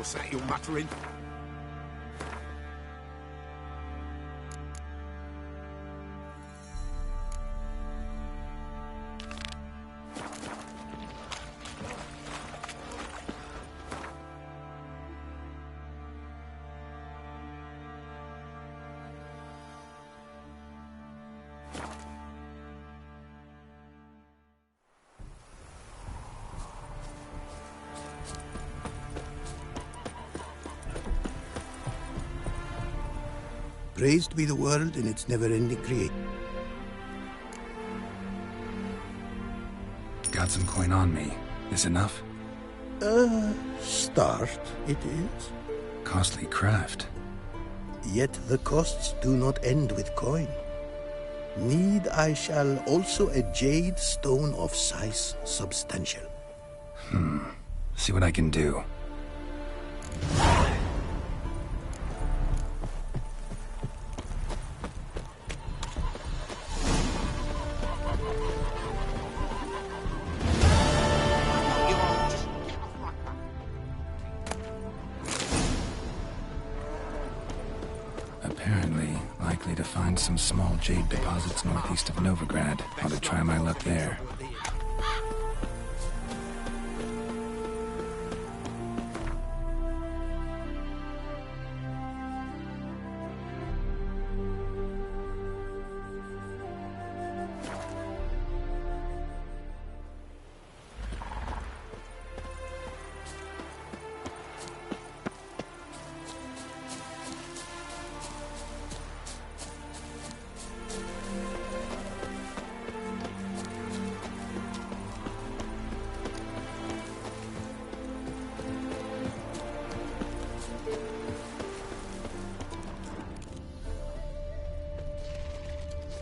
What's that you're muttering? Praised be the world in its never-ending creation. Got some coin on me. Is enough? Start, it is. Costly craft. Yet the costs do not end with coin. Need I shall also a jade stone of size substantial. See what I can do. Likely to find some small jade deposits northeast of Novigrad. Ought to try my luck there.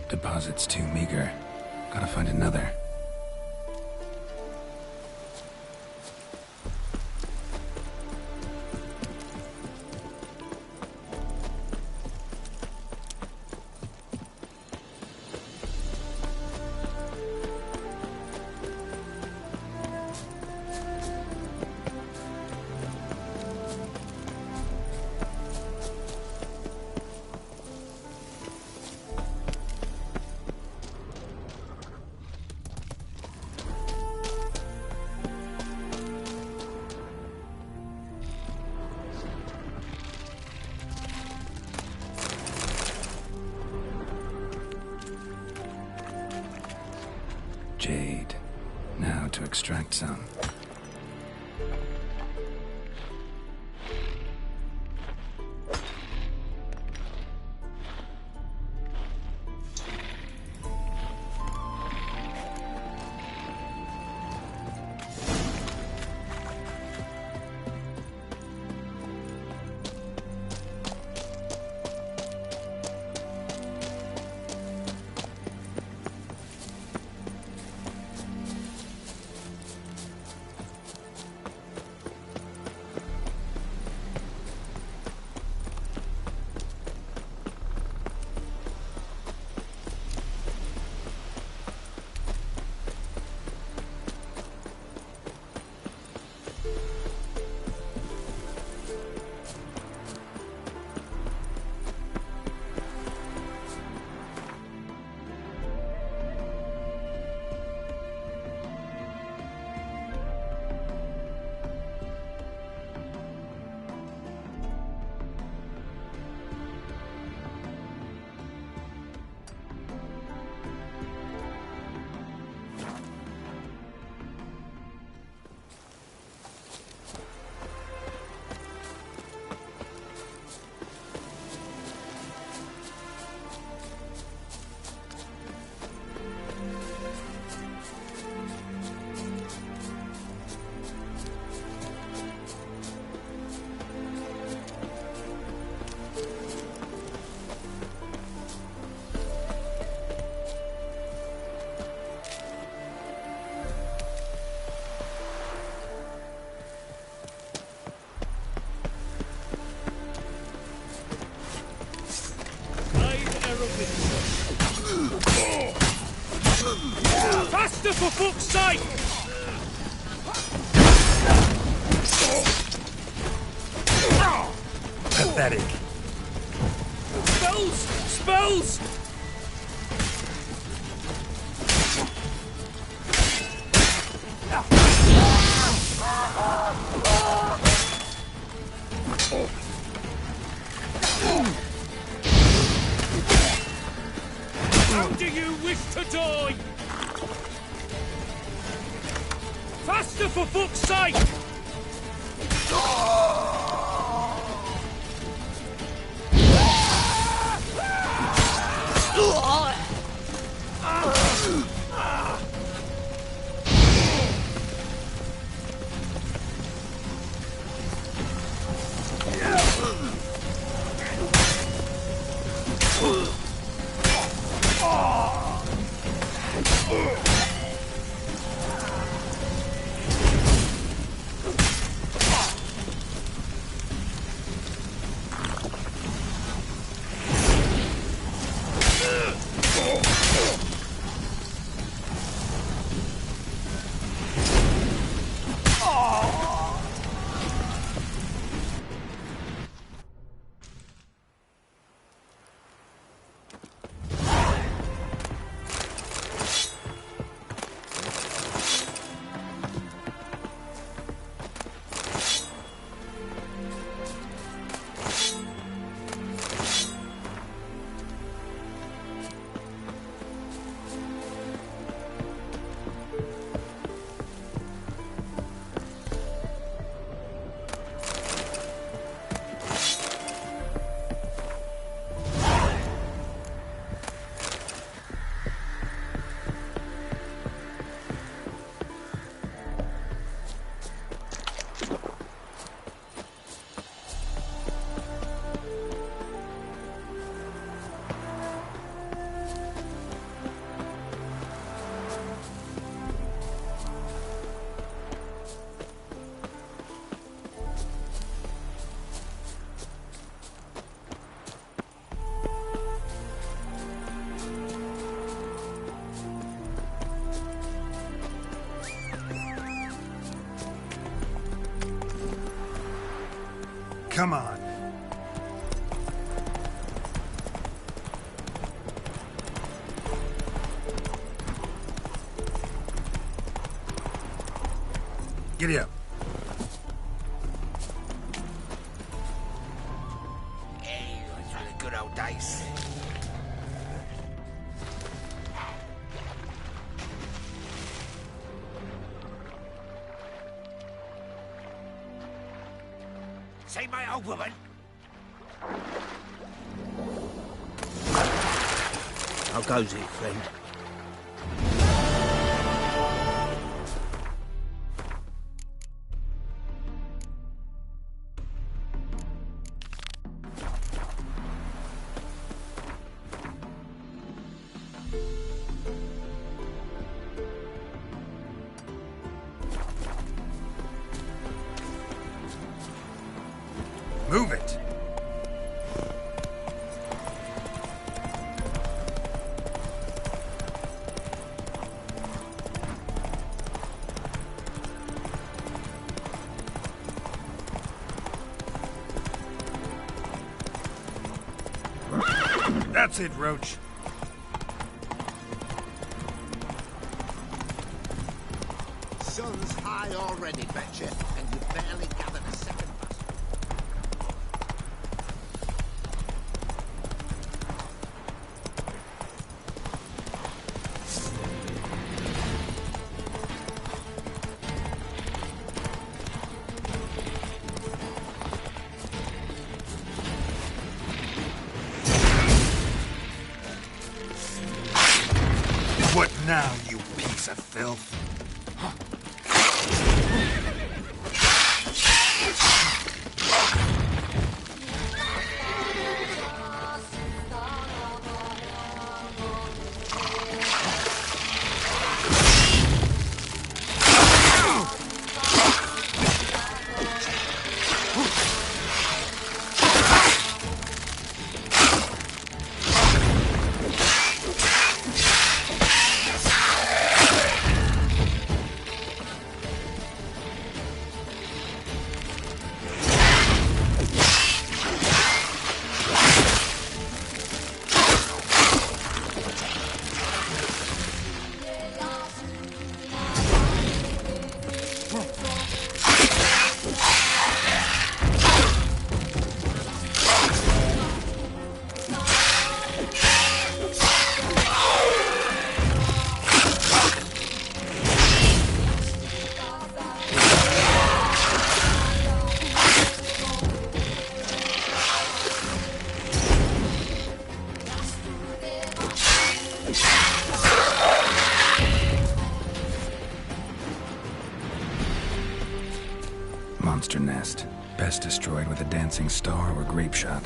Deposit's too meager. Gotta find another. Jade. Now to extract some. Faster, for fuck's sake! Pathetic. Spells! Spells! How do you wish to die? Faster, for fuck's sake! Come on. Giddy up. Hey, it's really good old days. Say, my old woman. How goes it, friend? Move it. That's it, Roach. Sun's high already, betcha, and you've barely gathered a second bus. What now, you piece of filth? best destroyed with a dancing star or grape shot.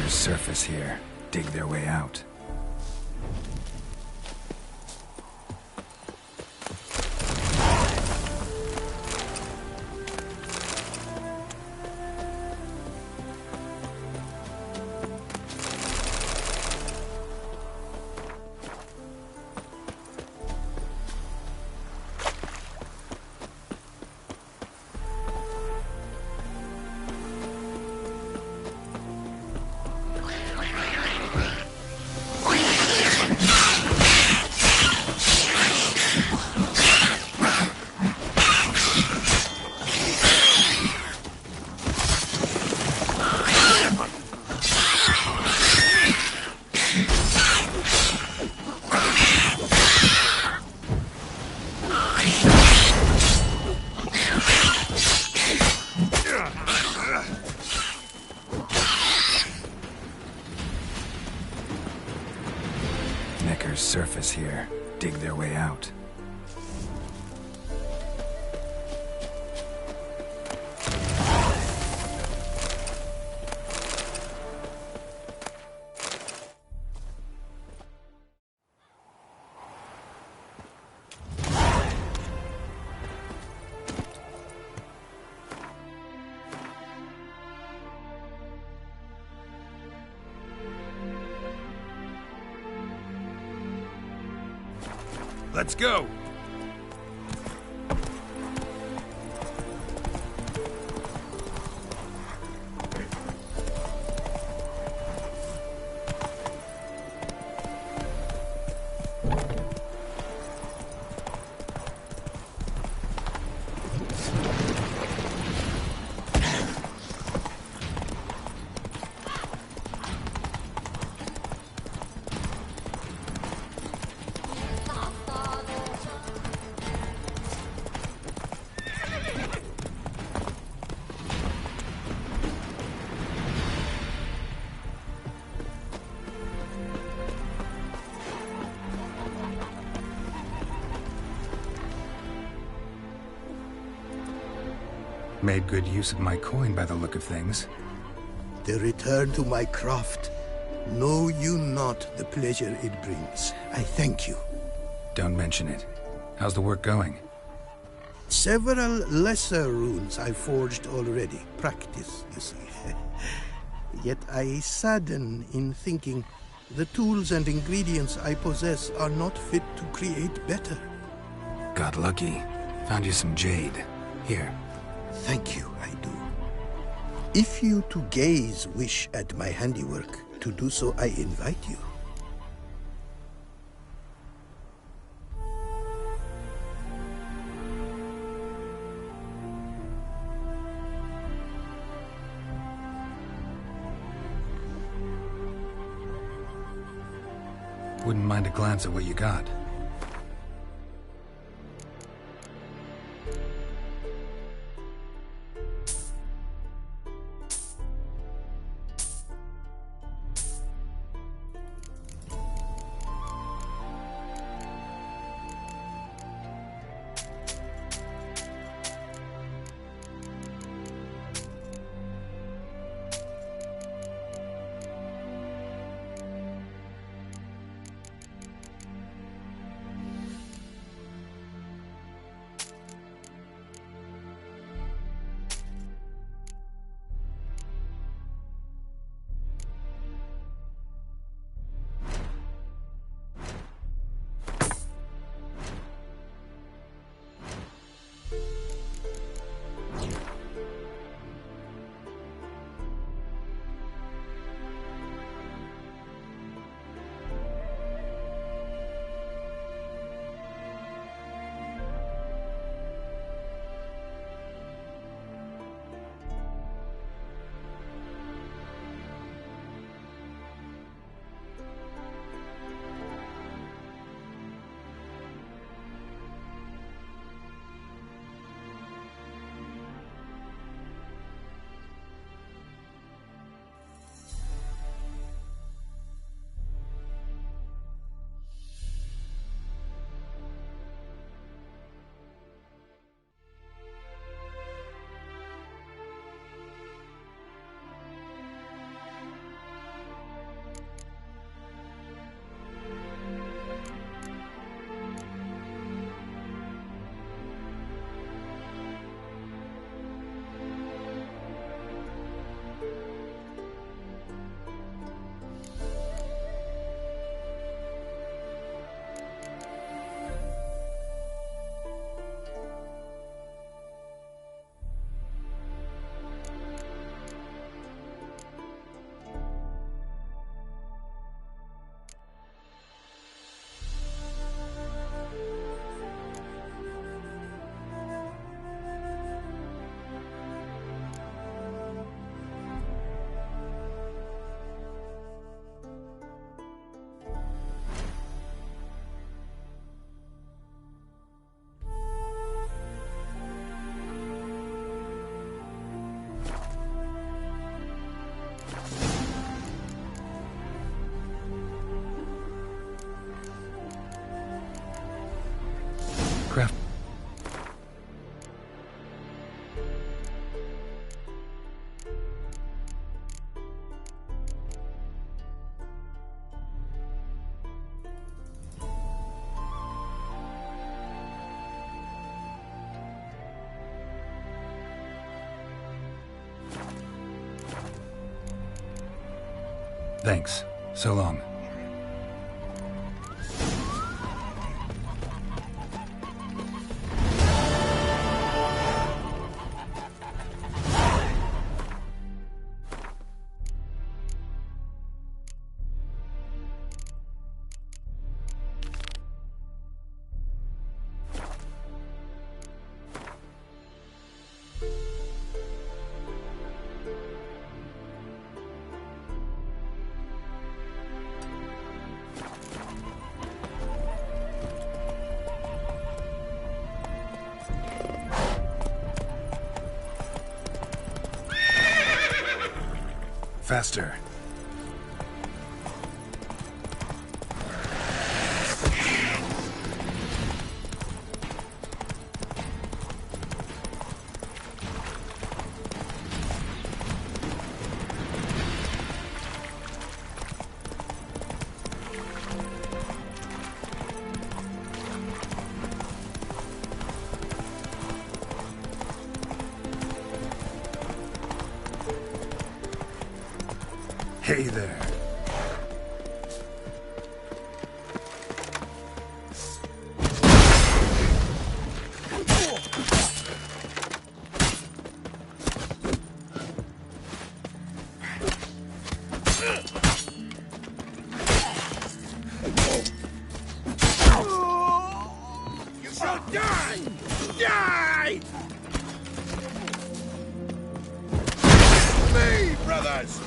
Surface here. Dig their way out. Surface here. Dig their way out. Let's go! Made good use of my coin by the look of things. The return to my craft. Know you not the pleasure it brings. I thank you. Don't mention it. How's the work going? Several lesser runes I forged already. Practice, you see. Yet I sadden in thinking the tools and ingredients I possess are not fit to create better. Got lucky. Found you some jade. Here. Thank you, I do. If you to gaze wish at my handiwork, to do so I invite you. Wouldn't mind a glance at what you got. Craft. Thanks. So long. Faster. Hey there. You shall die! Die! Me, brothers!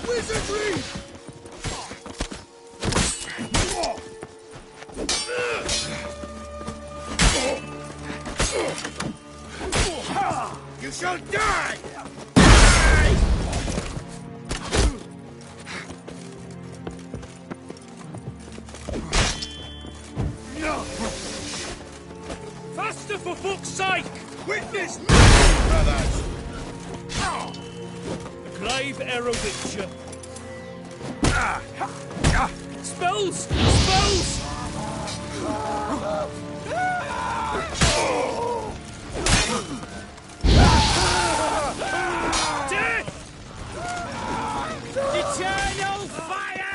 Wizardry! You shall die! Faster, for fuck's sake! Witness me, brothers! A grave erudition. Spells! Spells! Death! Eternal fire!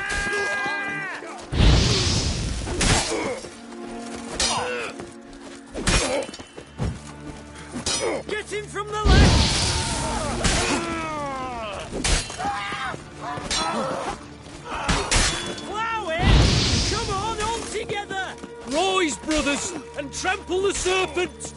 Get him from the left! Plough it! Come on, all together! Rise, brothers, and trample the serpent!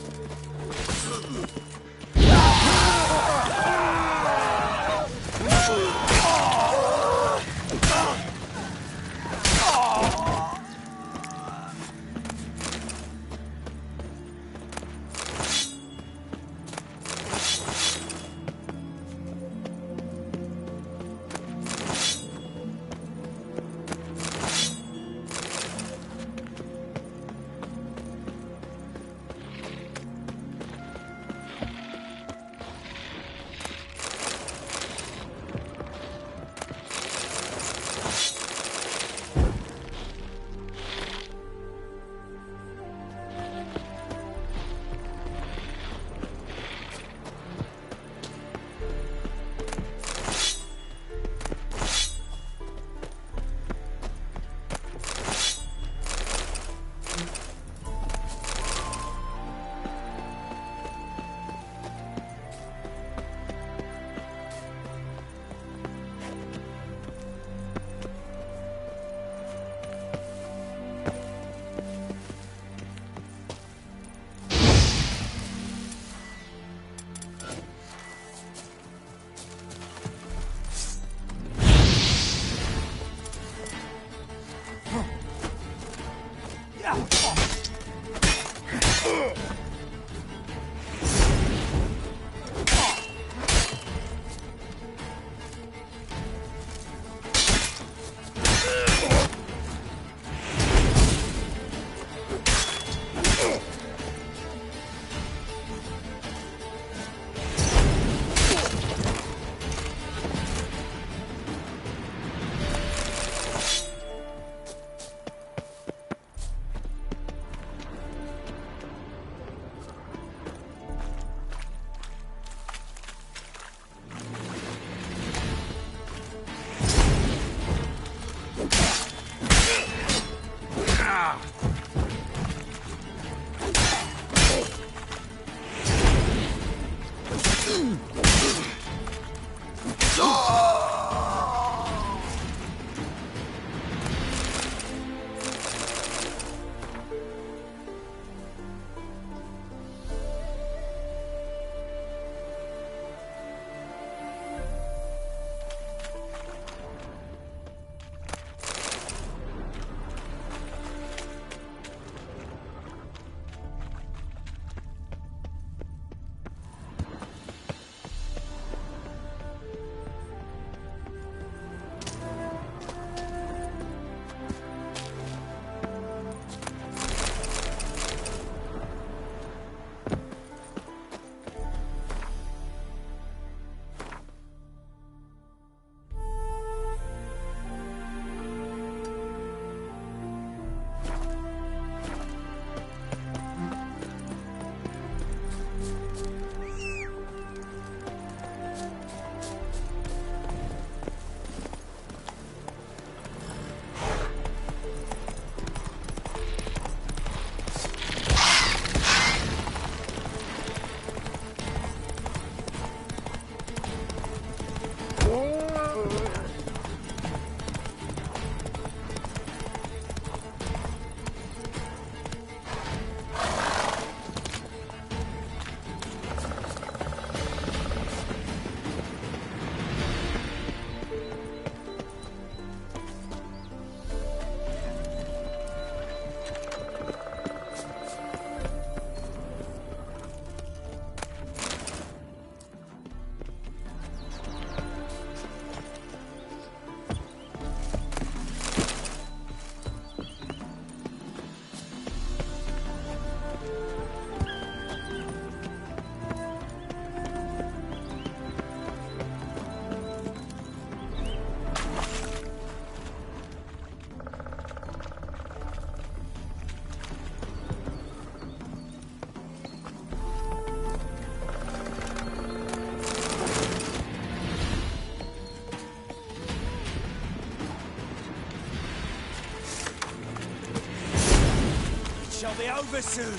over soon.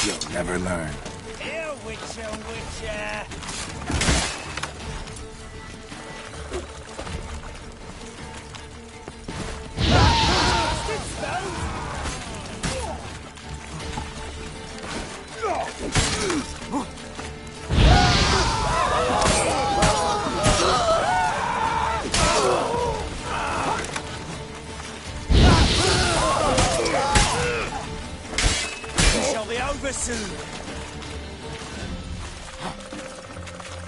You'll never learn. Here, Witcher, Witcher. Shall be over soon.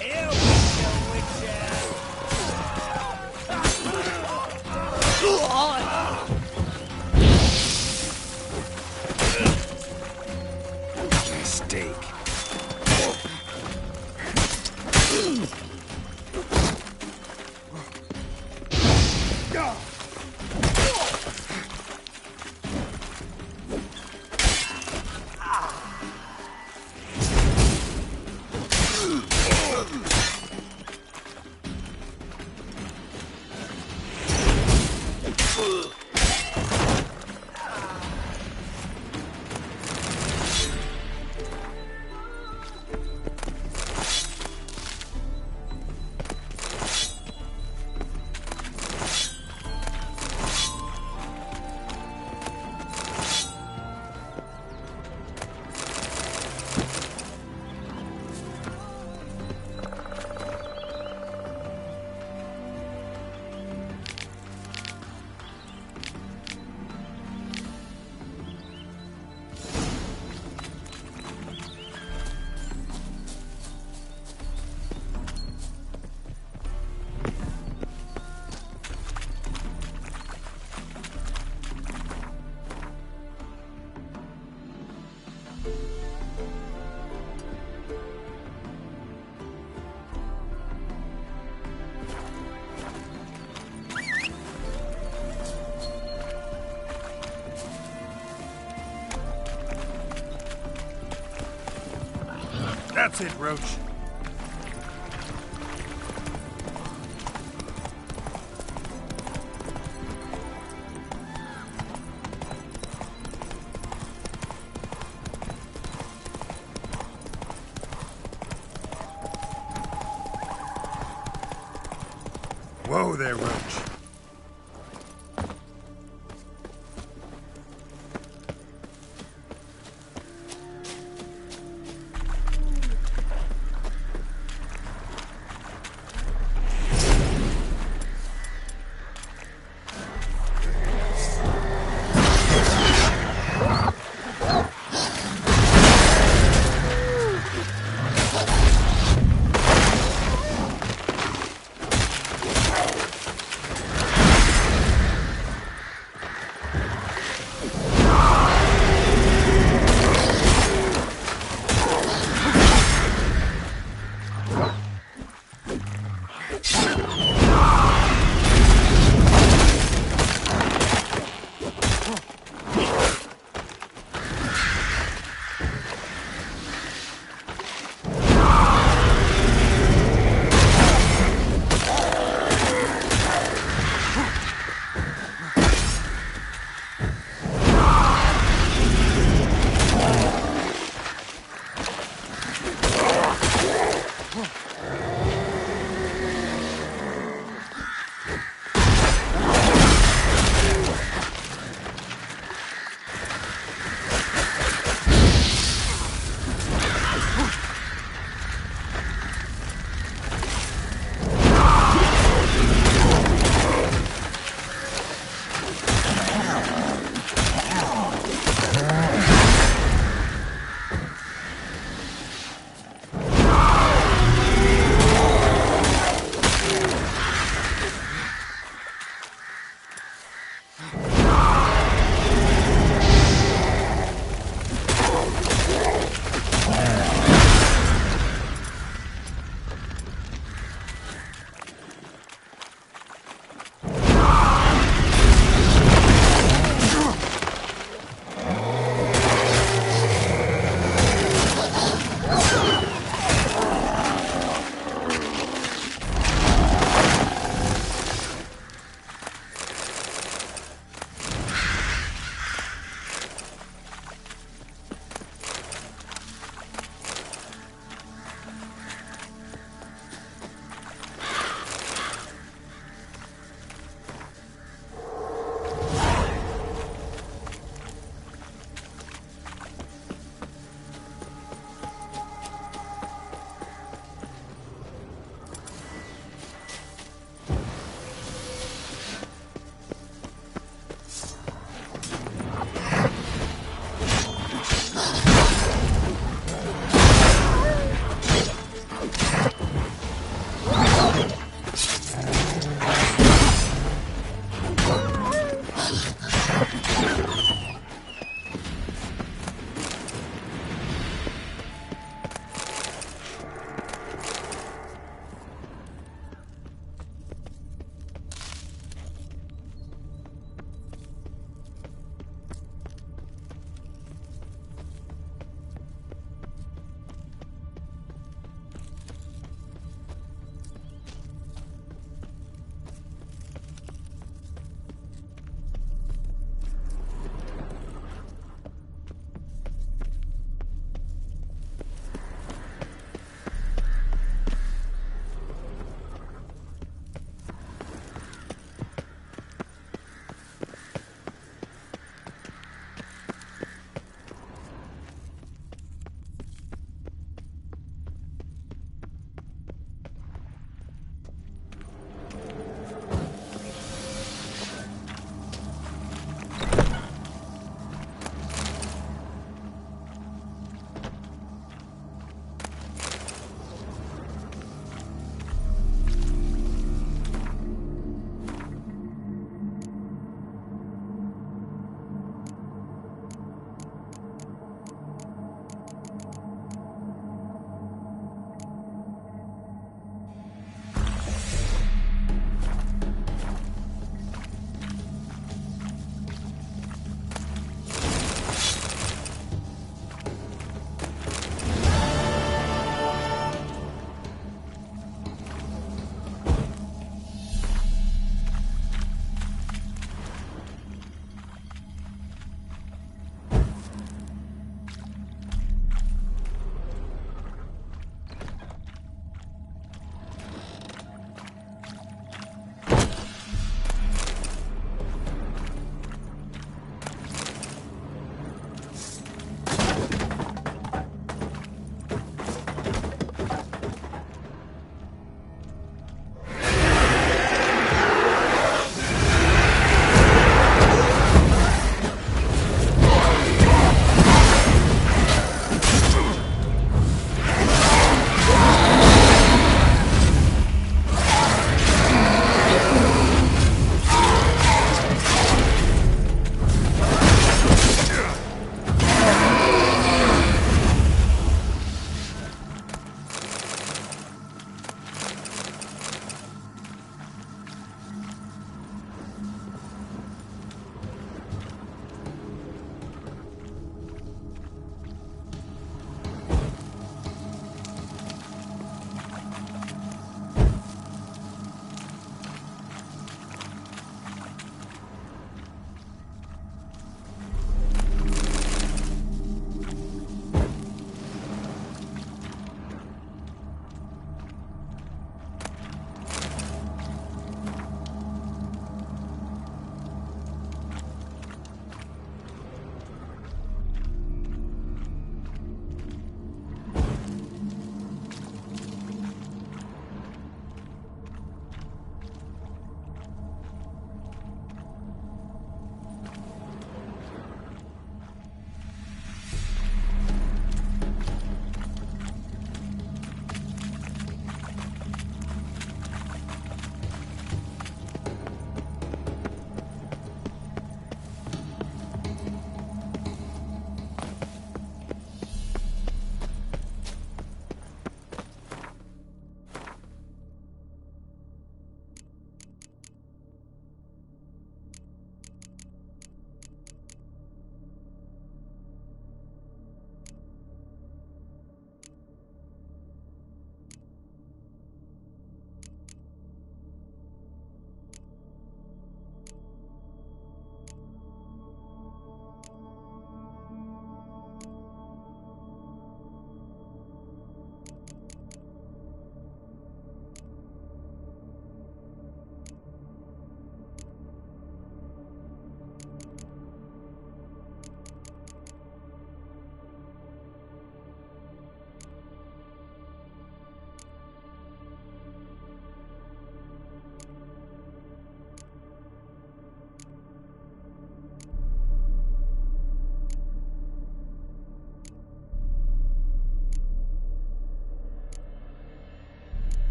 Here, Witcher, Witcher. Mistake. That's it, Roach. Whoa there, Roach.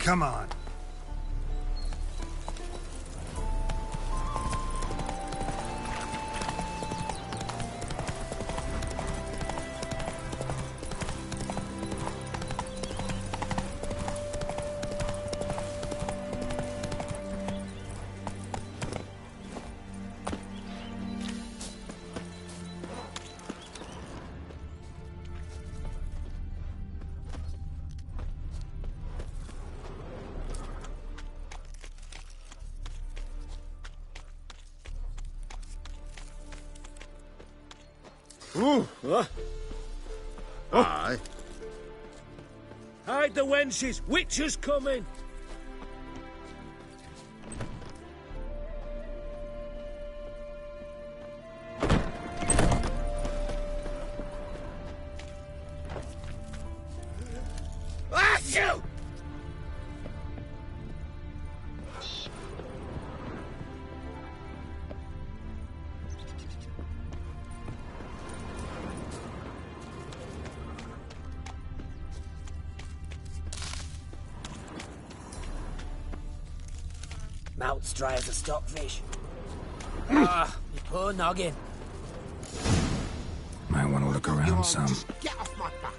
Come on. Aye. Hide the wenches. Witcher's coming. Achoo! Mouth's dry as a stockfish. Ah, me poor noggin. Might want to look around some. Get off my back.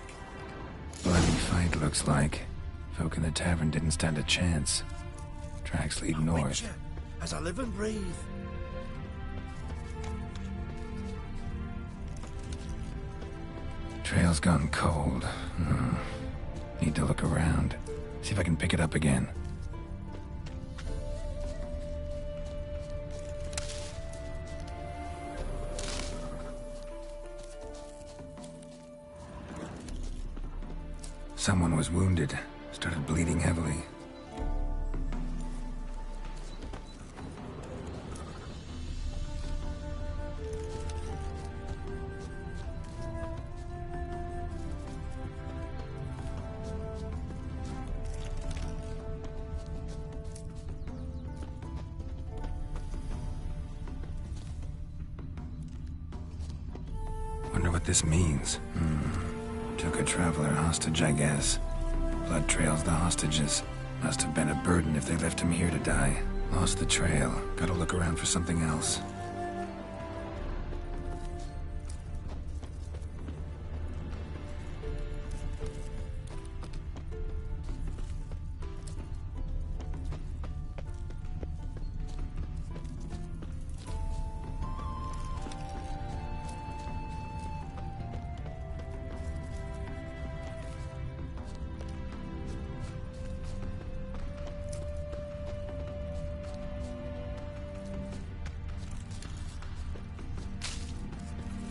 Bloody fight, looks like. Folk in the tavern didn't stand a chance. Tracks lead north. Witcher, as I live and breathe. Trail's gone cold. Need to look around. See if I can pick it up again. Someone was wounded. Started bleeding heavily. Wonder what this means. Took a traveler hostage, I guess. Blood trails the hostages. Must have been a burden if they left him here to die. Lost the trail. Gotta look around for something else.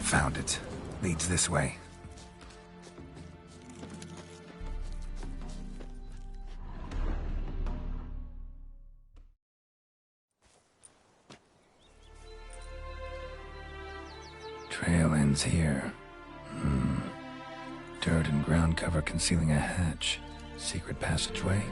Found it. Leads this way. Trail ends here. Dirt and ground cover concealing a hatch. Secret passageway?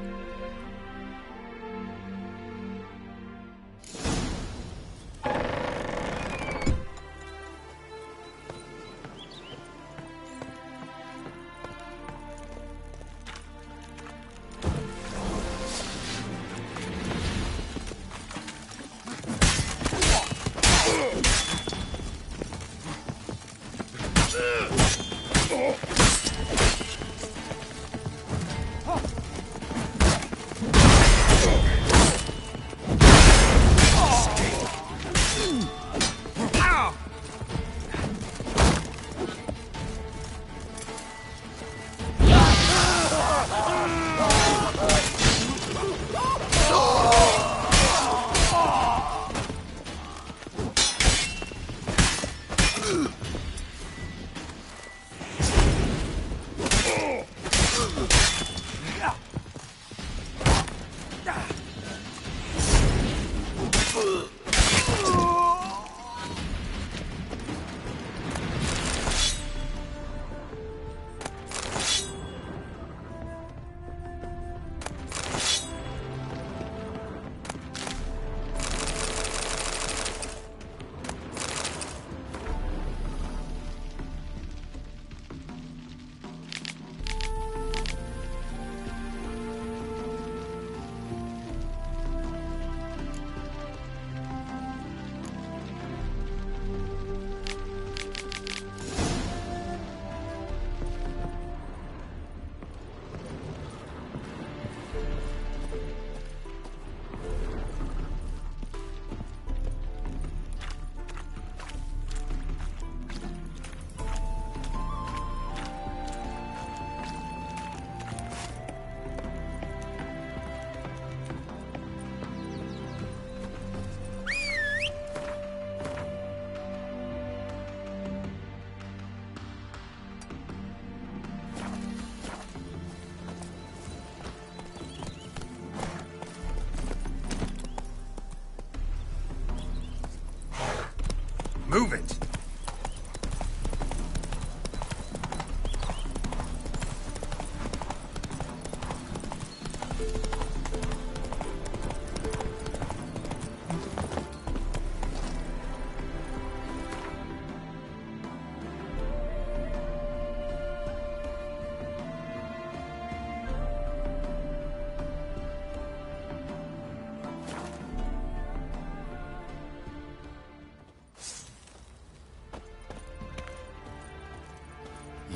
Move it.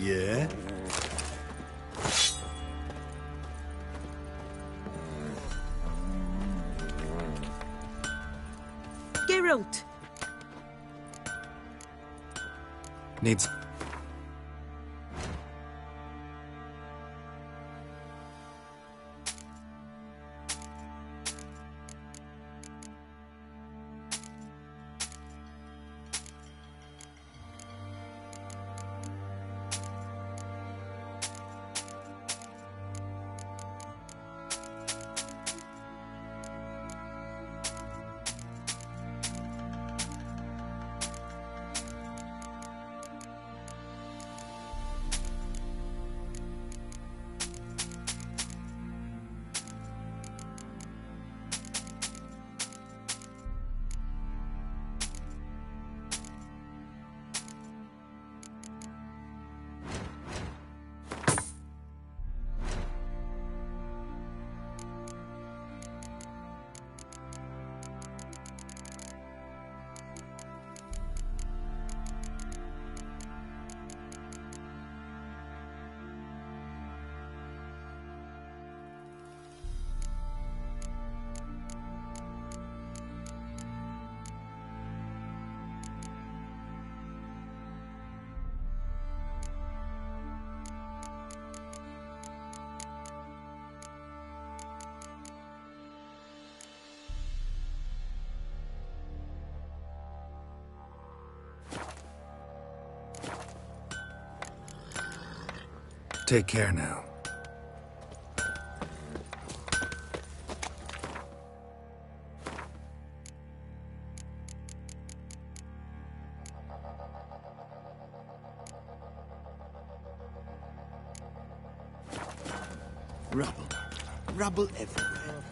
Yeah? Geralt! Needs... Take care now. Rubble. Rubble everywhere.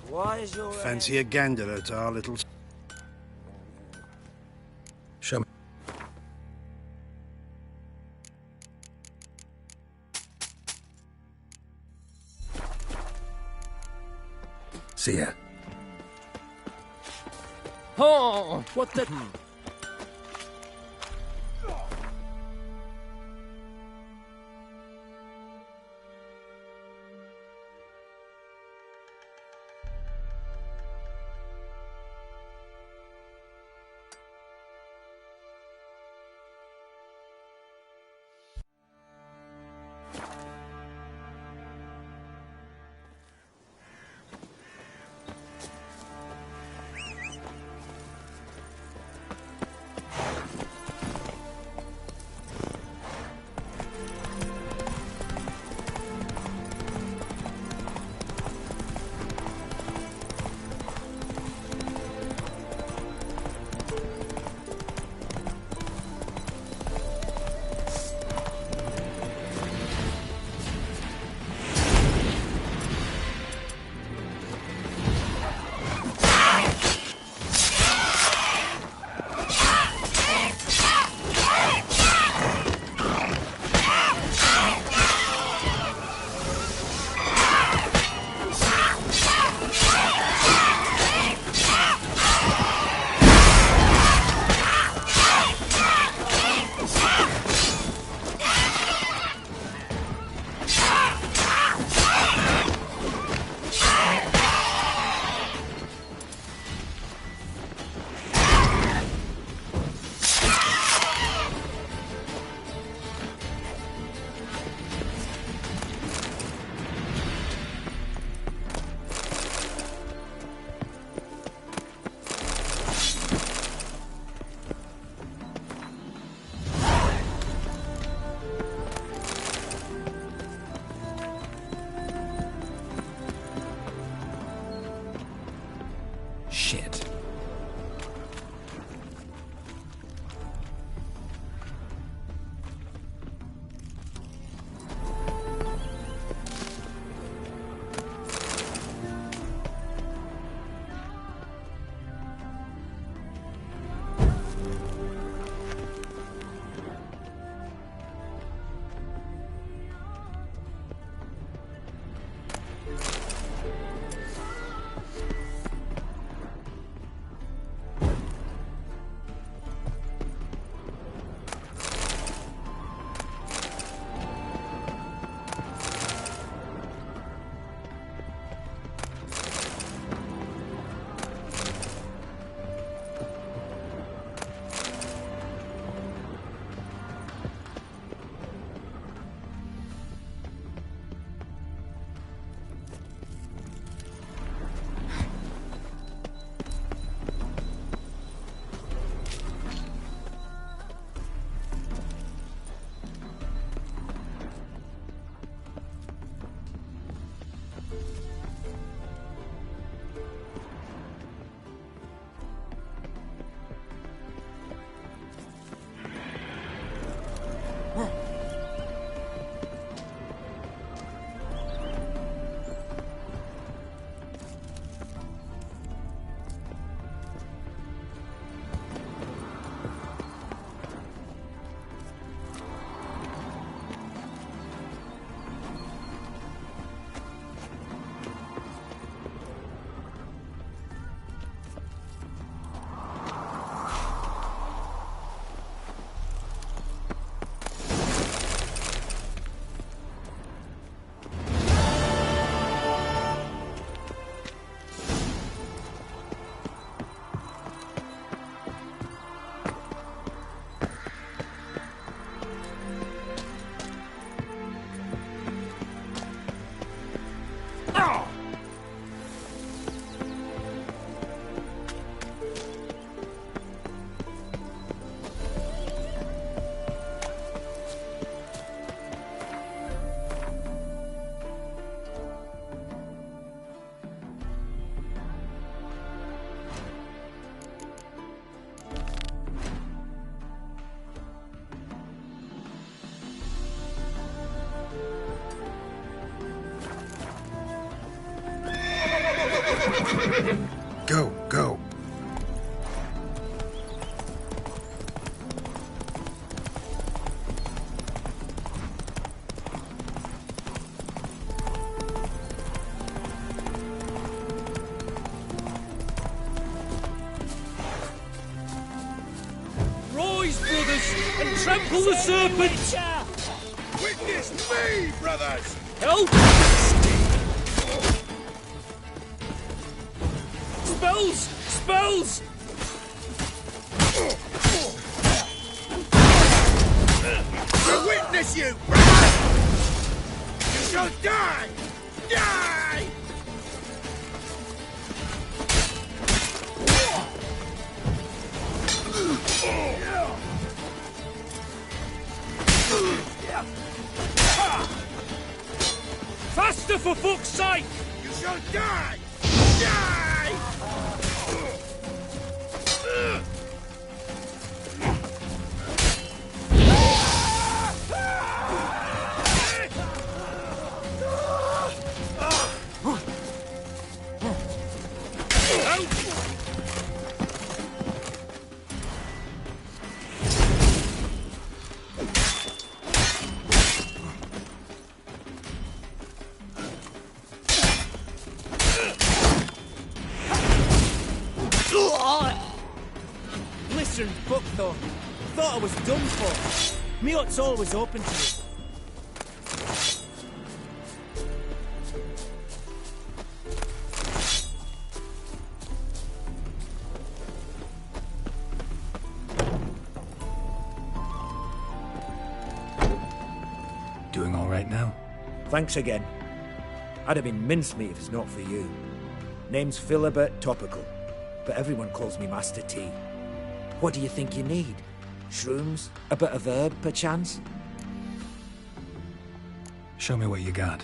Why is your... Fancy a gander at our little... Show me. See ya. Oh, what the... Go, go. Rise, brothers, and trample the serpents! Witness me, brothers! Help! Spells! Spells! To witness you, brothers! You shall die! Die! Faster, for fuck's sake! You shall die! Die! Listen, fuck though. Thought I was done for. Me hut's always open to you. Doing all right now? Thanks again. I'd have been mincemeat if it's not for you. Name's Philibert Topical, but everyone calls me Master T. What do you think you need? Shrooms? A bit of herb, perchance? Show me what you got.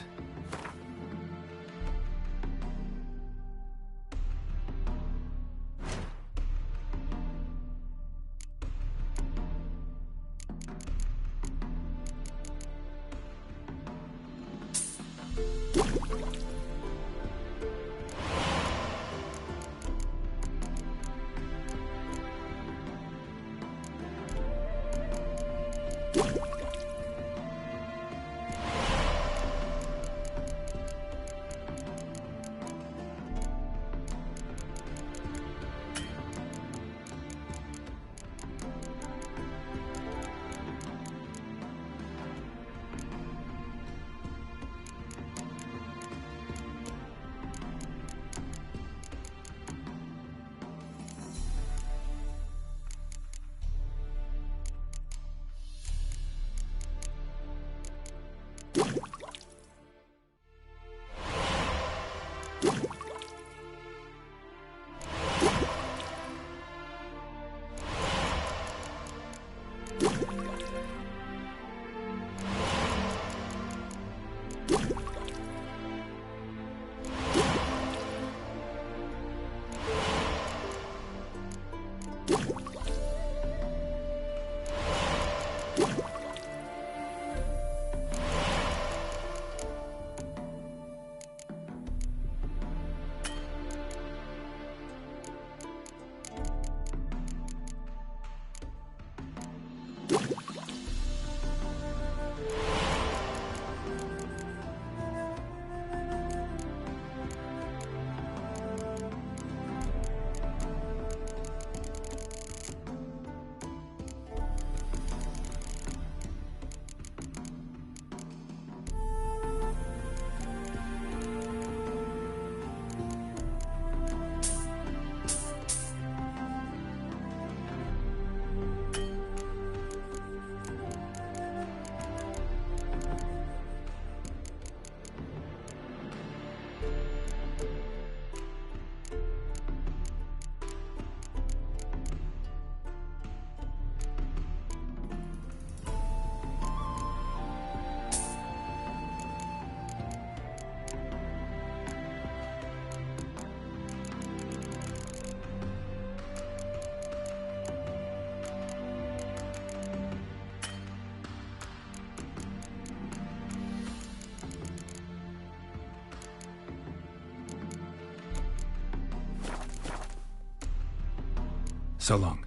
So long.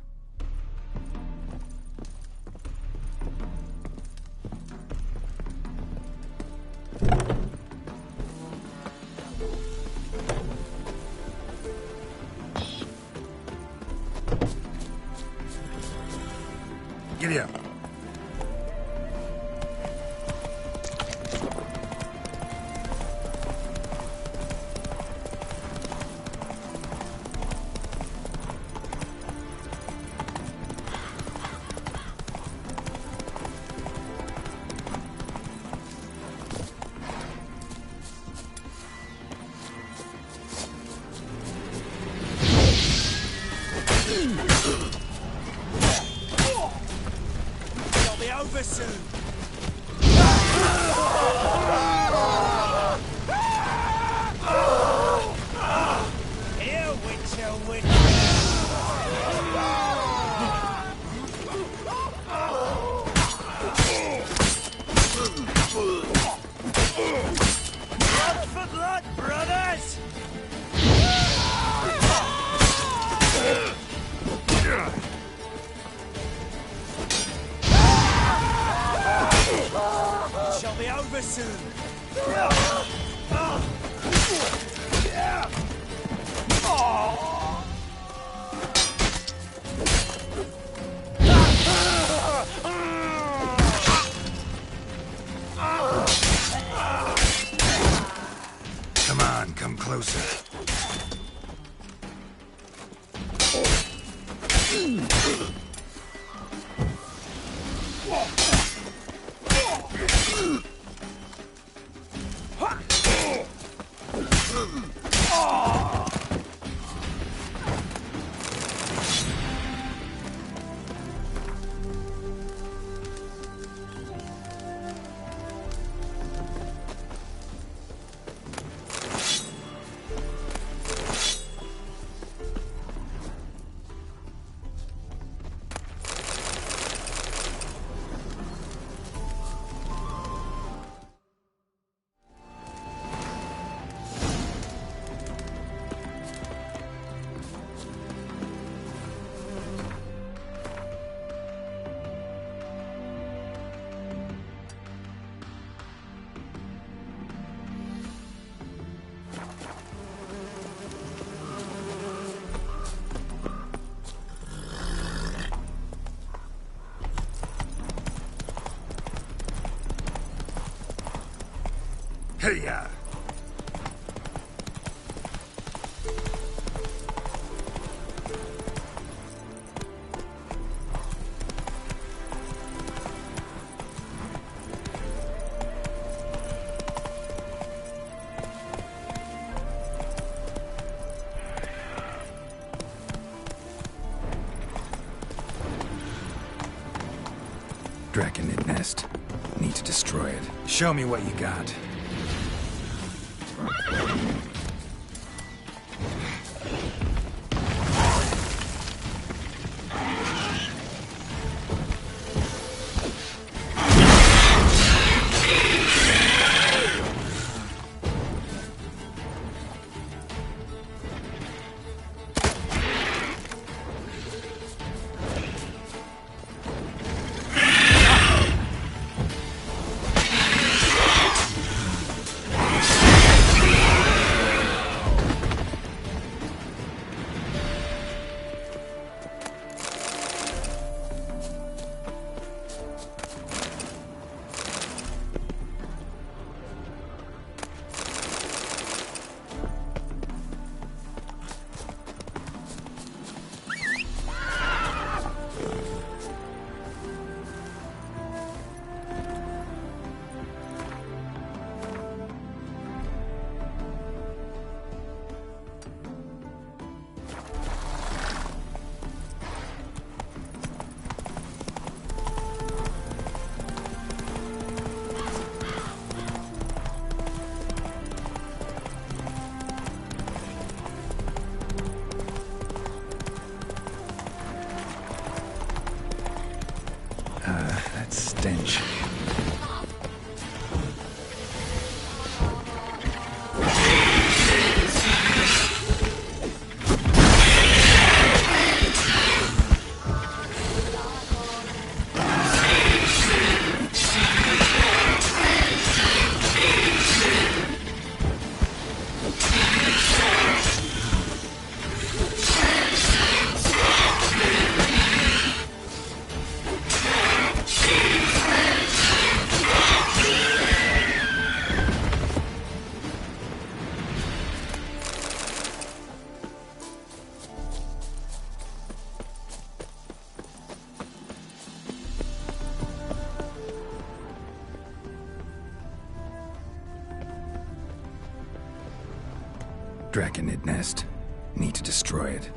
Giddy up. It'll be over soon. Here, Witcher. Blood for blood, brothers! It shall be over soon. Come on, come closer. Hey-ya! Draconid nest. Need to destroy it. Show me what you got. Draconid nest. Need to destroy it.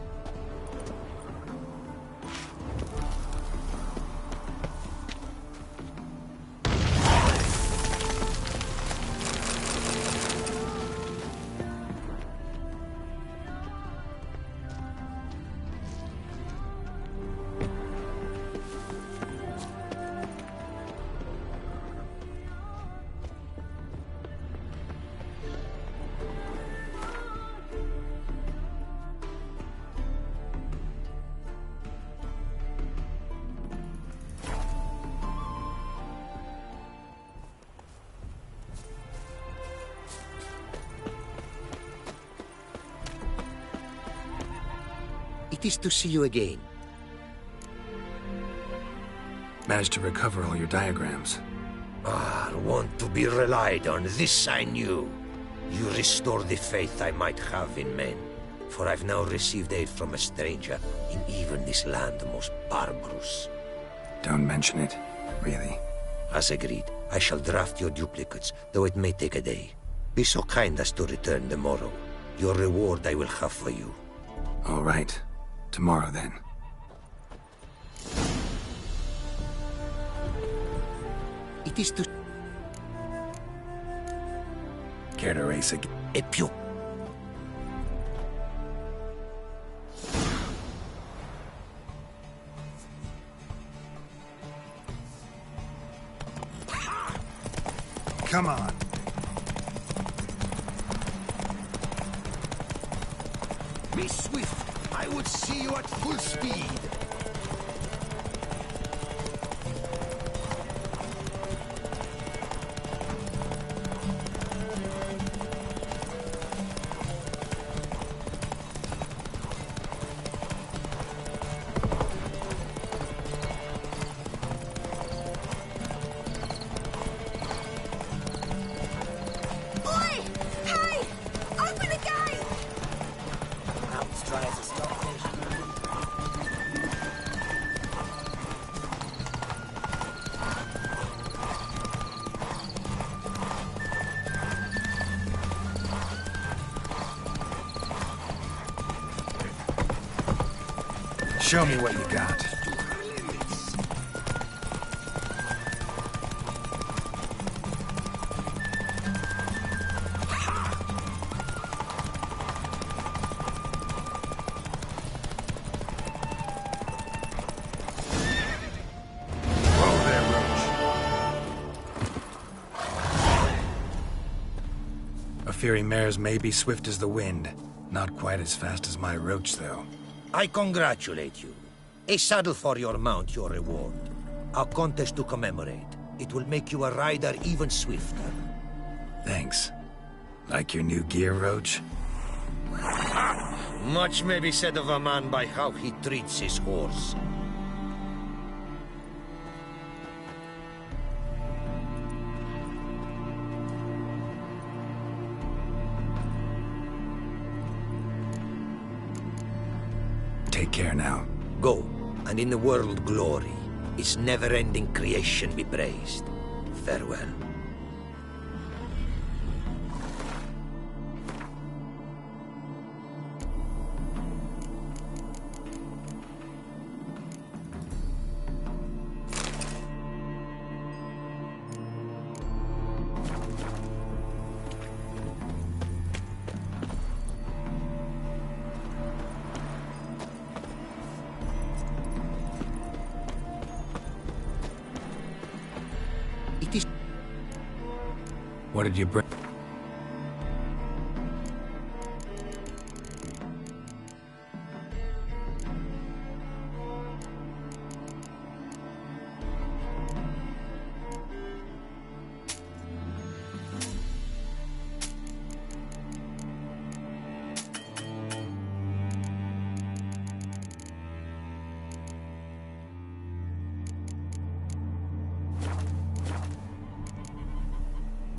It is to see you again. Managed to recover all your diagrams. Want to be relied on, this I knew. You restore the faith I might have in men, for I've now received aid from a stranger in even this land most barbarous. Don't mention it. Really. As agreed, I shall draft your duplicates, though it may take a day. Be so kind as to return tomorrow. Your reward I will have for you. All right. Tomorrow, then. It is to... Care to race again? E più. Come on. Be swift. I would see you at full speed. Show me what you got. Whoa there, Roach. A Fury mare's may be swift as the wind. Not quite as fast as my Roach, though. I congratulate you. A saddle for your mount, your reward. A contest to commemorate. It will make you a rider even swifter. Thanks. Like your new gear, Roach? Much may be said of a man by how he treats his horse. Take care now. Go, and in the world glory, its never-ending creation be praised. Farewell. What did you bring?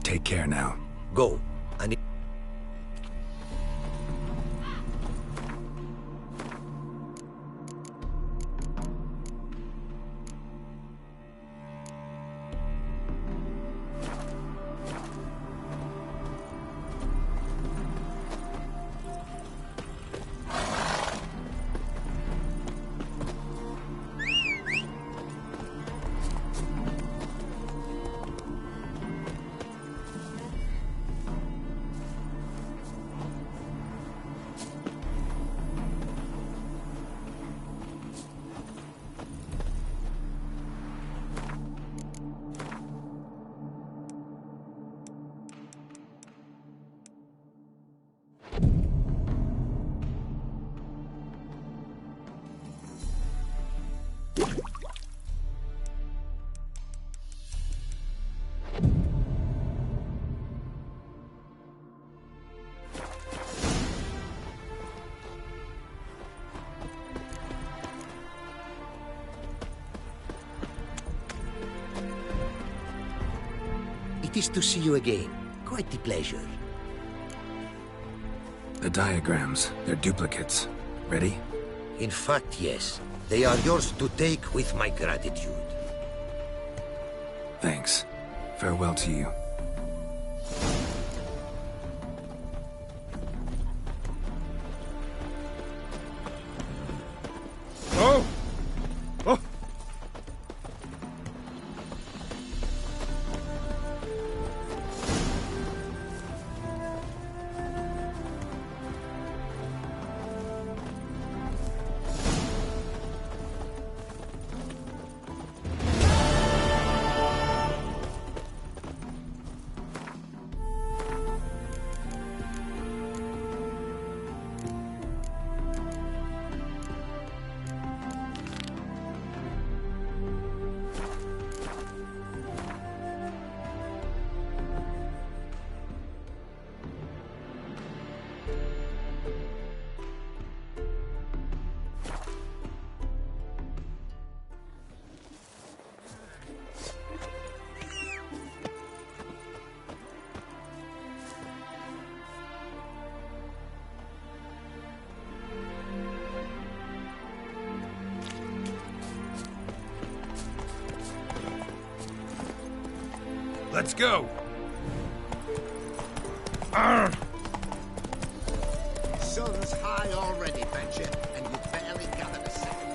Take care now. Go, and is to see you again. Quite the pleasure. The diagrams, they're duplicates. Ready? In fact, yes. They are yours to take with my gratitude. Thanks. Farewell to you. Oh! Oh! Let's go! Arr! Sun's high already, betcha, and you've barely gathered a second.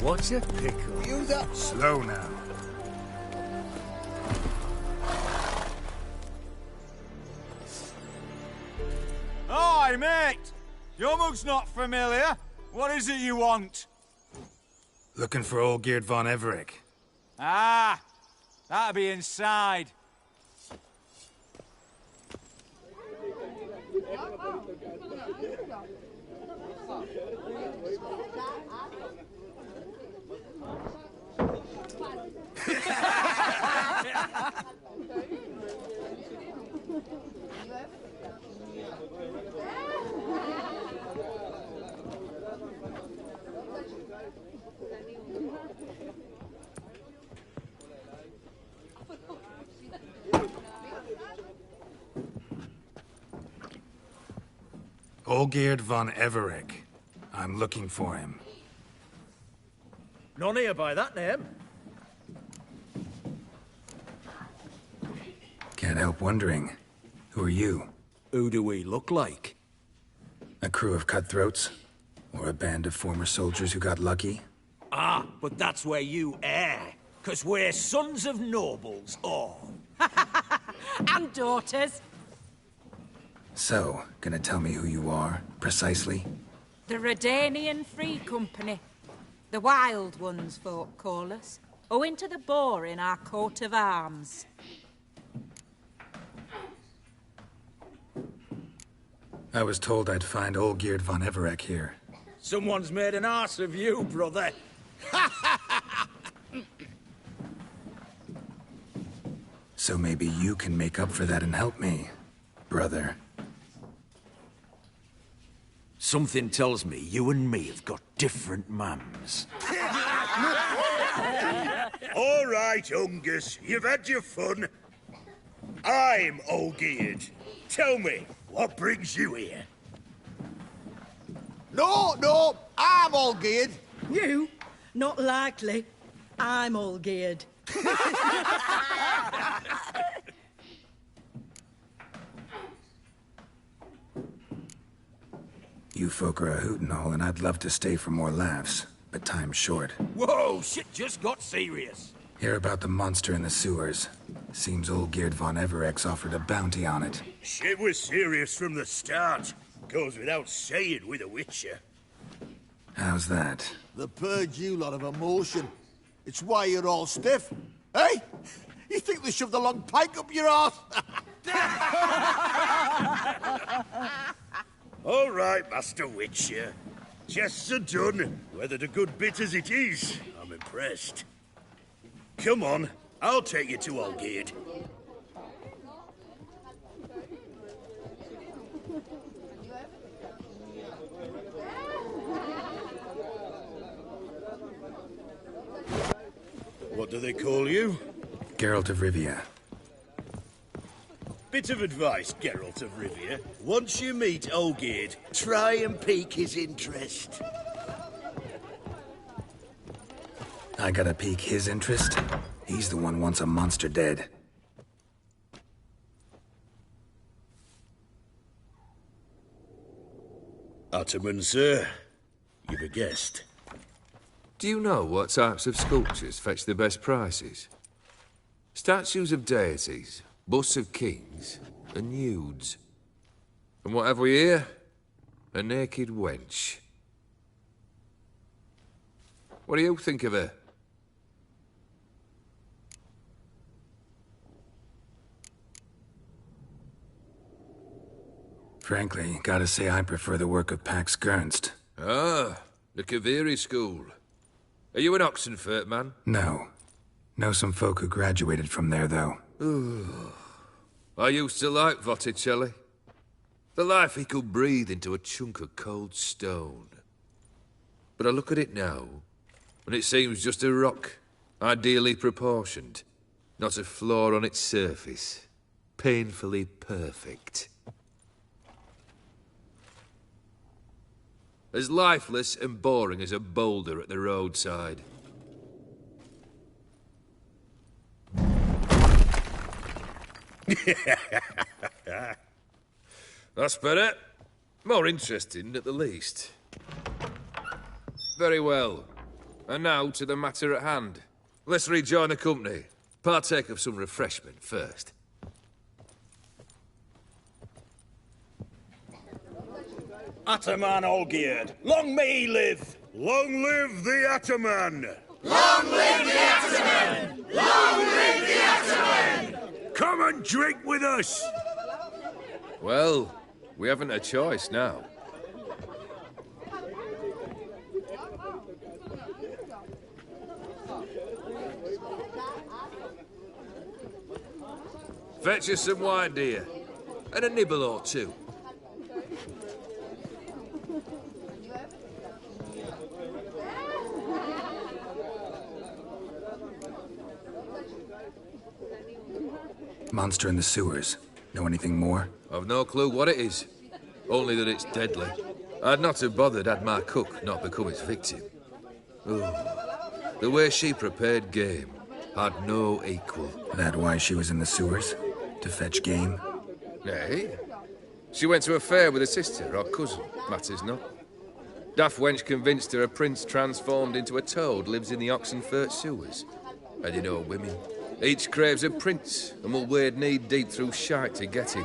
What's a pickle? Use up. Slow now. Hi, mate! Your mug's not familiar. What is it you want? Looking for old Geert von Everec. Ah, that'll be inside. Olgeerd von Everec. I'm looking for him. None here by that name. Can't help wondering. Who are you? Who do we look like? A crew of cutthroats? Or a band of former soldiers who got lucky? Ah, but that's where you err. 'Cause we're sons of nobles, all. And daughters. So, gonna tell me who you are, precisely? The Redanian Free Company. The Wild Ones, folk call us. Owing to the boar in our coat of arms. I was told I'd find Olgeerd von Everec here. Someone's made an arse of you, brother. So maybe you can make up for that and help me, brother. Something tells me you and me have got different mums. All right, Ungus, you've had your fun. I'm Olgeerd. Tell me, what brings you here? No, I'm all geared. You? Not likely. I'm all geared. You folk are a hoot and all, and I'd love to stay for more laughs, but time's short. Whoa, shit just got serious. Hear about the monster in the sewers. Seems Olgeerd von Everec's offered a bounty on it. Shit was serious from the start. Goes without saying with a Witcher. How's that? The purge you lot of emotion. It's why you're all stiff. Hey? You think they shoved a long pike up your arse? All right, Master Witcher. Jests are done. Whether the good bit as it is, I'm impressed. Come on, I'll take you to Olgierd. What do they call you? Geralt of Rivia. Bit of advice, Geralt of Rivia. Once you meet Olgierd, try and pique his interest. I gotta pique his interest? He's the one wants a monster dead. Ataman, sir. You've a guest. Do you know what types of sculptures fetch the best prices? Statues of deities, busts of kings, and nudes. And what have we here? A naked wench. What do you think of her? Frankly, gotta say I prefer the work of Pax Gernst. Ah, the Kaviri school. Are you an Oxenfurt man? No. Know some folk who graduated from there, though. I used to like Botticelli. The life he could breathe into a chunk of cold stone. But I look at it now, and it seems just a rock, ideally proportioned. Not a flaw on its surface. Painfully perfect. As lifeless and boring as a boulder at the roadside. That's better. More interesting, at the least. Very well. And now to the matter at hand. Let's rejoin the company. Partake of some refreshment first. Ataman Olgierd, long may he live! Long live the Ataman! Long live the Ataman! Long live the Ataman! Come and drink with us! Well, we haven't a choice now. Fetch us some wine, dear. And a nibble or two. Monster in the sewers. Know anything more? I've no clue what it is. Only that it's deadly. I'd not have bothered had my cook not become its victim. Ooh. The way she prepared game had no equal. That why she was in the sewers? To fetch game? Nay. She went to a fair with a sister or cousin. Matters not. Daft wench convinced her a prince transformed into a toad lives in the Oxenfurt sewers. And you know women. Each craves a prince and will wade knee-deep through shite to get him.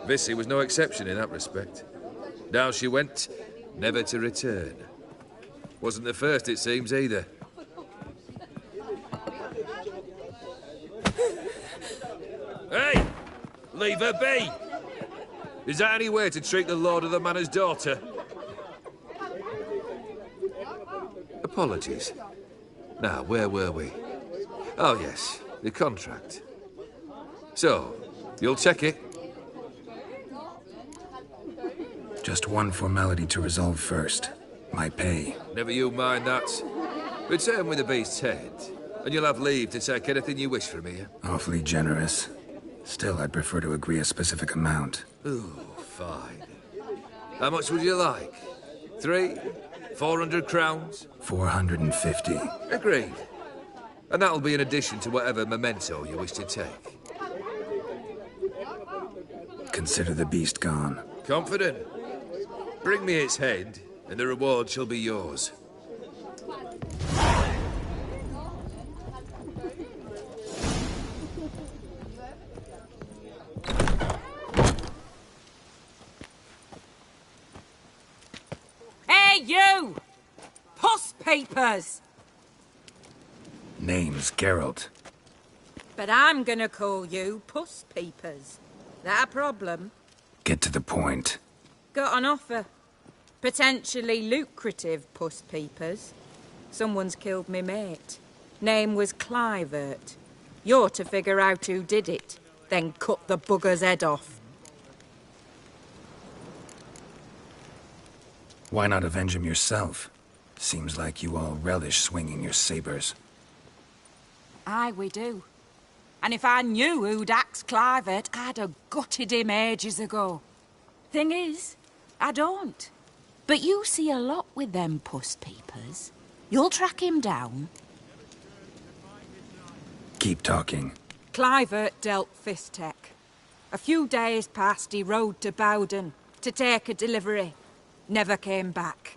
Vissy was no exception in that respect. Down she went, never to return. Wasn't the first, it seems, either. Hey! Leave her be! Is that any way to treat the lord of the manor's daughter? Apologies. Now, where were we? Oh, yes, the contract. So, you'll check it? Just one formality to resolve first. My pay. Never you mind that. Return with the beast's head, and you'll have leave to take anything you wish from here. Awfully generous. Still, I'd prefer to agree a specific amount. Ooh, fine. How much would you like? 400 crowns? 450. Agreed. And that'll be in addition to whatever memento you wish to take. Consider the beast gone. Confident? Bring me its head, and the reward shall be yours. Hey, you! Puss papers! Name's Geralt. But I'm gonna call you Puss Peepers. That a problem? Get to the point. Got an offer. Potentially lucrative Puss Peepers. Someone's killed me mate. Name was Clivert. You're to figure out who did it, then cut the bugger's head off. Why not avenge him yourself? Seems like you all relish swinging your sabers. Aye, we do. And if I knew who'd axed Clivert, I'd have gutted him ages ago. Thing is, I don't. But you see a lot with them Puss Peepers. You'll track him down. Keep talking. Clivert dealt Fistech. A few days past, he rode to Bowden to take a delivery. Never came back.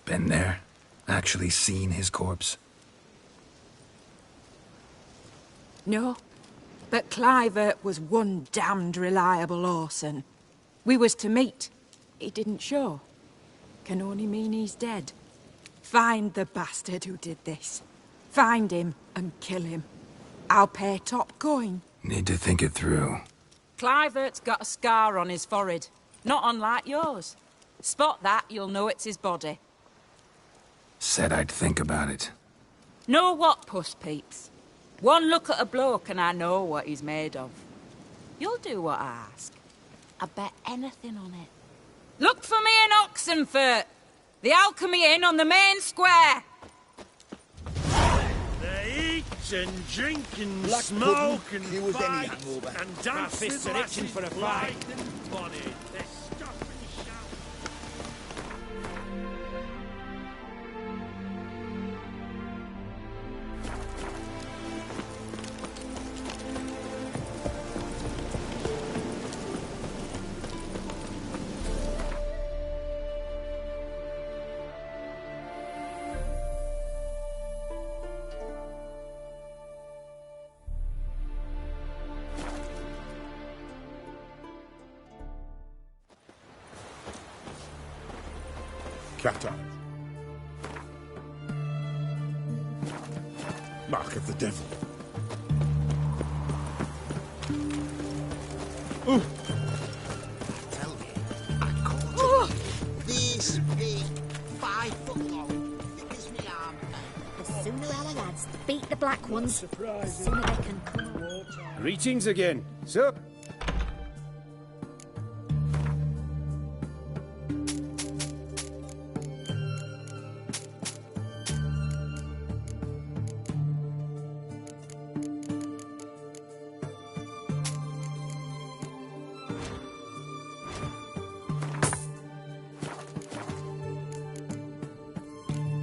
Been there? Actually seen his corpse? No. But Clivert was one damned reliable horseman. We was to meet. He didn't show. Can only mean he's dead. Find the bastard who did this. Find him and kill him. I'll pay top coin. Need to think it through. Clivert's got a scar on his forehead. Not unlike yours. Spot that, you'll know it's his body. Said I'd think about it. Know what, Puss Peeps? One look at a bloke and I know what he's made of. You'll do what I ask. I bet anything on it. Look for me in Oxenfurt. The Alchemy Inn on the main square. They eat and drink and Black smoke pudding, and there was any fight hangover. and dance fists with are itching lasses for a blind fight. and bonny. They stop and shout. Cat eye. Mark of the devil. Ooh. Tell me, I caught him. This big, 5 foot long, thick as me arm. The sooner our lads beat the black ones, the sooner they can come away. Greetings again. So,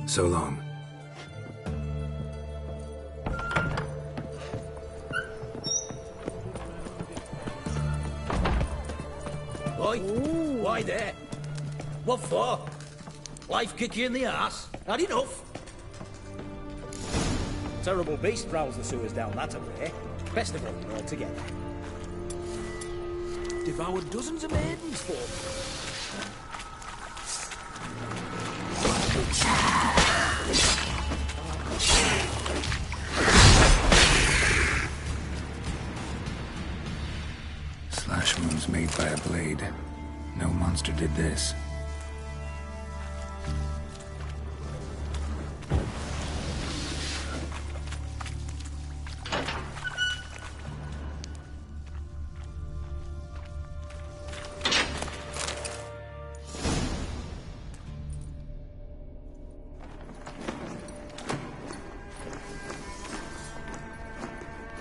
So long. Oi, why there? What for? Life kick you in the arse? Had enough? Terrible beast prowls the sewers down that way. Best of all, you're all together. Devoured dozens of maidens for me. Slash wounds made by a blade. No monster did this.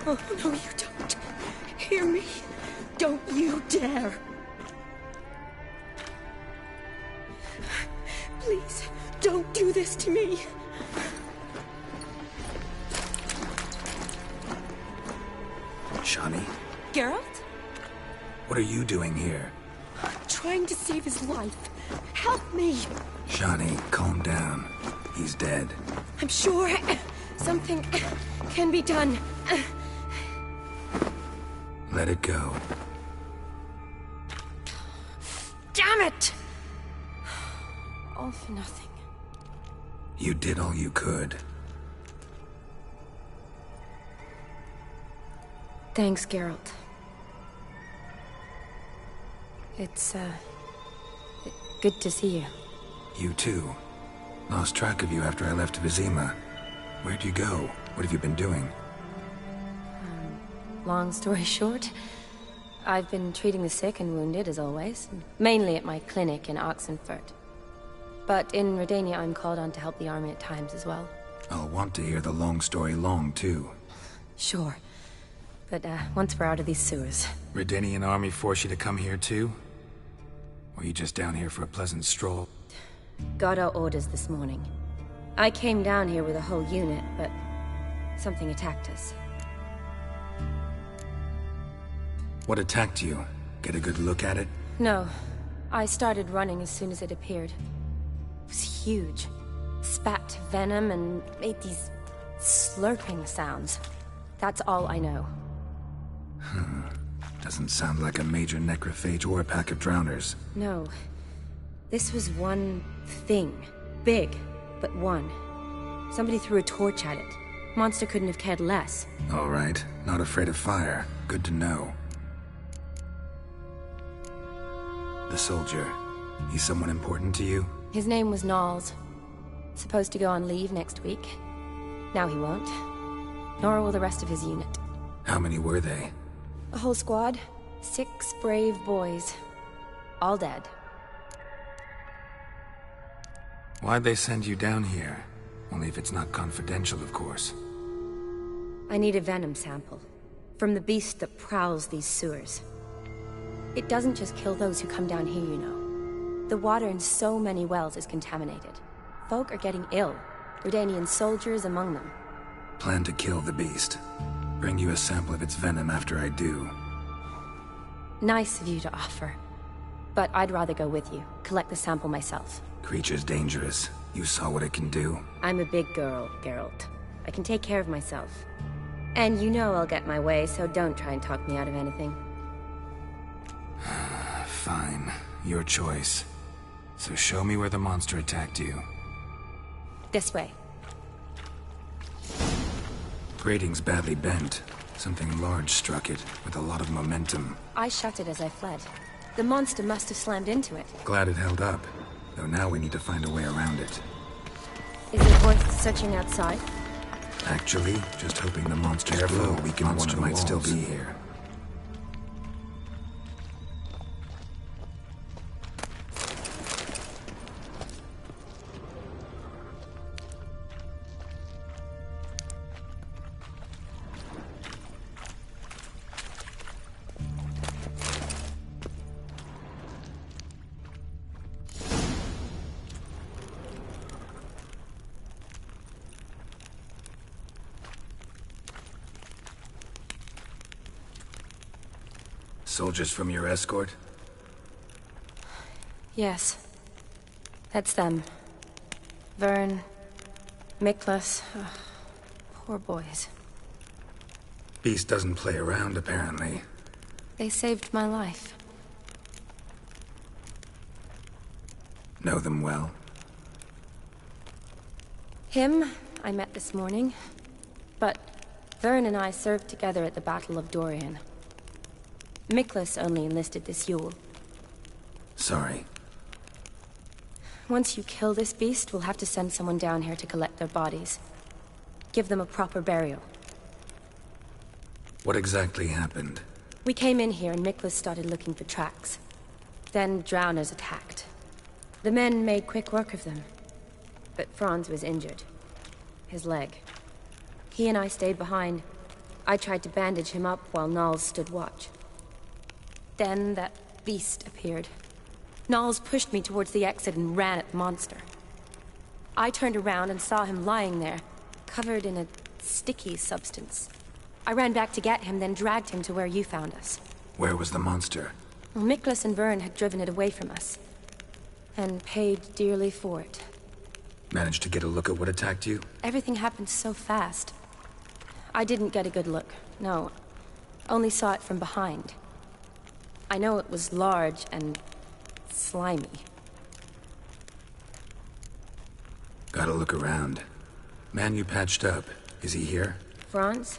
Oh, no, you don't. Hear me. Don't you dare. Please, don't do this to me. Shani, Geralt? what are you doing here? Trying to save his life. Help me. Shani, calm down. He's dead. I'm sure something can be done. Let it go. Damn it! All for nothing. You did all you could. Thanks, Geralt. It's, good to see you. You too. Lost track of you after I left Vizima. Where'd you go? What have you been doing? Long story short, I've been treating the sick and wounded, as always. Mainly at my clinic in Oxenfurt. But in Redania, I'm called on to help the army at times as well. I'll want to hear the long story long, too. Sure. But, once we're out of these sewers. Redanian army force you to come here, too? Or are you just down here for a pleasant stroll? Got our orders this morning. I came down here with a whole unit, but something attacked us. What attacked you? Get a good look at it? No. I started running as soon as it appeared. It was huge. Spat venom and made these slurping sounds. That's all I know. Doesn't sound like a major necrophage or a pack of drowners. No. This was one thing. Big, but one. Somebody threw a torch at it. Monster couldn't have cared less. All right. Not afraid of fire. Good to know. The soldier. He's someone important to you? His name was Knowles. Supposed to go on leave next week. Now he won't. Nor will the rest of his unit. How many were they? A whole squad. 6 brave boys. All dead. Why'd they send you down here? Only if it's not confidential, of course. I need a venom sample. From the beast that prowls these sewers. It doesn't just kill those who come down here, you know. The water in so many wells is contaminated. Folk are getting ill. Redanian soldiers among them. Plan to kill the beast. Bring you a sample of its venom after I do. Nice of you to offer. But I'd rather go with you. Collect the sample myself. Creature's dangerous. You saw what it can do. I'm a big girl, Geralt. I can take care of myself. And you know I'll get my way, so don't try and talk me out of anything. Fine. Your choice. So show me where the monster attacked you. This way. Grating's badly bent. Something large struck it, with a lot of momentum. I shut it as I fled. The monster must have slammed into it. Glad it held up. Though now we need to find a way around it. Is it worth searching outside? Actually, just hoping the monster's glow weakened one might still be here. Soldiers from your escort? Yes. That's them. Vern, Miklas. Oh, poor boys. Beast doesn't play around, apparently. They saved my life. Know them well? Him, I met this morning. But Vern and I served together at the Battle of Dorian. Miklas only enlisted this Yule. Sorry. Once you kill this beast, we'll have to send someone down here to collect their bodies. Give them a proper burial. What exactly happened? We came in here and Miklas started looking for tracks. Then drowners attacked. The men made quick work of them. But Franz was injured. His leg. He and I stayed behind. I tried to bandage him up while Knowles stood watch. Then that beast appeared. Knowles pushed me towards the exit and ran at the monster. I turned around and saw him lying there, covered in a sticky substance. I ran back to get him, then dragged him to where you found us. Where was the monster? Miklas and Vern had driven it away from us. And paid dearly for it. Managed to get a look at what attacked you? Everything happened so fast. I didn't get a good look, no. Only saw it from behind. I know it was large and slimy. Gotta look around. Man you patched up, is he here? Franz?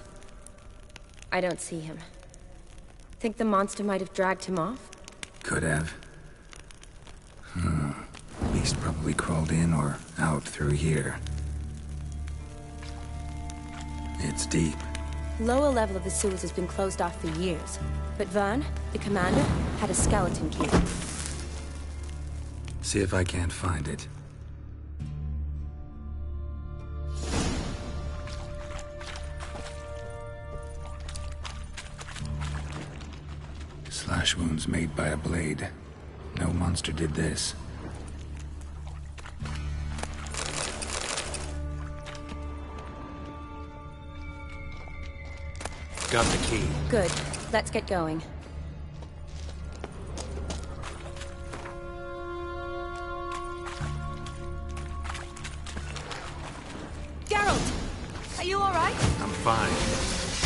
I don't see him. Think the monster might have dragged him off? Could have. Beast probably crawled in or out through here. It's deep. Lower level of the sewers has been closed off for years. But Vern, the commander, had a skeleton key. See if I can't find it. Slash wounds made by a blade. No monster did this. Got the key. Good. Let's get going. Geralt! Are you alright? I'm fine.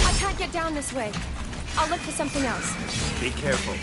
I can't get down this way. I'll look for something else. Be careful.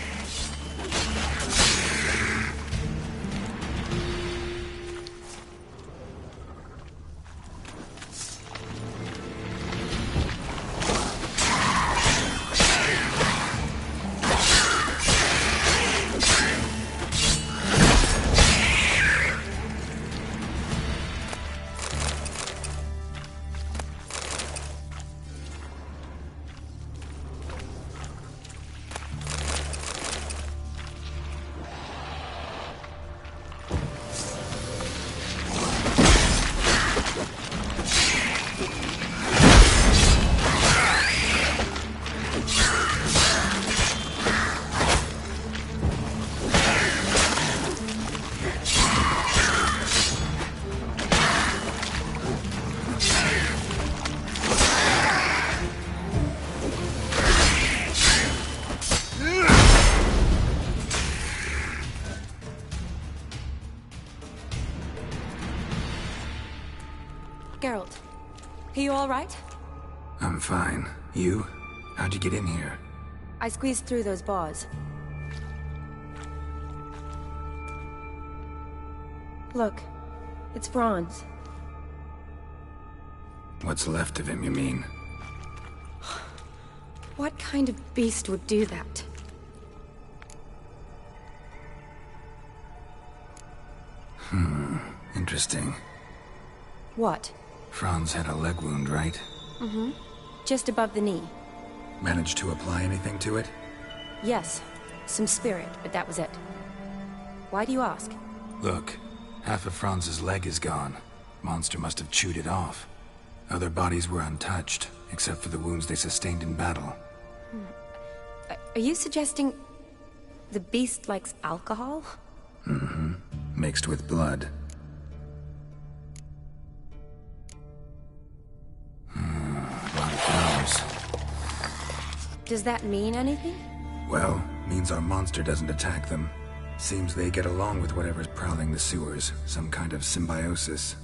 Geralt, are you all right? I'm fine. You? How'd you get in here? I squeezed through those bars. Look, it's Franz. What's left of him, you mean? What kind of beast would do that? Interesting. What? Franz had a leg wound, right? Mm-hmm. Just above the knee. Managed to apply anything to it? Yes. Some spirit, but that was it. Why do you ask? Look, half of Franz's leg is gone. Monster must have chewed it off. Other bodies were untouched, except for the wounds they sustained in battle. Are you suggesting the beast likes alcohol? Mm-hmm. Mixed with blood. A lot of flowers. Does that mean anything? Well, means our monster doesn't attack them. Seems they get along with whatever's prowling the sewers. Some kind of symbiosis.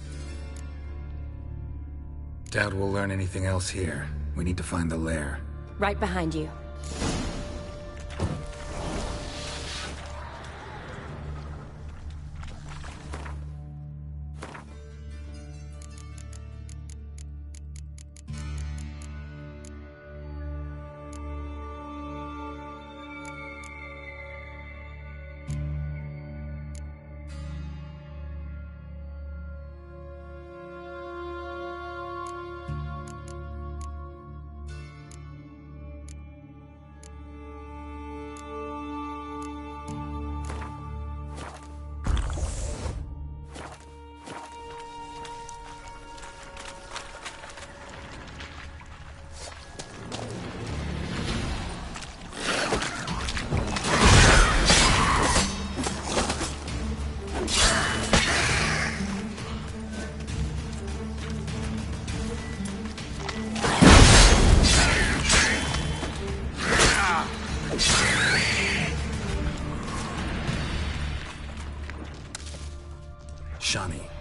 Doubt we'll learn anything else here. We need to find the lair. Right behind you.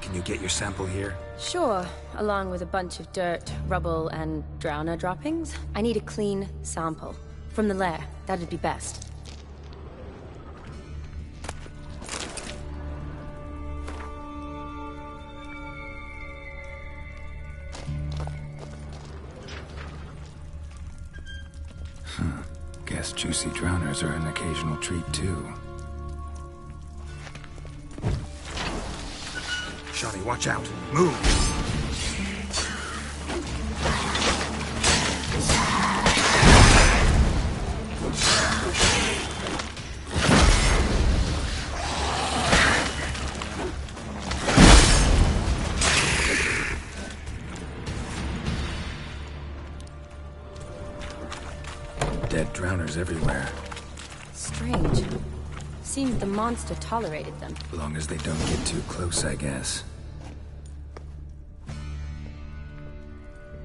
Can you get your sample here? Sure, along with a bunch of dirt, rubble, and drowner droppings. I need a clean sample. From the lair, that'd be best. Guess juicy drowners are an occasional treat, too. Shawty, watch out. Move! Dead drowners everywhere. Strange. Seemed the monster tolerated them. As long as they don't get too close, I guess.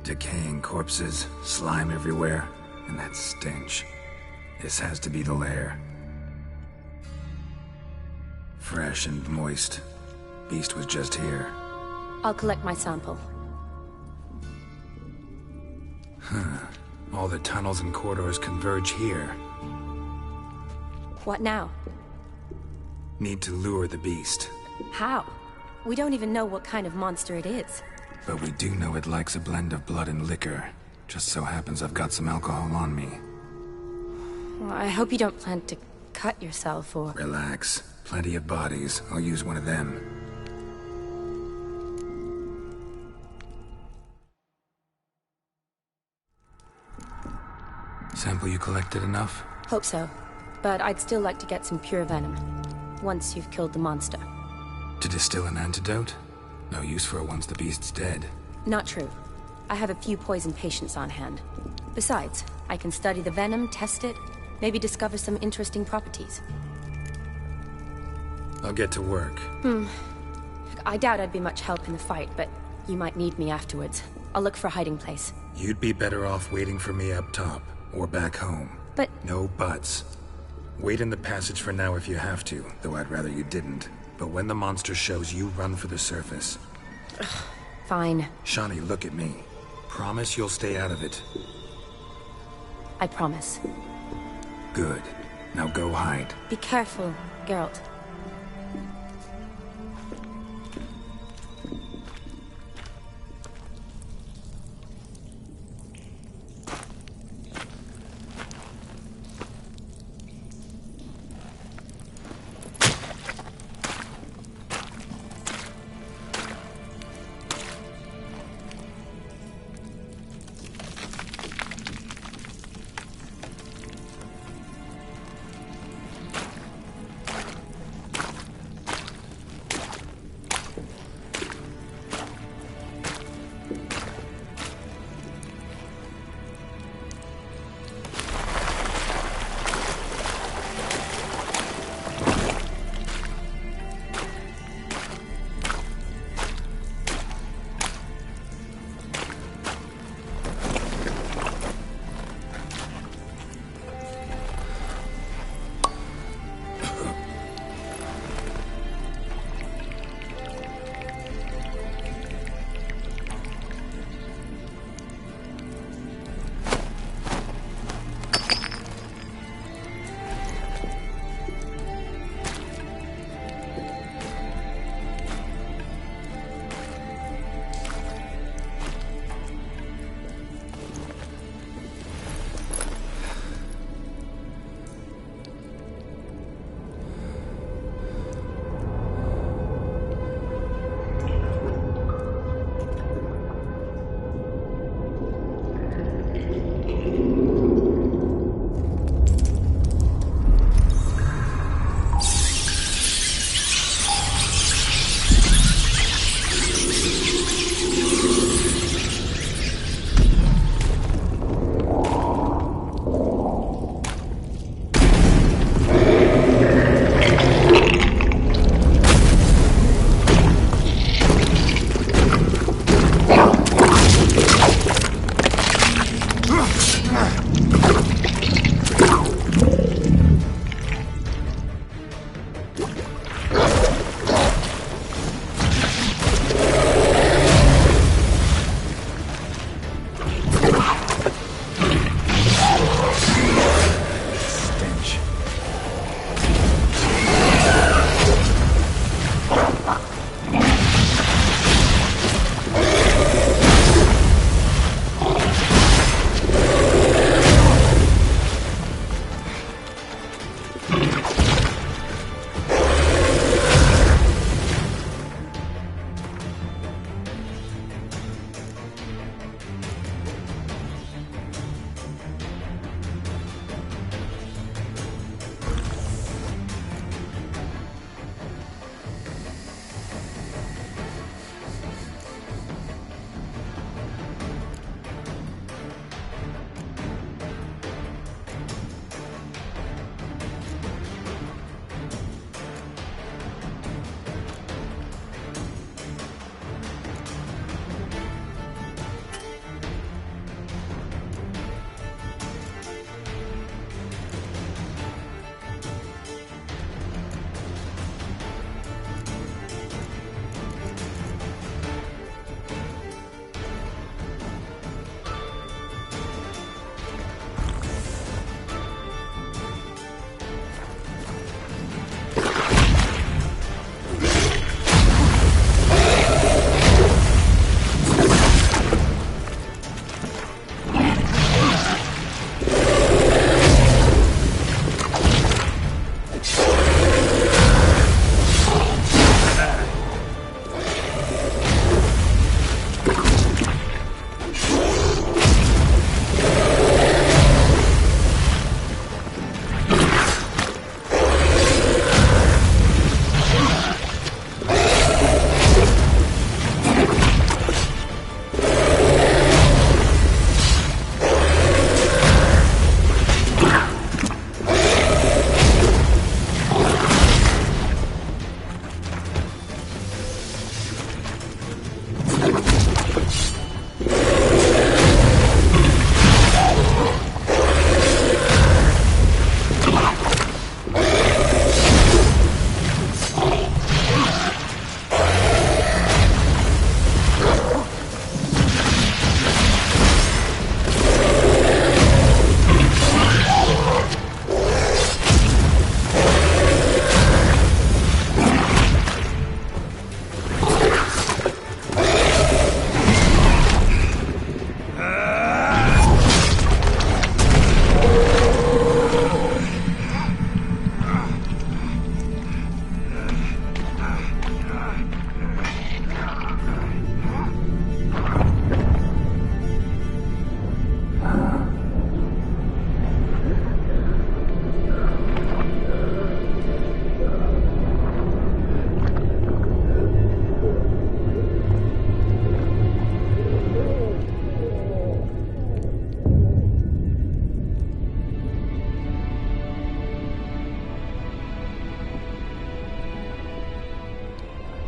Decaying corpses, slime everywhere, and that stench. This has to be the lair. Fresh and moist. Beast was just here. I'll collect my sample. Huh. All the tunnels and corridors converge here. What now? Need to lure the beast. How? We don't even know what kind of monster it is. But we do know it likes a blend of blood and liquor. Just so happens I've got some alcohol on me. Well, I hope you don't plan to cut yourself or... Relax. Plenty of bodies. I'll use one of them. Sample you collected enough? Hope so. But I'd still like to get some pure venom. Once you've killed the monster. To distill an antidote? No use for it once the beast's dead. Not true. I have a few poison patients on hand. Besides, I can study the venom, test it, maybe discover some interesting properties. I'll get to work. I doubt I'd be much help in the fight, but you might need me afterwards. I'll look for a hiding place. You'd be better off waiting for me up top, or back home. But... No buts. Wait in the passage for now if you have to, though I'd rather you didn't. But when the monster shows, you run for the surface. Fine. Shawnee, look at me. Promise you'll stay out of it. I promise. Good. Now go hide. Be careful, Geralt.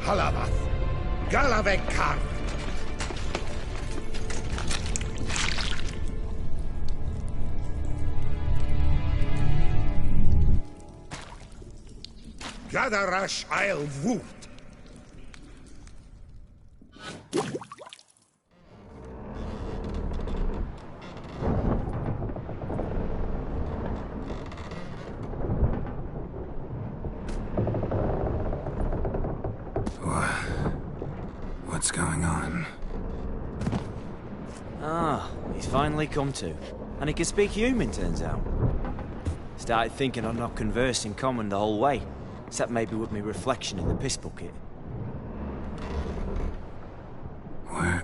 Halabath, Galavekar. Gadarash I'll woot. What's going on? Ah, he's finally come to. And he can speak human, turns out. Started thinking I'd not conversed in common the whole way, except maybe with me reflection in the piss bucket. Where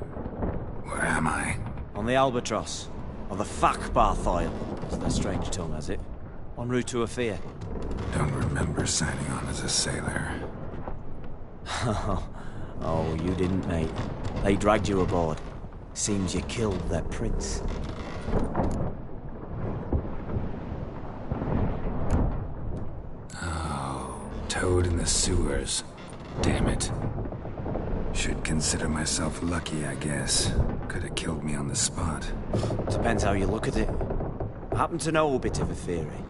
am I? On the Albatross. Or the Fakbarthoil, as their strange tongue has it. En route to Afir. Don't remember signing on as a sailor. Oh, you didn't, mate. They dragged you aboard. Seems you killed their prince. Oh, toad in the sewers. Damn it. Should consider myself lucky, I guess. Could have killed me on the spot. Depends how you look at it. I happen to know a bit of a theory.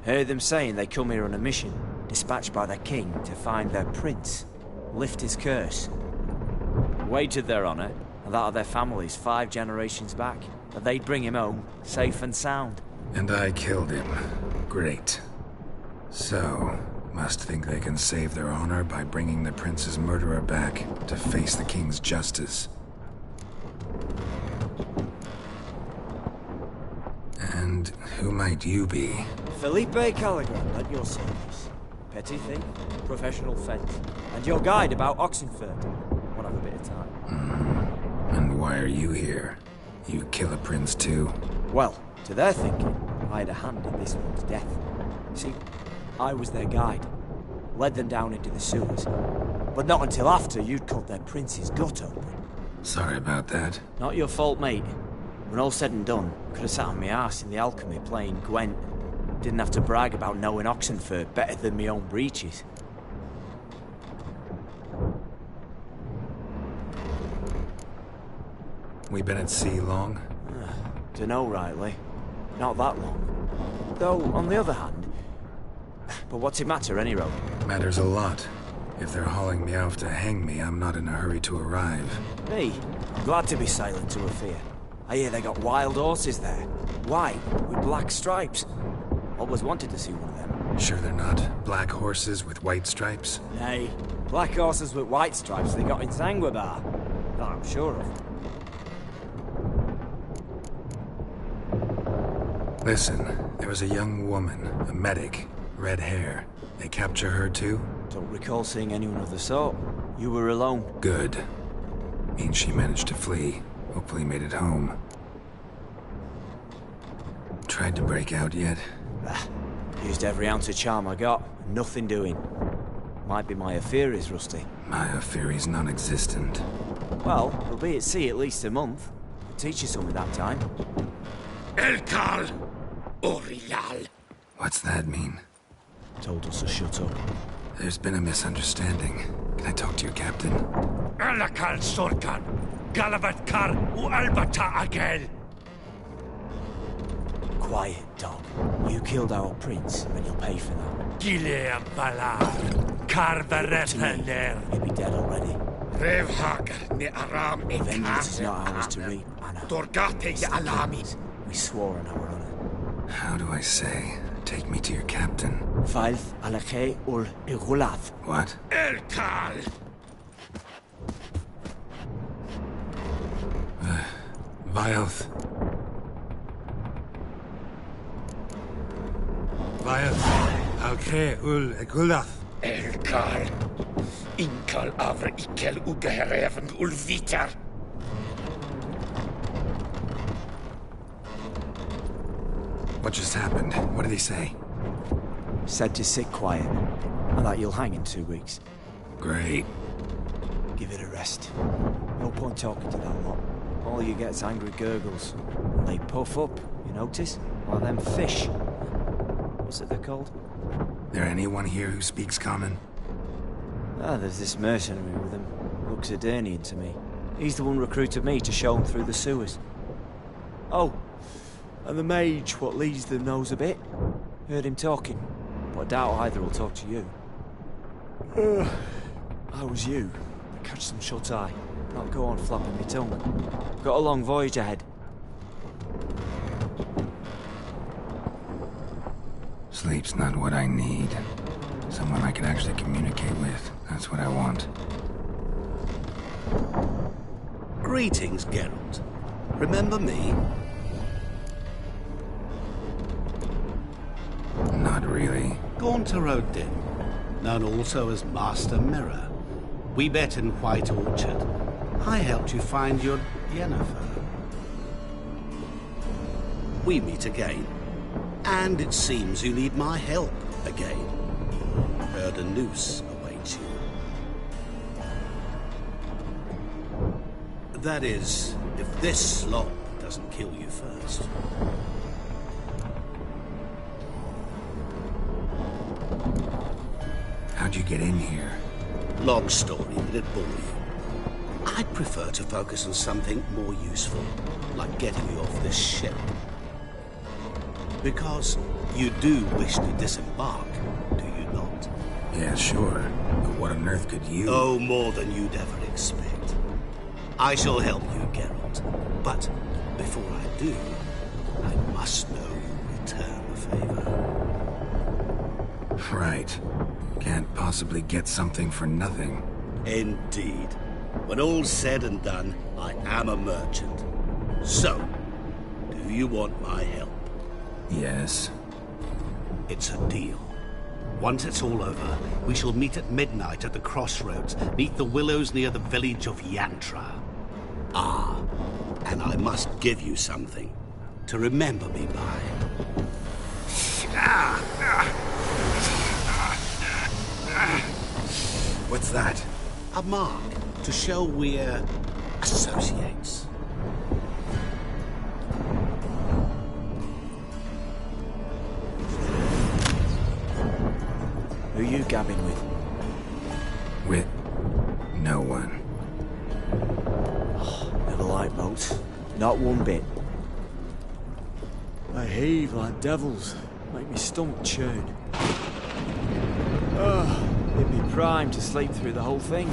Heard them saying they come here on a mission, dispatched by their king to find their prince. Lift his curse. Wagered their honour, and that of their families 5 generations back, that they'd bring him home, safe and sound. And I killed him. Great. So, must think they can save their honor by bringing the prince's murderer back to face the king's justice. And who might you be? Felipe Caligrand at your service. Petty thief, professional fence, and your guide about Oxenford. We'll have a bit of time. And why are you here? You kill a prince too? Well, to their thinking, I had a hand in this one's death. See, I was their guide. Led them down into the sewers. But not until after you'd cut their prince's gut open. Sorry about that. Not your fault, mate. When all said and done, could have sat on my arse in the alchemy playing Gwent. Didn't have to brag about knowing Oxenford better than my own breeches. We been at sea long? Dunno rightly. Not that long. Though, on the other hand... But what's it matter, any road? Matters a lot. If they're hauling me off to hang me, I'm not in a hurry to arrive. Me? I'm glad to be sailing to Afir. I hear they got wild horses there. White, with black stripes. Always wanted to see one of them. Sure they're not black horses with white stripes? Nay, black horses with white stripes they got in Sanguibar. That I'm sure of. Listen, there was a young woman, a medic, red hair. They capture her too? Don't recall seeing anyone of the sort. You were alone. Good. Means she managed to flee. Hopefully made it home. Tried to break out yet? Used every ounce of charm I got. Nothing doing. Might be my Afiri's rusty. My Afiri's non-existent. Well, we'll be at sea at least a month. I'll teach you something that time. Elkal Orial. What's that mean? Told us to shut up. There's been a misunderstanding. Can I talk to your captain? Alakal Sorkan. Galavat Kar U Albata Agel. Quiet, dog. You killed our prince, and you'll pay for that. Gileam Balar. Karvarefaner. You'll be dead already. Revhag ne Aram Vengeance is not ours to reap, Anna. Dorgate ya Alami. We swore on our honor. How do I say? Take me to your captain. Falth alakhe ul igulath. What? Elkal. Vioth. Vioth. Alkhe ul igulath. Elkal. Inkal avre ikel ugehereven ul vitar. What just happened? What did he say? Said to sit quiet, and that you'll hang in 2 weeks. Great. Give it a rest. No point talking to that lot. All you get's angry gurgles. And they puff up, you notice? Like them fish. What's it they're called? There anyone here who speaks common? Ah, there's this mercenary with him. Looks Adernian to me. He's the one recruited me to show him through the sewers. Oh, and the mage what leads them knows a bit. Heard him talking, but I doubt either will talk to you. How was you? Catch some shut-eye. Not go on flapping my tongue. Got a long voyage ahead. Sleep's not what I need. Someone I can actually communicate with. That's what I want. Greetings, Geralt. Remember me? Not really. Gaunter Odin, known also as Master Mirror. We met in White Orchard. I helped you find your Yennefer. We meet again. And it seems you need my help again. Heard a noose awaits you. That is, if this slop doesn't kill you first. How'd you get in here? Long story, but it bore you. I'd prefer to focus on something more useful, like getting you off this ship. Because you do wish to disembark, do you not? Yeah, sure. But what on earth could you... Oh, more than you'd ever expect. I shall help you, Geralt. But before I do, I must know you return the favor. Right. Can't possibly get something for nothing. Indeed. When all's said and done, I am a merchant. So, do you want my help? Yes. It's a deal. Once it's all over, we shall meet at midnight at the crossroads, neath the willows near the village of Yantra. Ah, and I must give you something to remember me by. What's that? A mark to show we're associates. Who you gabbing with? With no one. Oh, never liked boats. Not one bit. They heave like devils. Make me stomach churn. It'd be prime to sleep through the whole thing.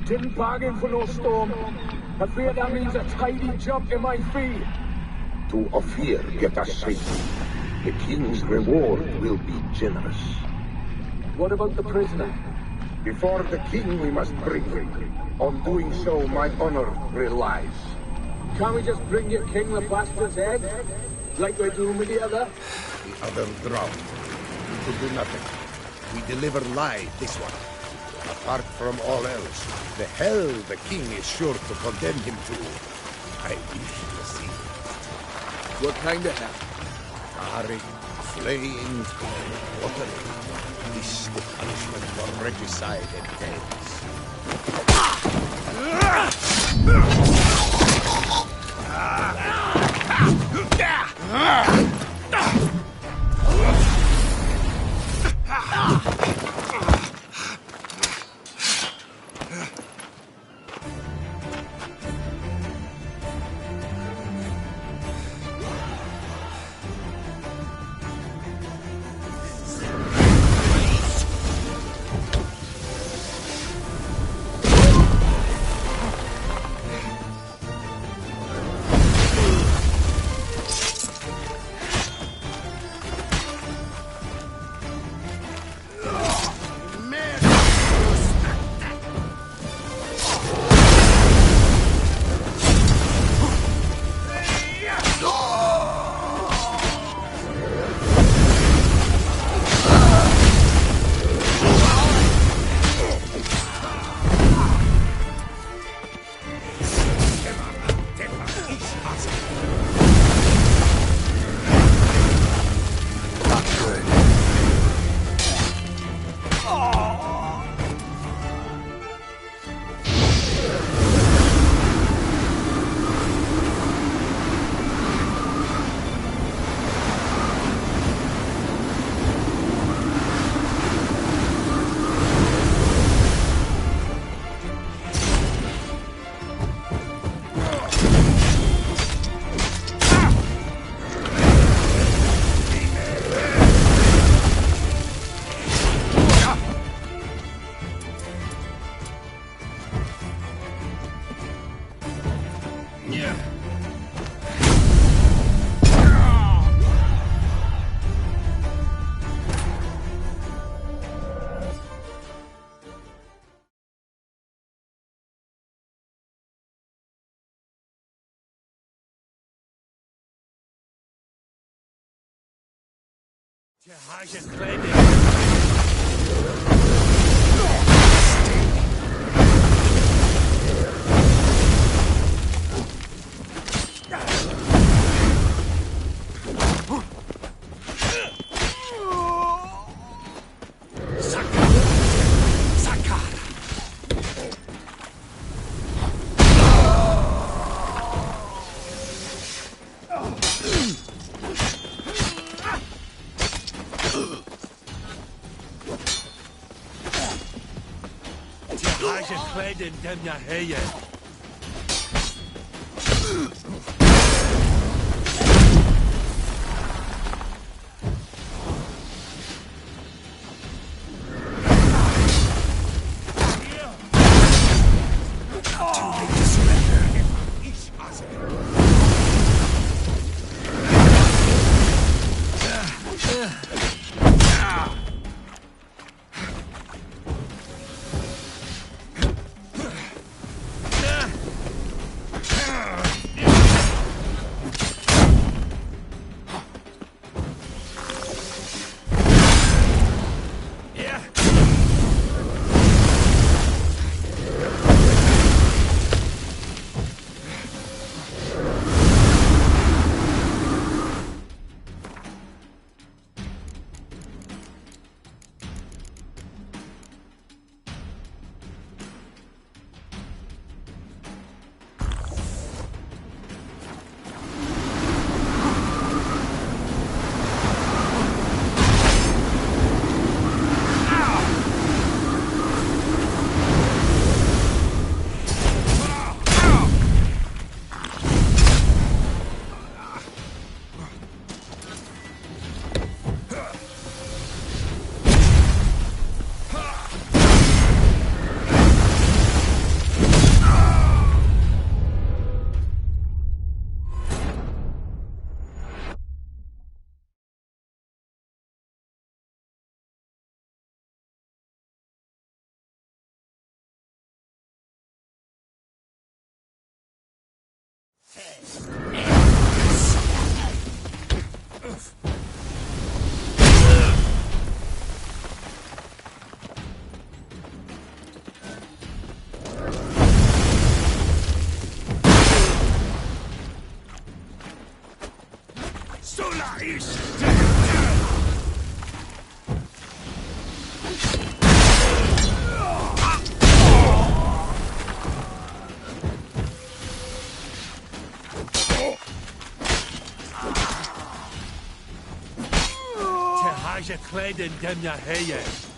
Didn't bargain for no storm. Afraid that means a tidy jump in my fee. To Ophir get us safely. The king's reward will be generous. What about the prisoner? Before the king we must bring him. On doing so, my honor relies. Can't we just bring your king the bastard's head? Like we're doing with the other? The other drowned. We could do nothing. We deliver live this one. Apart from all else, the hell the king is sure to condemn him to. I wish to see. What kind of hell? Tarring, flaying, watering. This is the punishment for regicide and deaths. Dem jag hejer. Kledden dem jag hejer.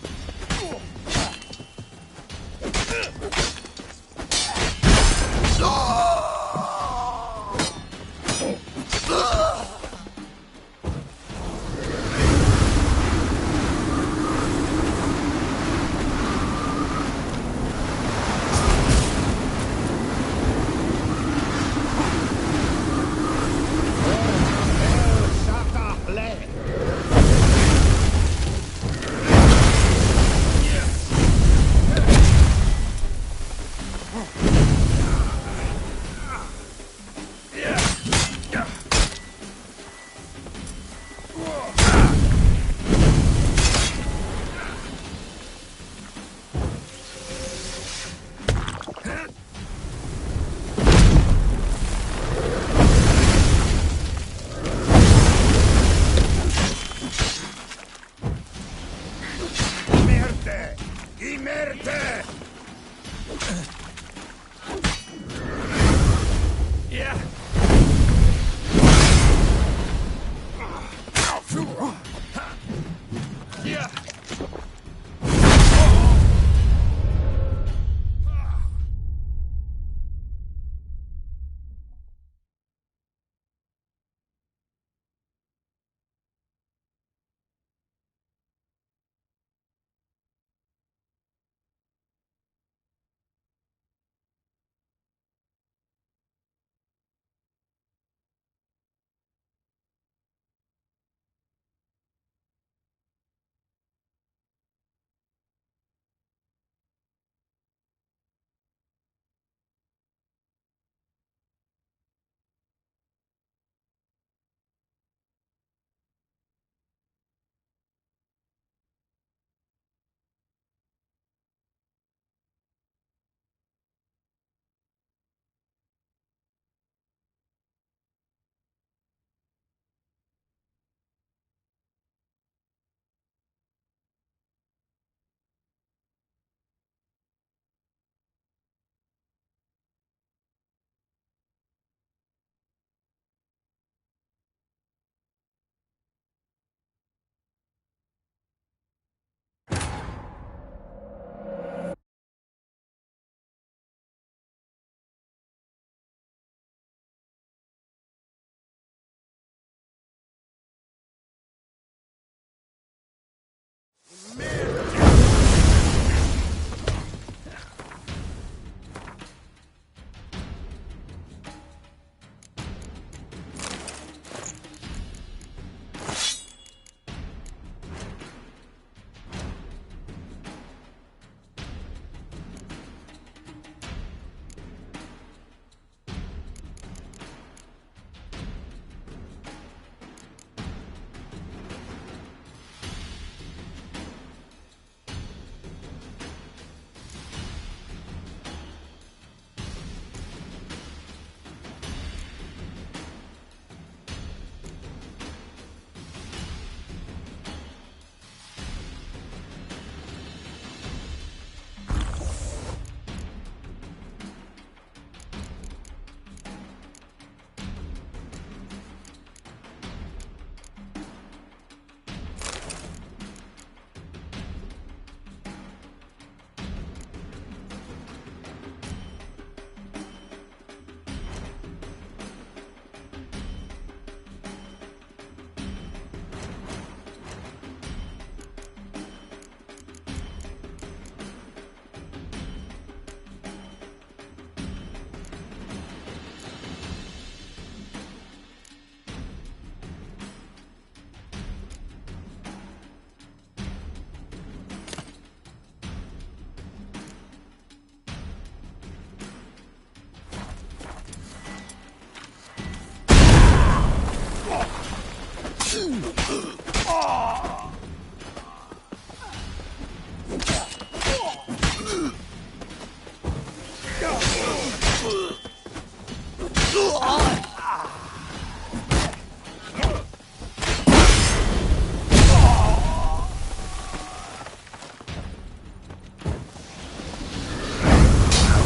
How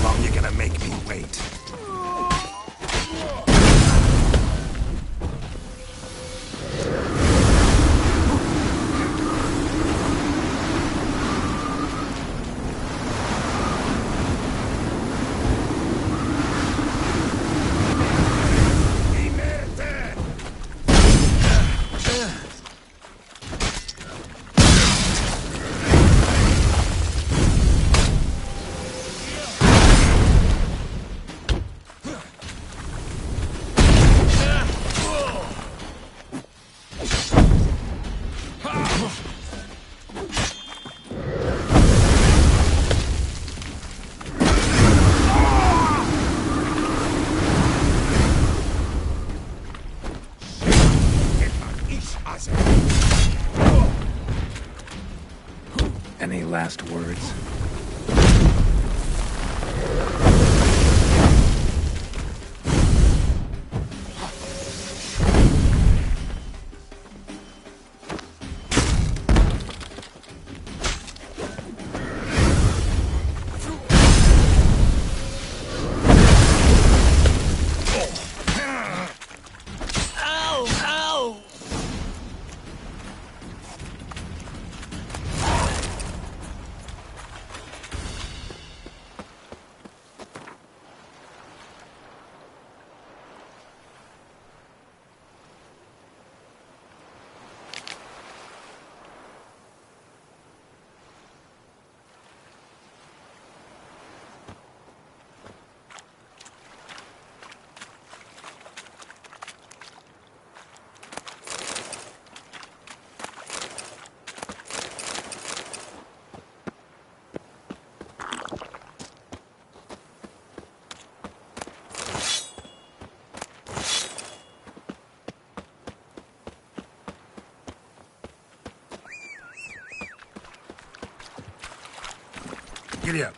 long you gonna make me wait? Any last words? Giddy up.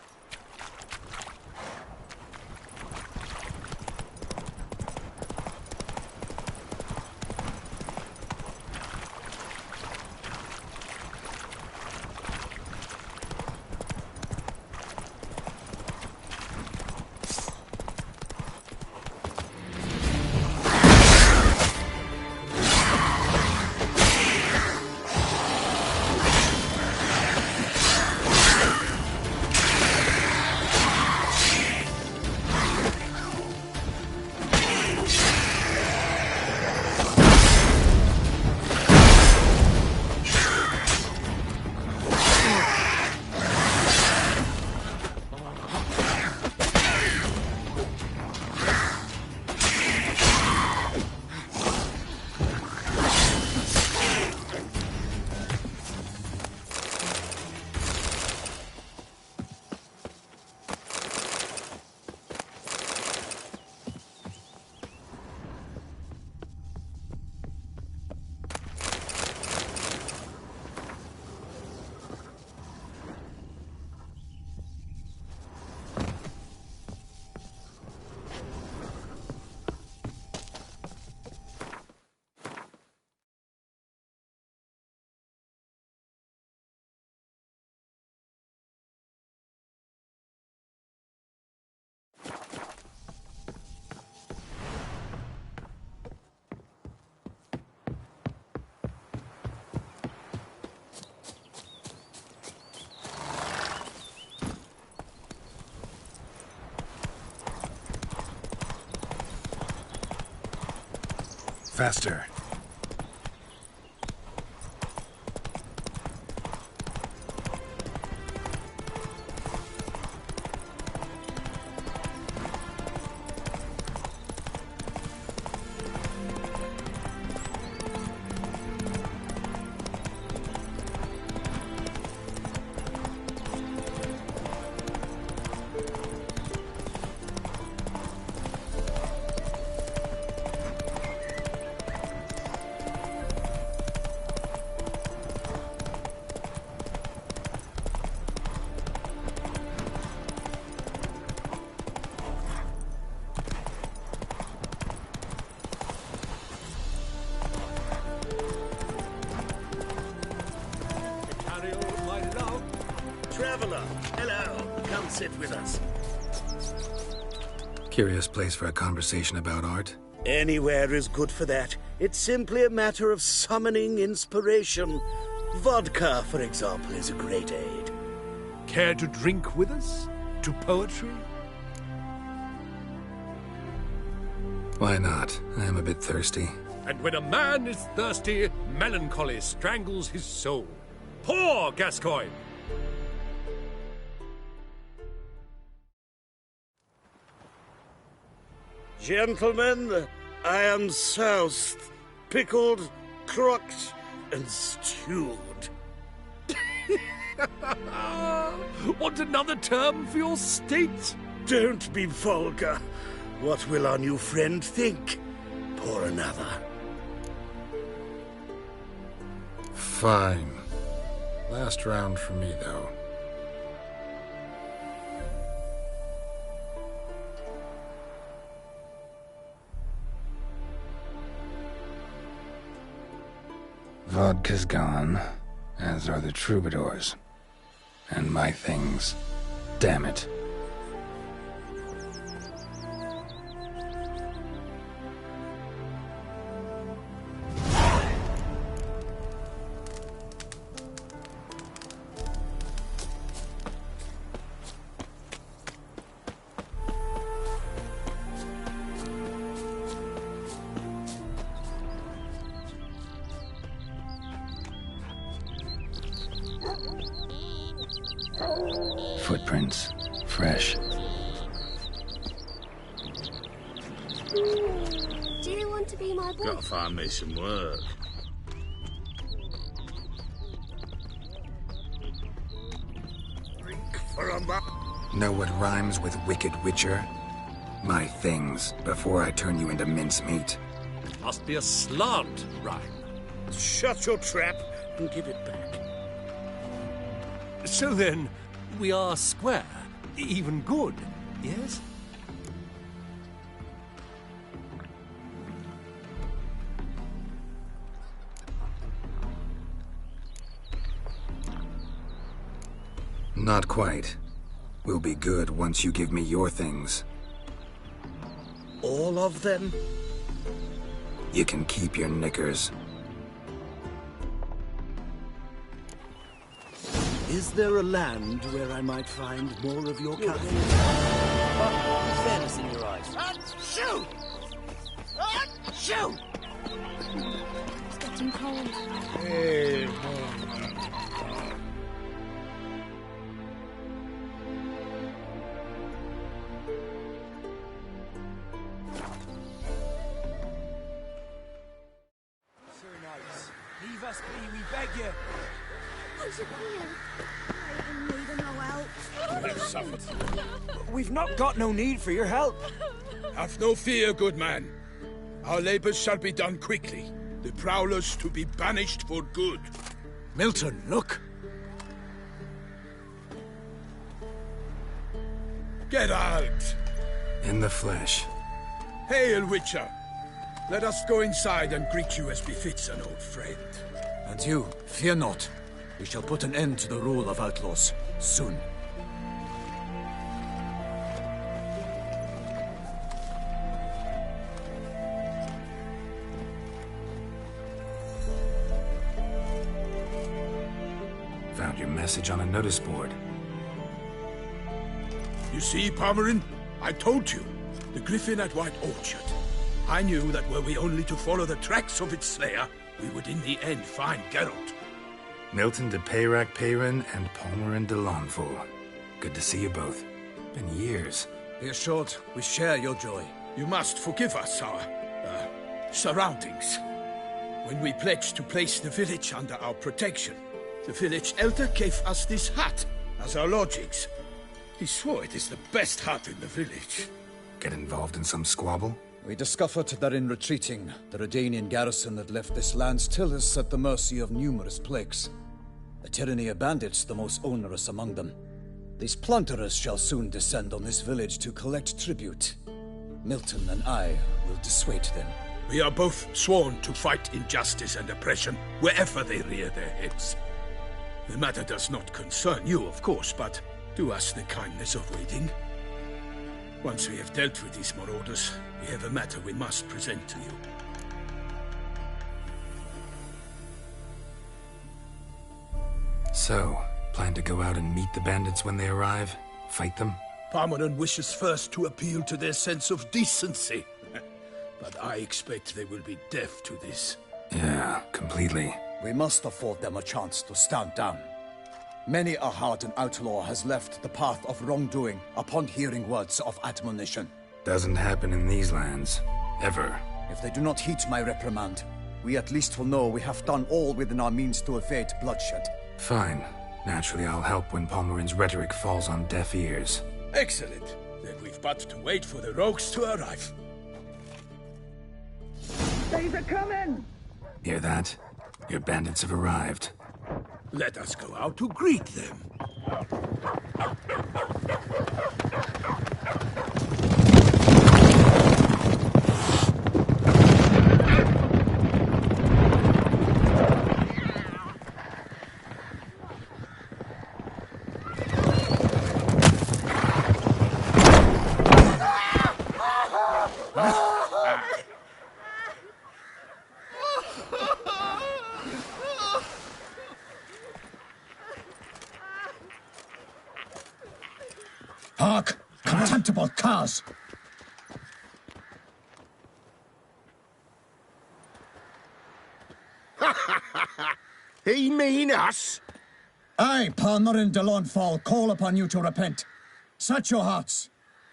Faster. sit with us. Curious place for a conversation about art. Anywhere is good for that. It's simply a matter of summoning inspiration. Vodka, for example, is a great aid. Care to drink with us? To poetry? Why not? I am a bit thirsty. And when a man is thirsty, melancholy strangles his soul. Pour, Gascoigne! Gentlemen, I am soused, pickled, crocked, and stewed. Want another term for your state? Don't be vulgar. What will our new friend think? Pour another. Fine. Last round for me, though. Vodka's gone, as are the troubadours. And my things. Damn it. Footprints. Fresh. Do you want to be my boyfriend? Gotta find me some work. Drink for a Know what rhymes with wicked witcher? My things, before I turn you into mincemeat. Must be a slant rhyme. Shut your trap and give it back. So then, we are square, even good, yes? Not quite. We'll be good once you give me your things. All of them? You can keep your knickers. Is there a land where I might find more of your kind? Fairness in your eyes. Shoot! Shoot! It's getting cold. Hey, Sir Knights, leave us be, we beg you. What's it here? I need no help. We have suffered. We've not got no need for your help. Have no fear, good man. Our labors shall be done quickly. The prowlers to be banished for good. Milton, look. Get out! In the flesh. Hail, Witcher! Let us go inside and greet you as befits an old friend. And you, fear not. We shall put an end to the rule of outlaws, soon. Found your message on a notice board. You see, Palmerin? I told you. The griffin at White Orchard. I knew that were we only to follow the tracks of its slayer, we would in the end find Geralt. Milton de Peyrac Peyrin and Palmerin de Lawnful. Good to see you both. Been years. Be assured, we share your joy. You must forgive us our, surroundings. When we pledged to place the village under our protection, the village elder gave us this hut as our lodgings. He swore it is the best hut in the village. Get involved in some squabble? We discovered that in retreating, the Redanian garrison that left this land still is at the mercy of numerous plagues. A tyranny of bandits, the most onerous among them. These plunderers shall soon descend on this village to collect tribute. Milton and I will dissuade them. We are both sworn to fight injustice and oppression wherever they rear their heads. The matter does not concern you, of course, but Do us the kindness of waiting. Once we have dealt with these marauders, we have a matter we must present to you. So, plan to go out and meet the bandits when they arrive? Fight them? Parmeran wishes first to appeal to their sense of decency. But I expect they will be deaf to this. Yeah, completely. We must afford them a chance to stand down. Many a hardened outlaw has left the path of wrongdoing upon hearing words of admonition. Doesn't happen in these lands. Ever. If they do not heed my reprimand, we at least will know we have done all within our means to evade bloodshed. Fine. Naturally, I'll help when Palmerin's rhetoric falls on deaf ears. Excellent. Then we've but to wait for the rogues to arrive. They're coming! Hear that? Your bandits have arrived. Let us go out to greet them. Hark! Contemptible curs! He mean us? I, Palmerin de Lawnfall, call upon you to repent. Set your hearts.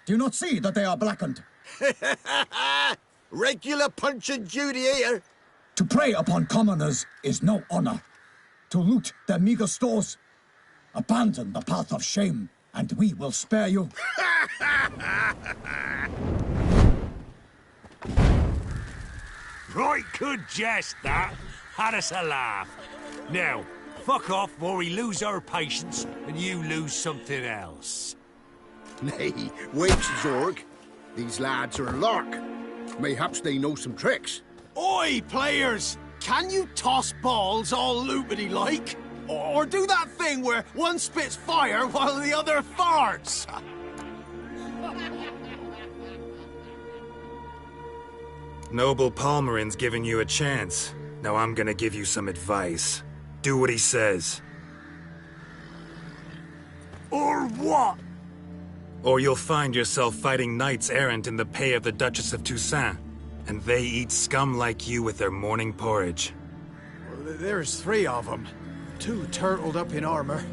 Do you not see that they are blackened? Regular Punch and Judy here. To prey upon commoners is no honor. To loot their meager stores, abandon the path of shame, and we will spare you. Right good jest, that. Had us a laugh. Now, fuck off before we lose our patience and you lose something else. Nay, wait, Zorg. These lads are a lark. Mayhaps they know some tricks. Oi, players! Can you toss balls all loopity-like? Or do that thing where one spits fire while the other farts? Noble Palmerin's giving you a chance. Now I'm gonna give you some advice. Do what he says. Or what? Or you'll find yourself fighting knights errant in the pay of the Duchess of Toussaint. And they eat scum like you with their morning porridge. There's 3 of them. 2 turtled up in armor.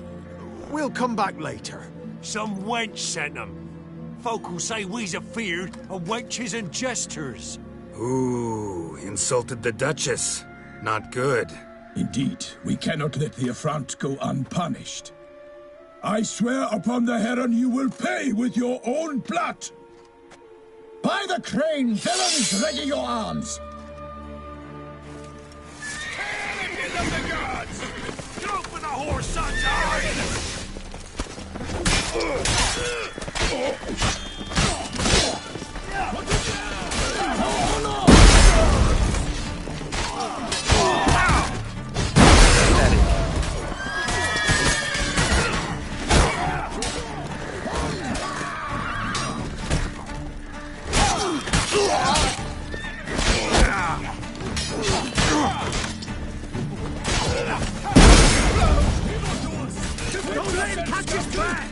We'll come back later. Some wench sent them. Folk who say we's afeard of wenches and jesters. Ooh, insulted the Duchess. Not good. Indeed, we cannot let the affront go unpunished. I swear upon the heron you will pay with your own blood. By the crane, villains, ready your arms! Hand of the gods! Go for the horse, sunshine! Don't let him catch his back!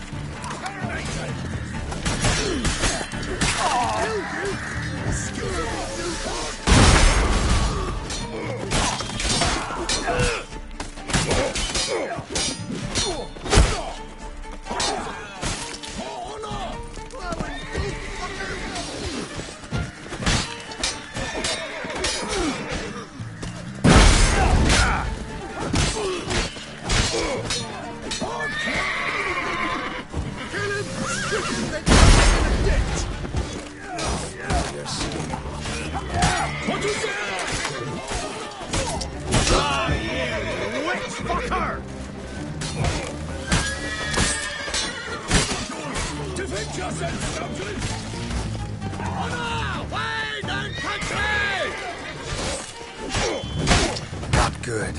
Not good.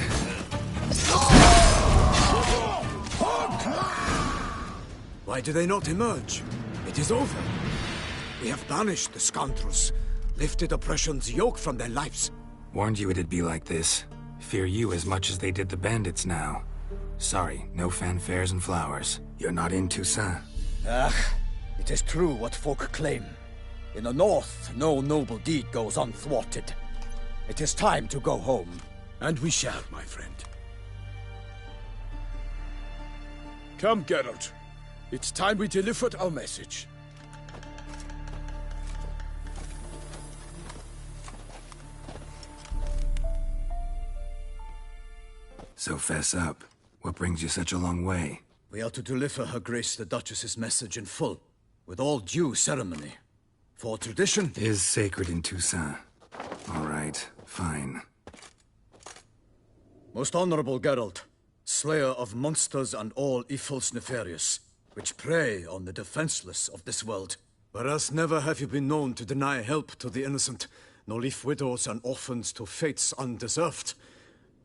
Why do they not emerge? It is over. We have banished the scoundrels, lifted oppression's yoke from their lives. Warned you it'd be like this. Fear you as much as they did the bandits now. Sorry, no fanfares and flowers. You're not in Toussaint. It is true what folk claim. In the north, no noble deed goes unthwarted. It is time to go home. And we shall, my friend. Come, Geralt. It's time we delivered our message. So fess up. What brings you such a long way? We are to deliver Her Grace the Duchess's message in full, with all due ceremony. For tradition is sacred in Toussaint. All right, fine. Most honorable Geralt, slayer of monsters and all evils nefarious, which prey on the defenseless of this world. Whereas never have you been known to deny help to the innocent, nor leave widows and orphans to fates undeserved.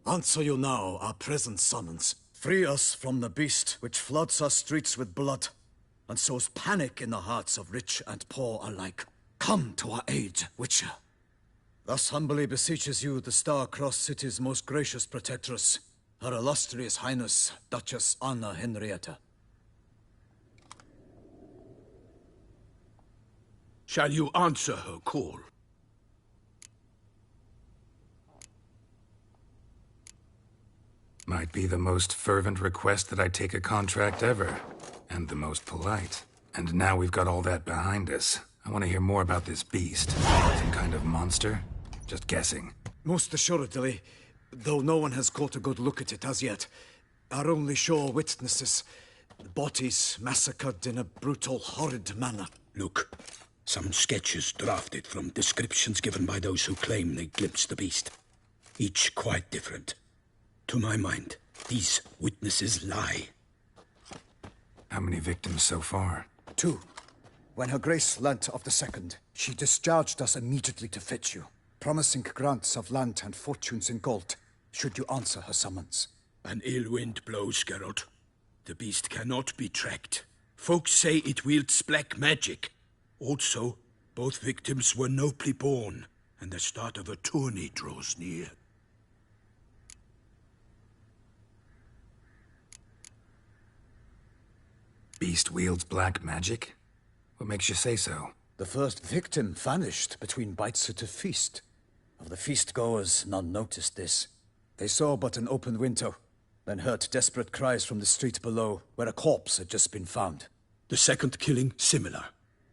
Answer you now our present summons. Free us from the beast which floods our streets with blood, and sows panic in the hearts of rich and poor alike. Come to our aid, Witcher. Thus humbly beseeches you the Star-Crossed City's most gracious protectress, Her Illustrious Highness, Duchess Anna Henrietta. Shall you answer her call? Might be the most fervent request that I take a contract ever. And the most polite. And now we've got all that behind us. I want to hear more about this beast. Some kind of monster? Just guessing. Most assuredly, though no one has caught a good look at it as yet. Our only sure witnesses. Bodies massacred in a brutal, horrid manner. Look, some sketches drafted from descriptions given by those who claim they glimpsed the beast. Each quite different. To my mind, these witnesses lie. How many victims so far? 2. When Her Grace learnt of the second, she discharged us immediately to fetch you, promising grants of land and fortunes in gold, should you answer her summons. An ill wind blows, Geralt. The beast cannot be tracked. Folks say it wields black magic. Also, both victims were nobly born, and the start of a tourney draws near. Beast wields black magic? What makes you say so? The first victim vanished between bites at a feast. Of the feast-goers, none noticed this. They saw but an open window, then heard desperate cries from the street below, where a corpse had just been found. The second killing, similar.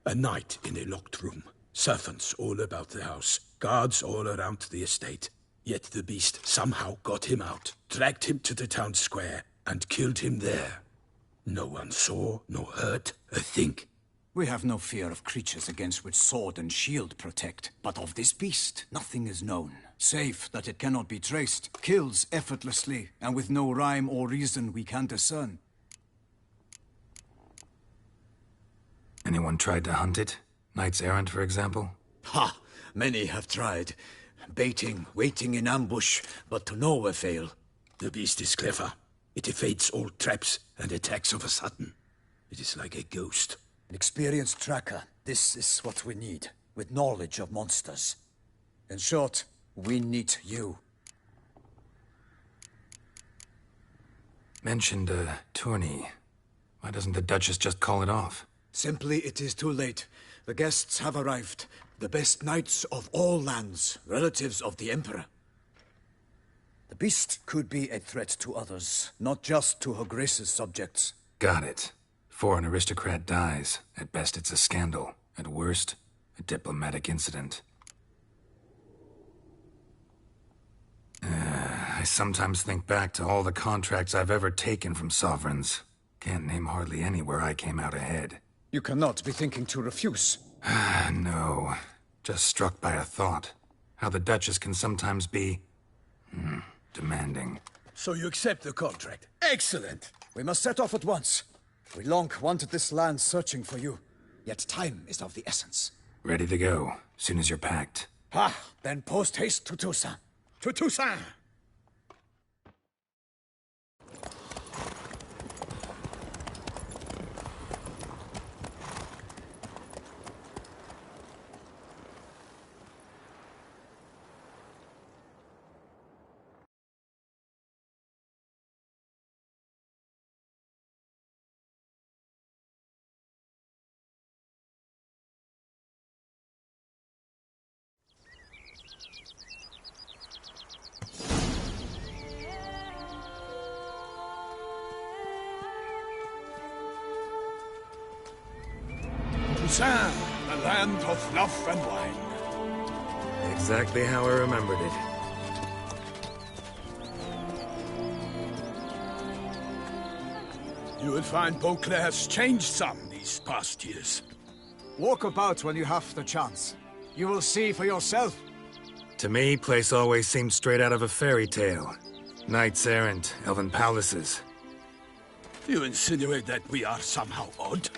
A night in a locked room. Servants all about the house. Guards all around the estate. Yet the beast somehow got him out, dragged him to the town square, and killed him there. No one saw, nor heard a thing. We have no fear of creatures against which sword and shield protect. But of this beast, nothing is known. Save that it cannot be traced, kills effortlessly, and with no rhyme or reason we can discern. Anyone tried to hunt it? Knights errant, for example? Ha! Many have tried. Baiting, waiting in ambush, but to no avail. The beast is clever. It evades all traps and attacks of a sudden. It is like a ghost. An experienced tracker. This is what we need, with knowledge of monsters. In short, we need you. Mentioned a tourney. Why doesn't the Duchess just call it off? Simply, it is too late. The guests have arrived. The best knights of all lands, relatives of the Emperor. The beast could be a threat to others, not just to Her Grace's subjects. Got it. Before an aristocrat dies, at best it's a scandal. At worst, a diplomatic incident. I sometimes think back to all the contracts I've ever taken from sovereigns. Can't name hardly any where I came out ahead. You cannot be thinking to refuse. No. Just struck by a thought. How the Duchess can sometimes be... demanding. So you accept the contract? Excellent! We must set off at once. We long wanted this land searching for you. Yet time is of the essence. Ready to go, soon as you're packed. Then post-haste to Toussaint. To Toussaint! Toussaint, the land of love and wine. Exactly how I remembered it. You will find Beauclair's changed some these past years. Walk about when you have the chance. You will see for yourself. To me, place always seemed straight out of a fairy tale. Knights errant, elven palaces. You insinuate that we are somehow odd?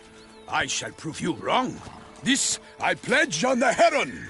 I shall prove you wrong. This I pledge on the Heron!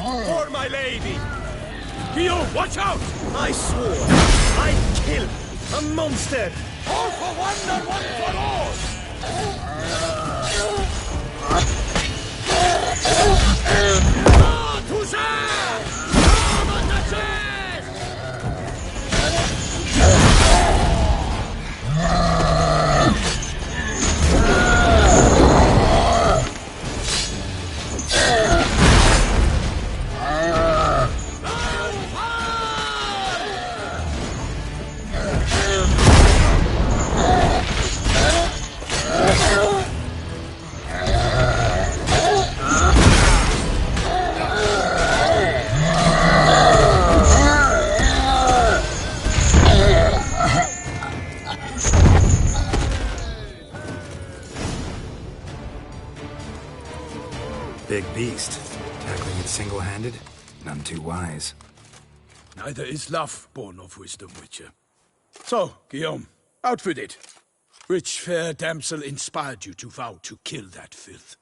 For my lady! Guillaume, watch out! I swore I'd kill a monster! All for one and one for all! Ah, Toussaint! Come on the chest! Big beast. Tackling it single-handed? None too wise. Neither is love born of wisdom, Witcher. So, Guillaume, out with it. Which fair damsel inspired you to vow to kill that filth?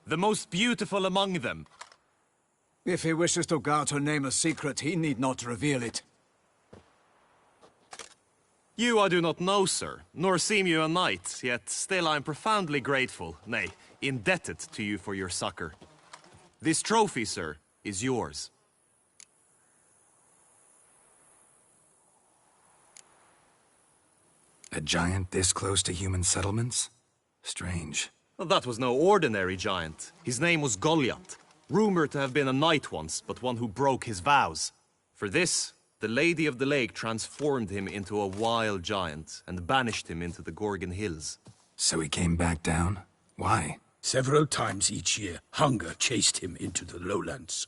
The most beautiful among them. If he wishes to guard her name a secret, he need not reveal it. You I do not know, sir, nor seem you a knight, yet still I am profoundly grateful, nay, indebted to you for your succor. This trophy, sir, is yours. A giant this close to human settlements? Strange. Well, that was no ordinary giant. His name was Goliath, rumored to have been a knight once, but one who broke his vows. For this, the Lady of the Lake transformed him into a wild giant and banished him into the Gorgon Hills. So he came back down? Why? Several times each year, hunger chased him into the lowlands.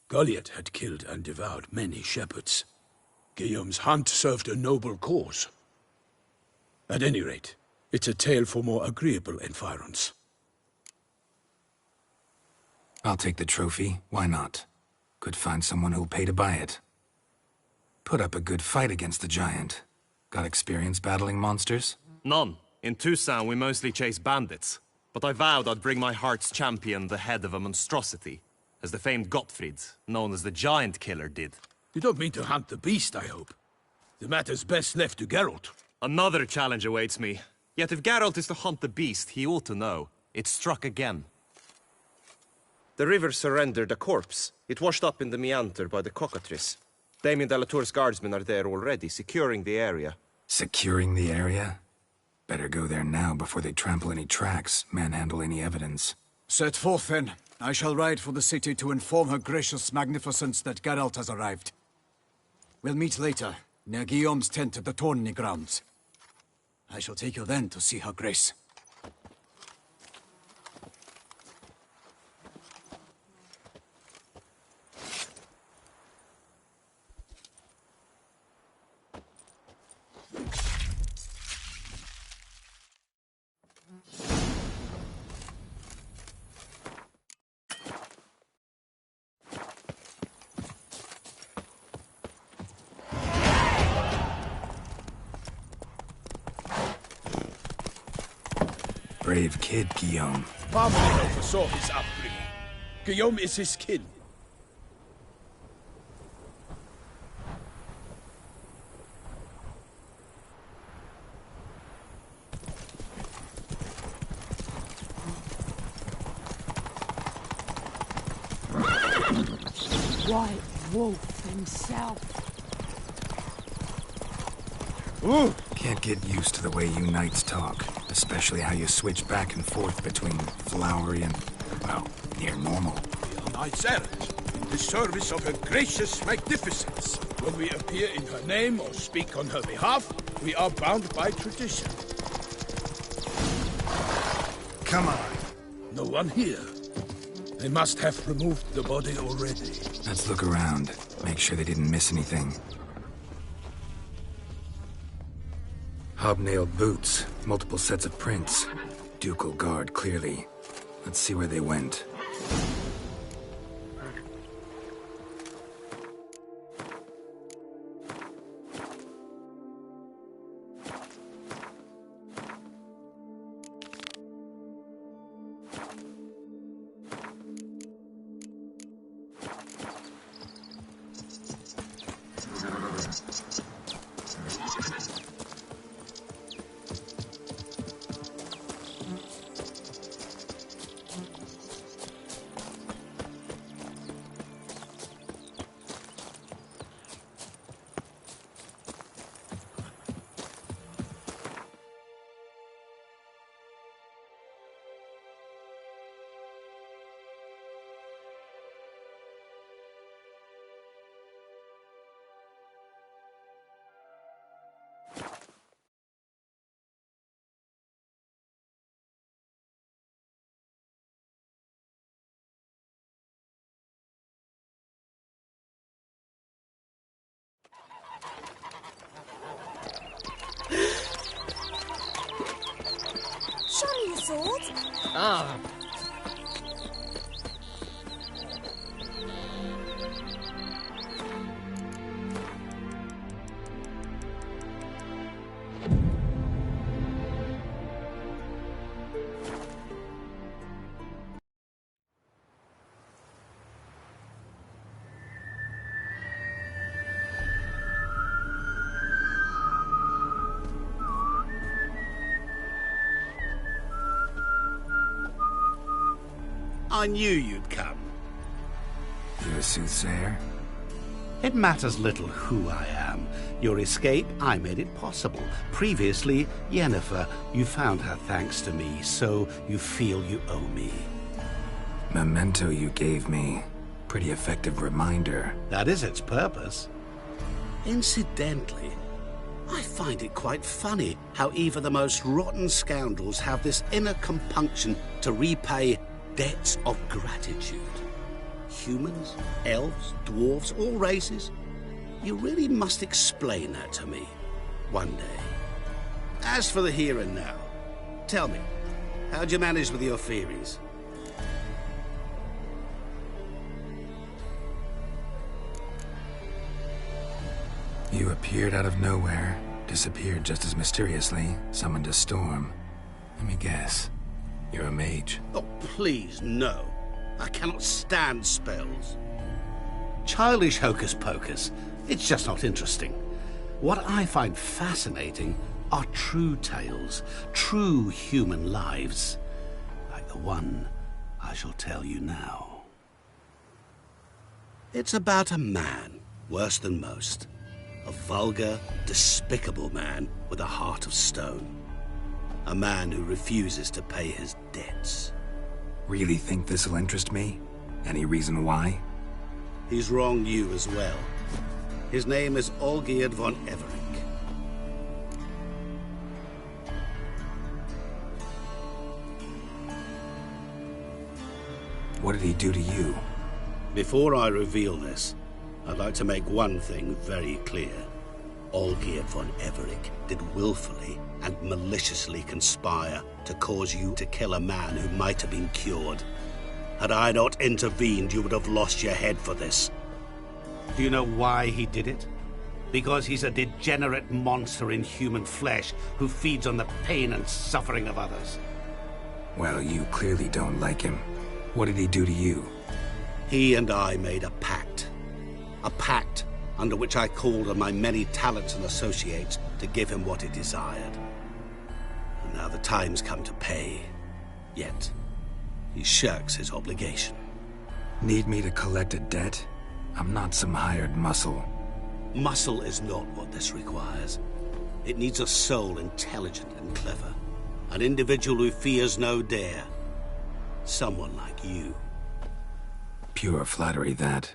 Goliath had killed and devoured many shepherds. Guillaume's hunt served a noble cause. At any rate, it's a tale for more agreeable environs. I'll take the trophy. Why not? Could find someone who'll pay to buy it. Put up a good fight against the giant. Got experience battling monsters? None. In Toussaint, we mostly chase bandits. But I vowed I'd bring my heart's champion the head of a monstrosity, as the famed Gottfried, known as the Giant Killer, did. You don't mean to hunt the beast, I hope. The matter's best left to Geralt. Another challenge awaits me. Yet if Geralt is to hunt the beast, he ought to know. It struck again. The river surrendered a corpse. It washed up in the meander by the cockatrice. Damien de la Tour's guardsmen are there already, securing the area. Securing the area? Better go there now before they trample any tracks, manhandle any evidence. Set forth, then. I shall ride for the city to inform her gracious magnificence that Geralt has arrived. We'll meet later, near Guillaume's tent at the tourney grounds. I shall take you then to see her grace. brave kid, Guillaume. Family oversaw his upbringing. Guillaume is his kin. White Wolf himself. Ooh. Can't get used to the way you knights talk, especially how you switch back and forth between flowery and, well, near normal. We are knights errant, in the service of her gracious magnificence. When we appear in her name or speak on her behalf, we are bound by tradition. Come on. No one here. They must have removed the body already. Let's look around. Make sure they didn't miss anything. Hobnailed boots, multiple sets of prints. Ducal guard, clearly. Let's see where they went. Show me your sword. Ah. I knew you'd come. You a soothsayer? It matters little who I am. Your escape, I made it possible. Previously, Yennefer, you found her thanks to me, so you feel you owe me. Memento you gave me. Pretty effective reminder. That is its purpose. Incidentally, I find it quite funny how even the most rotten scoundrels have this inner compunction to repay debts of gratitude. Humans, elves, dwarves, all races. You really must explain that to me one day. As for the here and now, tell me, how'd you manage with your theories? You appeared out of nowhere, disappeared just as mysteriously, summoned a storm. Let me guess. You're a mage. Oh, please, no. I cannot stand spells. Childish hocus-pocus. It's just not interesting. What I find fascinating are true tales, true human lives, like the one I shall tell you now. It's about a man, worse than most. A vulgar, despicable man with a heart of stone. A man who refuses to pay his debts. Really think this'll interest me? Any reason why? He's wronged you as well. His name is Olgierd von Everink. What did he do to you? Before I reveal this, I'd like to make one thing very clear. Olgierd von Everink did willfully and maliciously conspire to cause you to kill a man who might have been cured. Had I not intervened, you would have lost your head for this. Do you know why he did it? Because he's a degenerate monster in human flesh who feeds on the pain and suffering of others. Well, you clearly don't like him. What did he do to you? He and I made a pact. A pact under which I called on my many talents and associates to give him what he desired. And now the time's come to pay. Yet, he shirks his obligation. Need me to collect a debt? I'm not some hired muscle. Muscle is not what this requires. It needs a soul intelligent and clever. An individual who fears no dare. Someone like you. Pure flattery, that.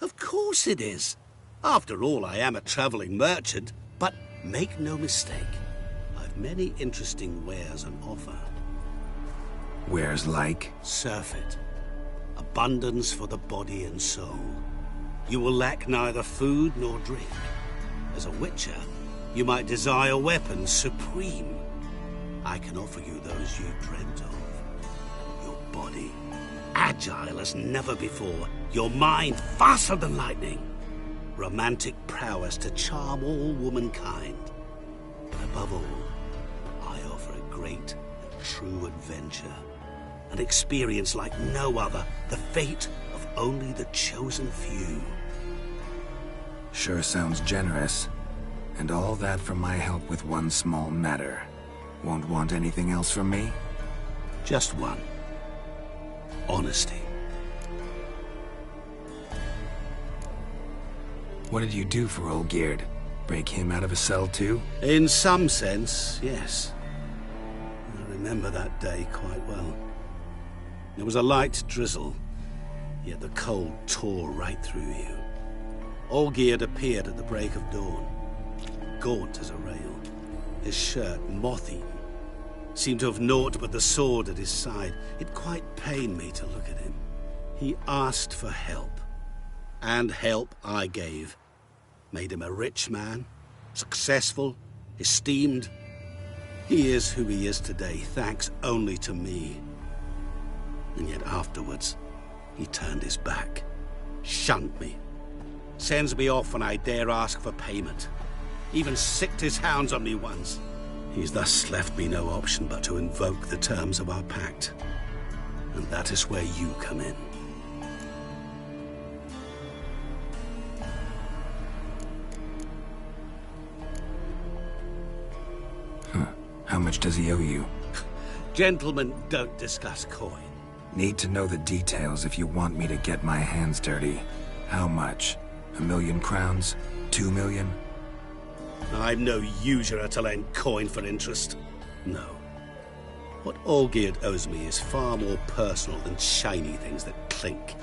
Of course it is. After all, I am a traveling merchant. But make no mistake, I've many interesting wares on offer. Wares like? Surfeit. Abundance for the body and soul. You will lack neither food nor drink. As a witcher, you might desire weapons supreme. I can offer you those you dreamt of. Your body, agile as never before. Your mind, faster than lightning. Romantic prowess to charm all womankind. But above all, I offer a great and true adventure. An experience like no other. The fate of only the chosen few. Sure sounds generous. And all that for my help with one small matter. Won't want anything else from me? Just one. Honesty. What did you do for Olgierd? Break him out of a cell too? In some sense, yes. I remember that day quite well. There was a light drizzle, yet the cold tore right through you. Olgierd appeared at the break of dawn, gaunt as a rail, his shirt moth-eaten, seemed to have naught but the sword at his side. It quite pained me to look at him. He asked for help, and help I gave. Made him a rich man, successful, esteemed. He is who he is today, thanks only to me. And yet afterwards, he turned his back, shunned me, sends me off when I dare ask for payment, even sicked his hounds on me once. He's thus left me no option but to invoke the terms of our pact. And that is where you come in. How much does he owe you? Gentlemen don't discuss coin. Need to know the details if you want me to get my hands dirty. How much? 1 million crowns? 2 million? I'm no usurer to lend coin for interest. No. What Olgierd owes me is far more personal than shiny things that clink.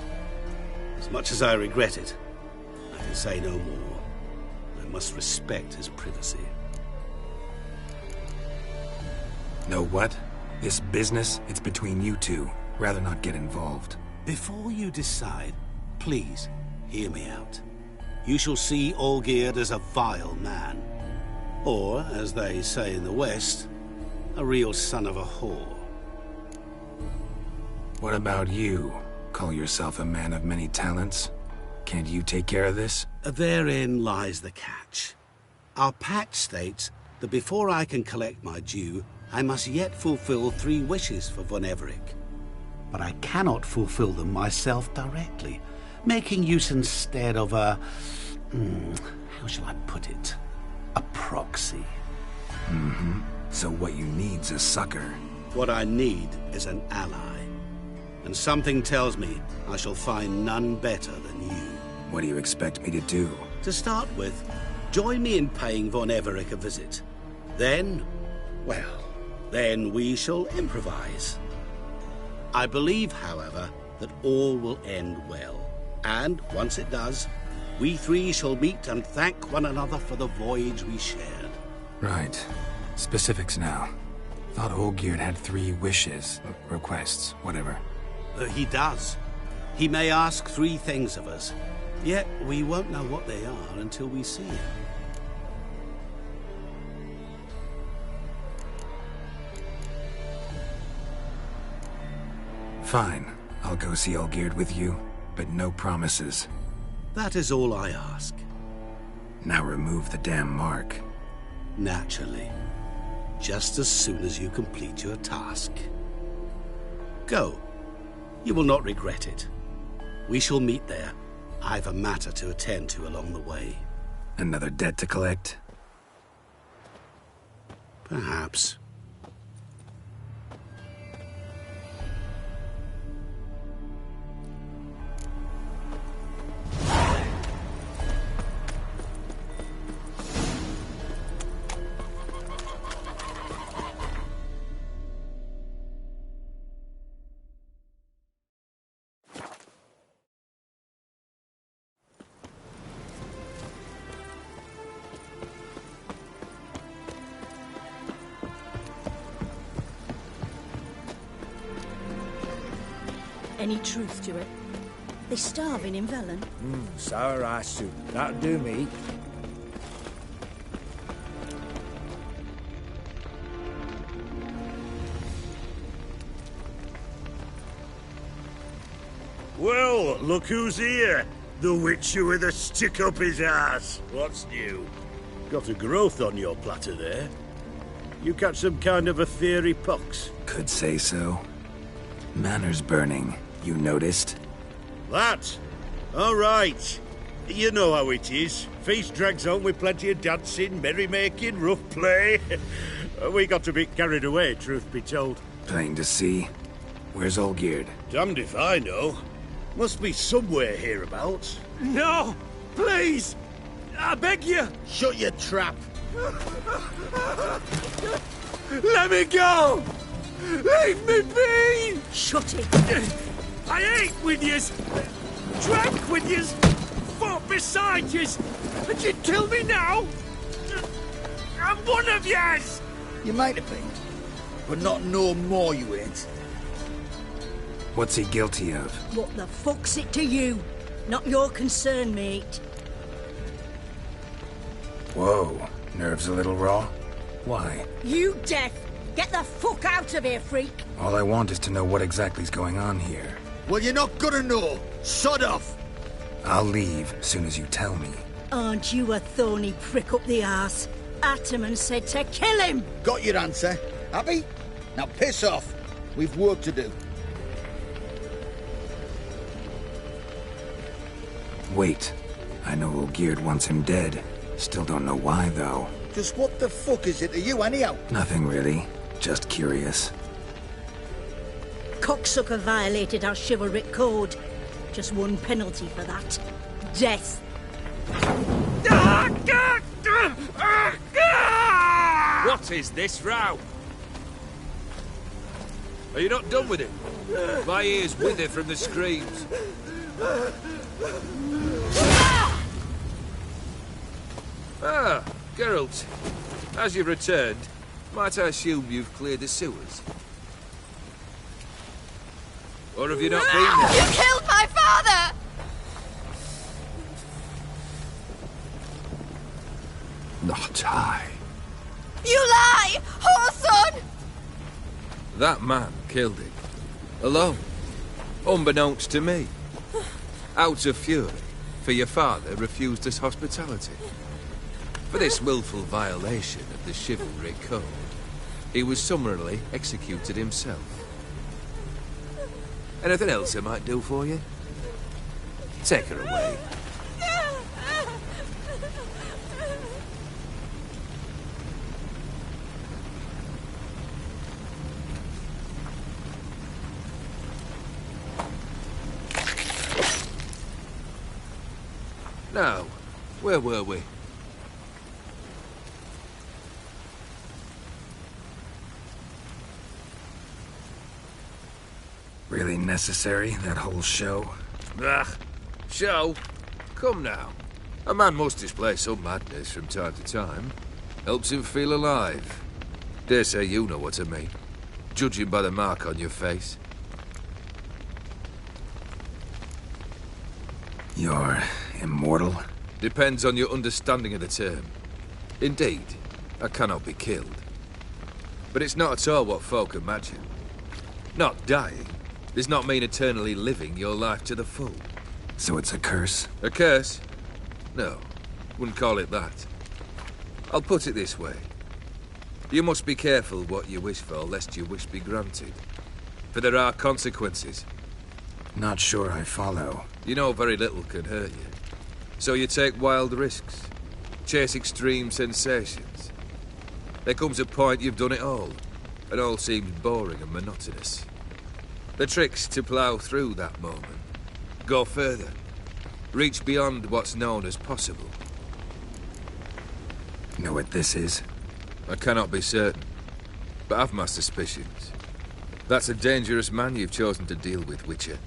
As much as I regret it, I can say no more. I must respect his privacy. Know what? This business, it's between you two. Rather not get involved. Before you decide, please, hear me out. You shall see Olgierd as a vile man. Or, as they say in the West, a real son of a whore. What about you? Call yourself a man of many talents? Can't you take care of this? Therein lies the catch. Our pact states that before I can collect my due, I must yet fulfill 3 wishes for Von Everec. But I cannot fulfill them myself directly, making use instead of a... how shall I put it? A proxy. So what you need's a sucker. What I need is an ally. And something tells me I shall find none better than you. What do you expect me to do? To start with, join me in paying Von Everec a visit. Then, well, then we shall improvise. I believe, however, that all will end well. And once it does, we 3 shall meet and thank one another for the voyage we shared. Right. Specifics now. Thought Olgierd had 3 wishes, requests, whatever. He does. He may ask 3 things of us, yet we won't know what they are until we see him. Fine. I'll go see Olgierd with you, but no promises. That is all I ask. Now remove the damn mark. Naturally. Just as soon as you complete your task. Go. You will not regret it. We shall meet there. I've a matter to attend to along the way. Another debt to collect? Perhaps. Any truth to it? They're starving in Velen. Sour rice soup. That'll do me. Well, look who's here. The witcher with a stick up his ass. What's new? Got a growth on your platter there. You catch some kind of a fiery pox? Could say so. Manners burning. You noticed? That? All right. You know how it is. Feast drags on with plenty of dancing, merrymaking, rough play. We got a bit carried away, truth be told. Plain to see. Where's Olgierd? Damned if I know. Must be somewhere hereabouts. No! Please! I beg you! Shut your trap! Let me go! Leave me be! Shut it! I ate with yous, drank with yous, fought beside yous, and you'd kill me now? I'm one of yous! You might have been, but not no more you ain't. What's he guilty of? What the fuck's it to you? Not your concern, mate. Whoa, nerves a little raw? Why? You deaf! Get the fuck out of here, freak! All I want is to know what exactly's going on here. Well, you're not gonna know. Sod off! I'll leave soon as you tell me. Aren't you a thorny prick up the arse? Ataman said to kill him! Got your answer. Happy? Now piss off. We've work to do. Wait. I know Olgierd wants him dead. Still don't know why, though. Just what the fuck is it to you, anyhow? Nothing really. Just curious. Cocksucker violated our chivalric code. Just one penalty for that. Death. What is this row? Are you not done with it? My ears wither from the screams. Ah, Geralt. As you've returned, might I assume you've cleared the sewers? Or have you not been there? You killed my father! Not I. You lie! Whoreson! That man killed him. Alone. Unbeknownst to me. Out of fury, for your father refused us hospitality. For this willful violation of the chivalry code, he was summarily executed himself. Anything else I might do for you? Take her away. Now, where were we? Really necessary, that whole show? Ugh, show? Come now. A man must display some madness from time to time. Helps him feel alive. Dare say you know what I mean. Judging by the mark on your face. You're immortal? Depends on your understanding of the term. Indeed, I cannot be killed. But it's not at all what folk imagine. Not dying does not mean eternally living your life to the full. So it's a curse? A curse? No, wouldn't call it that. I'll put it this way. You must be careful what you wish for, lest your wish be granted. For there are consequences. Not sure I follow. You know very little can hurt you. So you take wild risks. Chase extreme sensations. There comes a point you've done it all. And all seems boring and monotonous. The trick's to plough through that moment. Go further. Reach beyond what's known as possible. Know what this is? I cannot be certain, but I've my suspicions. That's a dangerous man you've chosen to deal with, Witcher.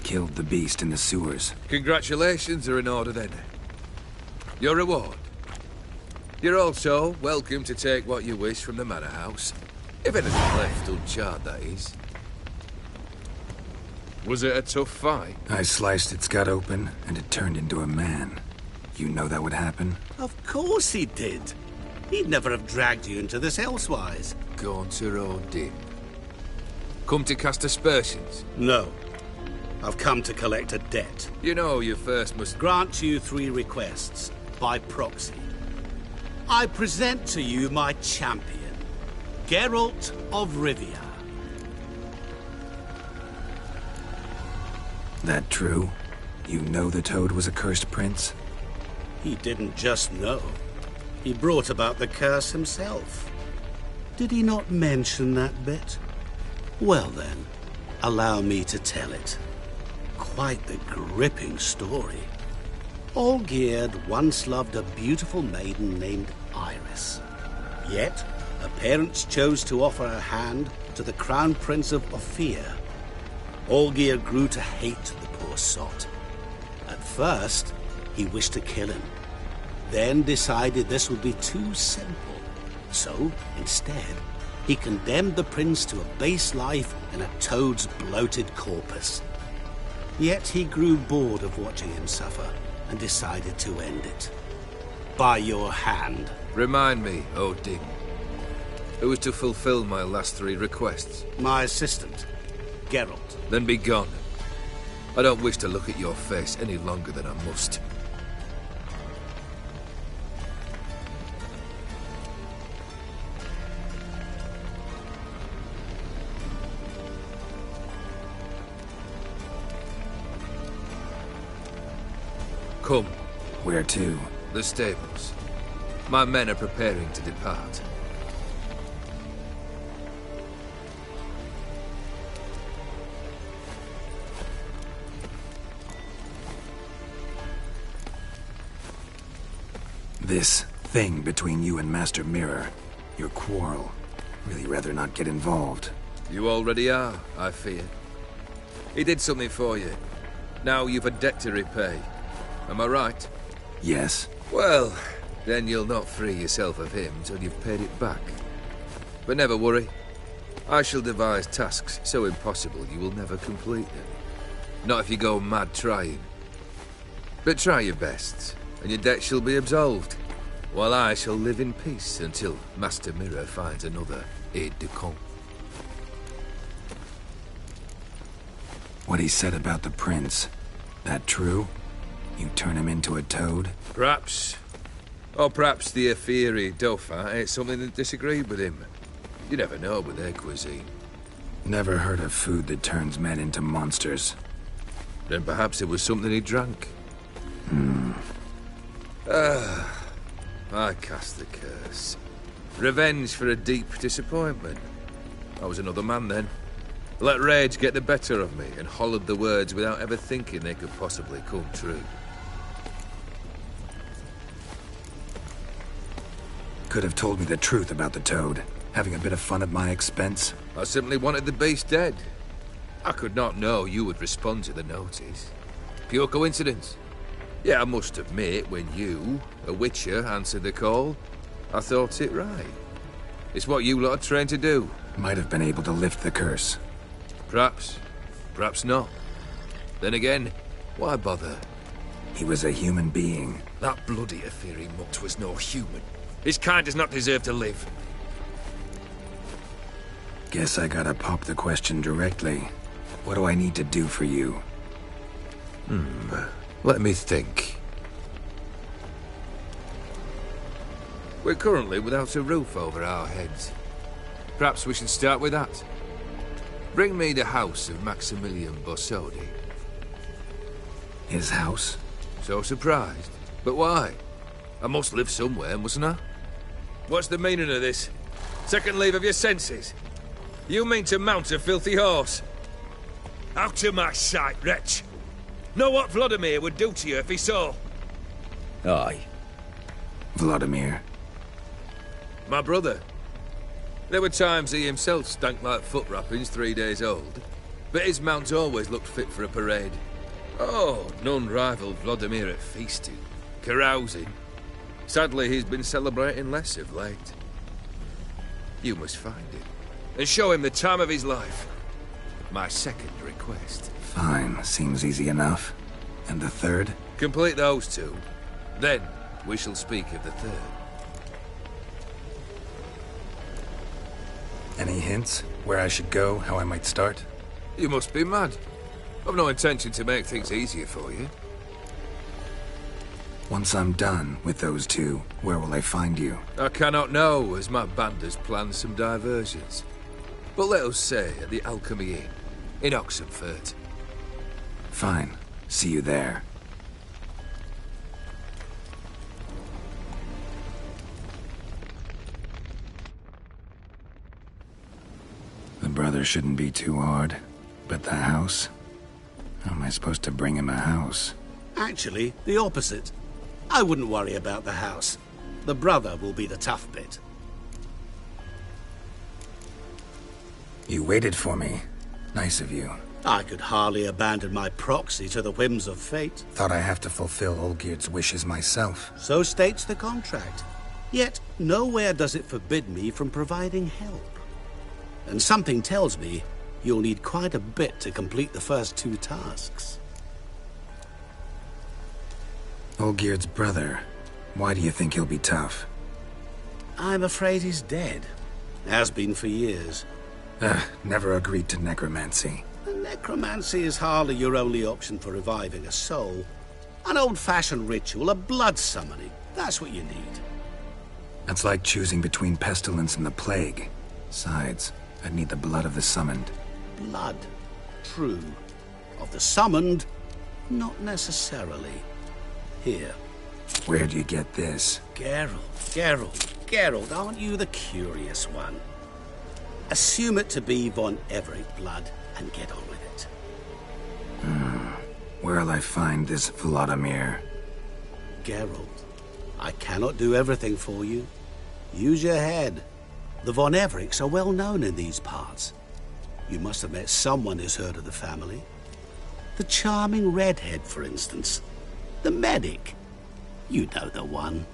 Killed the beast in the sewers. Congratulations are in order then. Your reward. You're also welcome to take what you wish from the manor house. If anything left uncharred, that is. Was it a tough fight? I sliced its gut open, and it turned into a man. You know that would happen? Of course he did. He'd never have dragged you into this elsewise. Gaunter Odin. Come to cast aspersions? No. I've come to collect a debt. You know you first must... Grant you 3 requests, by proxy. I present to you my champion, Geralt of Rivia. That true? You know the Toad was a cursed prince? He didn't just know. He brought about the curse himself. Did he not mention that bit? Well then, allow me to tell it. Quite the gripping story. Olgierd once loved a beautiful maiden named Iris. Yet, her parents chose to offer her hand to the Crown Prince of Ophir. Olgierd grew to hate the poor sot. At first, he wished to kill him. Then decided this would be too simple. So, instead, he condemned the prince to a base life in a toad's bloated corpus. Yet he grew bored of watching him suffer and decided to end it. By your hand. Remind me, Odin. Who was to fulfill my last 3 requests? My assistant, Geralt. Then be gone. I don't wish to look at your face any longer than I must. Come. Where to? The stables. My men are preparing to depart. This thing between you and Master Mirror, your quarrel, really rather not get involved. You already are, I fear. He did something for you. Now you've a debt to repay. Am I right? Yes. Well, then you'll not free yourself of him till you've paid it back. But never worry. I shall devise tasks so impossible you will never complete them. Not if you go mad trying. But try your best, and your debt shall be absolved, while I shall live in peace until Master Mirror finds another aide-de-camp. What he said about the prince, that true? You turn him into a toad? Perhaps. Or perhaps the Ophiri Dauphin ate something that disagreed with him. You never know with their cuisine. Never heard of food that turns men into monsters. Then perhaps it was something he drank. I cast the curse. Revenge for a deep disappointment. I was another man then. Let rage get the better of me and hollered the words without ever thinking they could possibly come true. Could have told me the truth about the toad, having a bit of fun at my expense. I simply wanted the beast dead. I could not know you would respond to the notice. Pure coincidence. Yeah, I must admit, when you, a witcher, answered the call, I thought it right. It's what you lot are trained to do. Might have been able to lift the curse. Perhaps. Perhaps not. Then again, why bother? He was a human being. That bloody Ophiri mutt was no human. His kind does not deserve to live. Guess I gotta pop the question directly. What do I need to do for you? Let me think. We're currently without a roof over our heads. Perhaps we should start with that. Bring me the house of Maximilian Borsodi. His house? So surprised. But why? I must live somewhere, mustn't I? What's the meaning of this? Second leave of your senses? You mean to mount a filthy horse? Out of my sight, wretch! Know what Vladimir would do to you if he saw? Aye. Vladimir. My brother. There were times he himself stank like foot wrappings 3 days old, but his mount always looked fit for a parade. Oh, none rivaled Vladimir at feasting, carousing. Sadly, he's been celebrating less of late. You must find him, and show him the time of his life. My second request. Fine, seems easy enough. And the third? Complete those two. Then, we shall speak of the third. Any hints? Where I should go? How I might start? You must be mad. I've no intention to make things easier for you. Once I'm done with those two, where will I find you? I cannot know, as my band has planned some diversions. But let us say at the Alchemy Inn, in Oxenfurt. Fine. See you there. The brother shouldn't be too hard. But the house? How am I supposed to bring him a house? Actually, the opposite. I wouldn't worry about the house. The brother will be the tough bit. You waited for me. Nice of you. I could hardly abandon my proxy to the whims of fate. Thought I have to fulfill Olgierd's wishes myself. So states the contract. Yet, nowhere does it forbid me from providing help. And something tells me you'll need quite a bit to complete the first two tasks. Olgierd's brother. Why do you think he'll be tough? I'm afraid he's dead. Has been for years. Never agreed to necromancy. Necromancy is hardly your only option for reviving a soul. An old-fashioned ritual, a blood summoning. That's what you need. That's like choosing between pestilence and the plague. Besides, I'd need the blood of the summoned. Blood. True. Of the summoned, not necessarily. Here. Where do you get this? Geralt, aren't you the curious one? Assume it to be von Everett blood and get on with it. Where'll I find this Vladimir? Geralt, I cannot do everything for you. Use your head. The von Evericks are well known in these parts. You must have met someone who's heard of the family. The charming redhead, for instance. The medic. You know the one.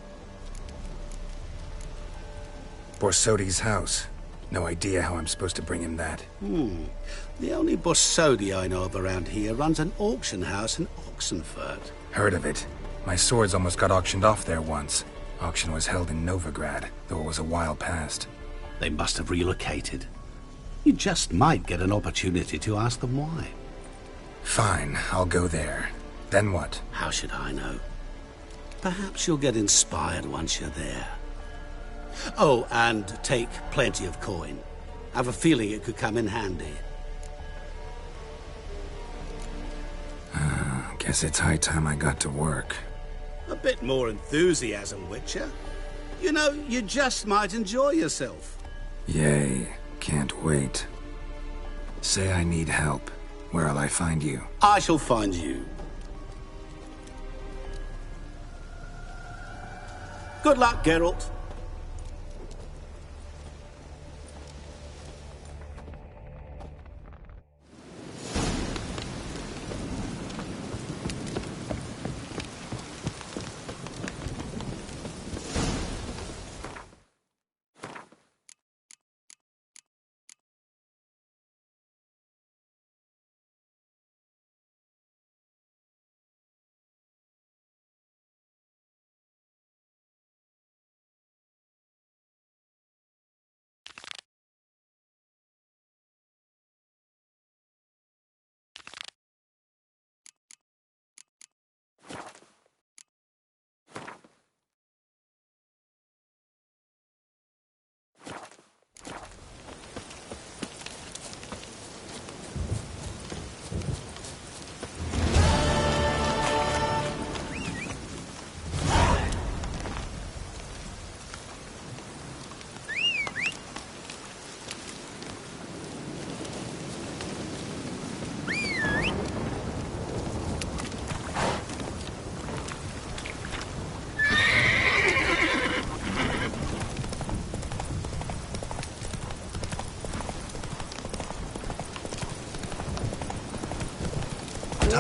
Borsodi's house. No idea how I'm supposed to bring him that. The only Borsodi I know of around here runs an auction house in Oxenfurt. Heard of it. My swords almost got auctioned off there once. Auction was held in Novigrad, though it was a while past. They must have relocated. You just might get an opportunity to ask them why. Fine, I'll go there. Then what? How should I know? Perhaps you'll get inspired once you're there. Oh, and take plenty of coin. I have a feeling it could come in handy. Guess it's high time I got to work. A bit more enthusiasm, Witcher. You know, you just might enjoy yourself. Yay, can't wait. Say I need help. Where'll I find you? I shall find you. Good luck, Geralt.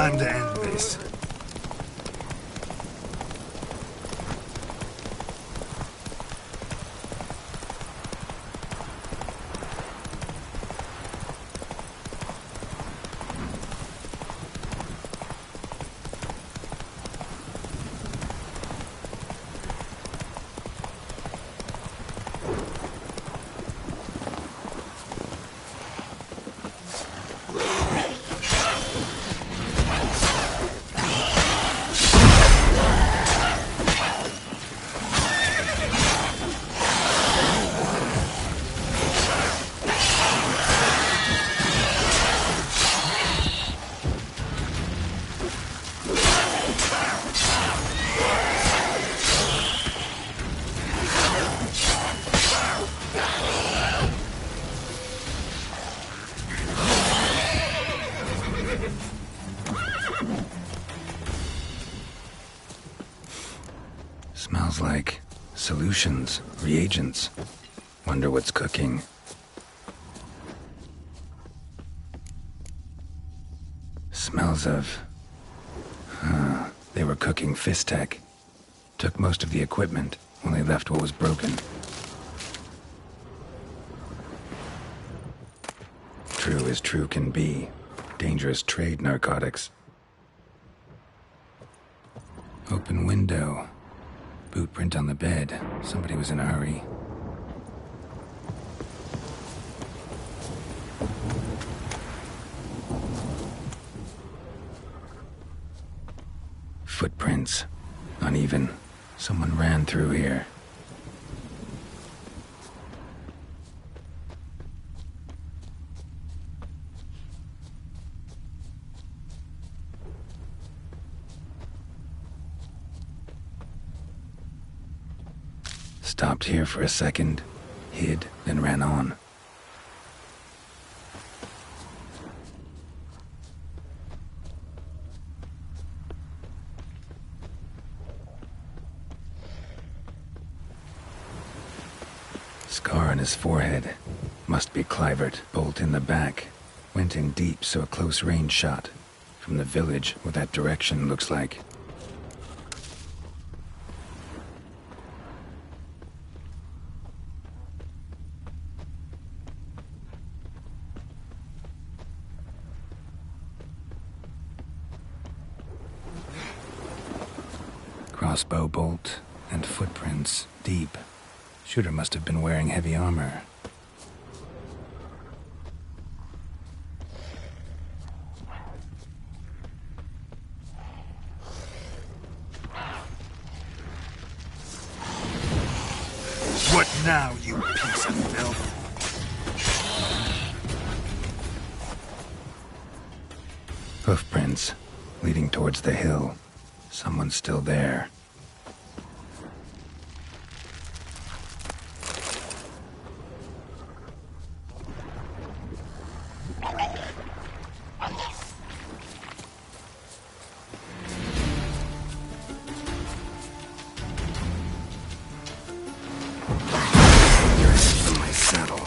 Time to end this. Smells like solutions, reagents. Wonder what's cooking. Smells of... they were cooking Fistech. Took most of the equipment, only left what was broken. True as true can be. Dangerous trade narcotics. Open window. Boot print on the bed. Somebody was in a hurry. Footprints. Uneven. Someone ran through here. Stopped here for a second, hid, then ran on. Scar on his forehead. Must be Clivert. Bolt in the back. Went in deep, so a close range shot. From the village, what that direction looks like. Crossbow bolt and footprints deep. Shooter must have been wearing heavy armor. What now, you piece of filth? Hoofprints leading towards the hill. Someone's still there. From my saddle.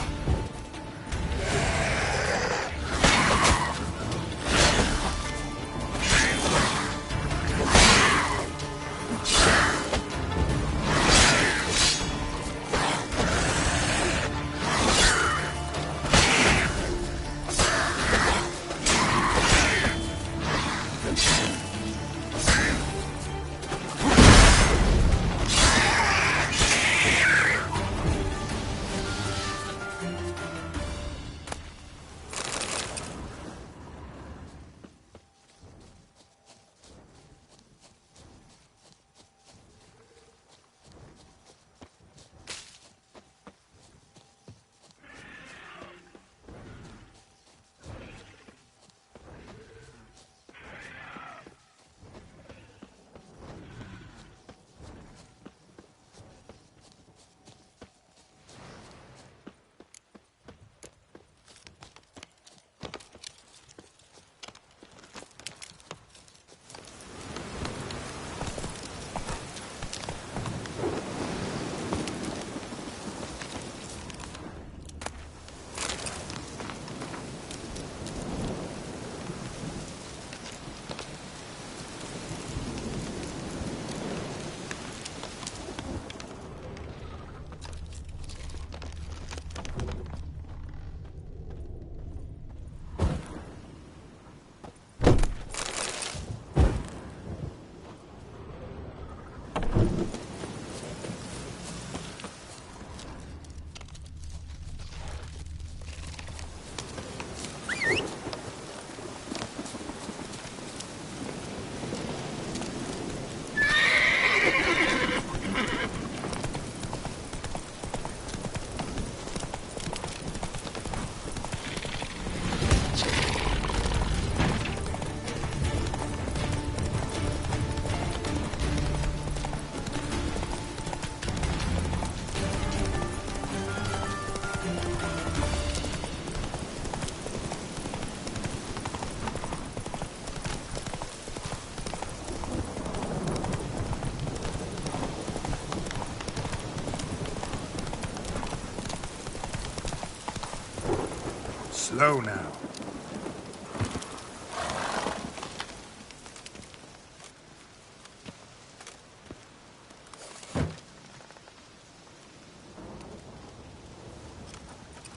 Slow now.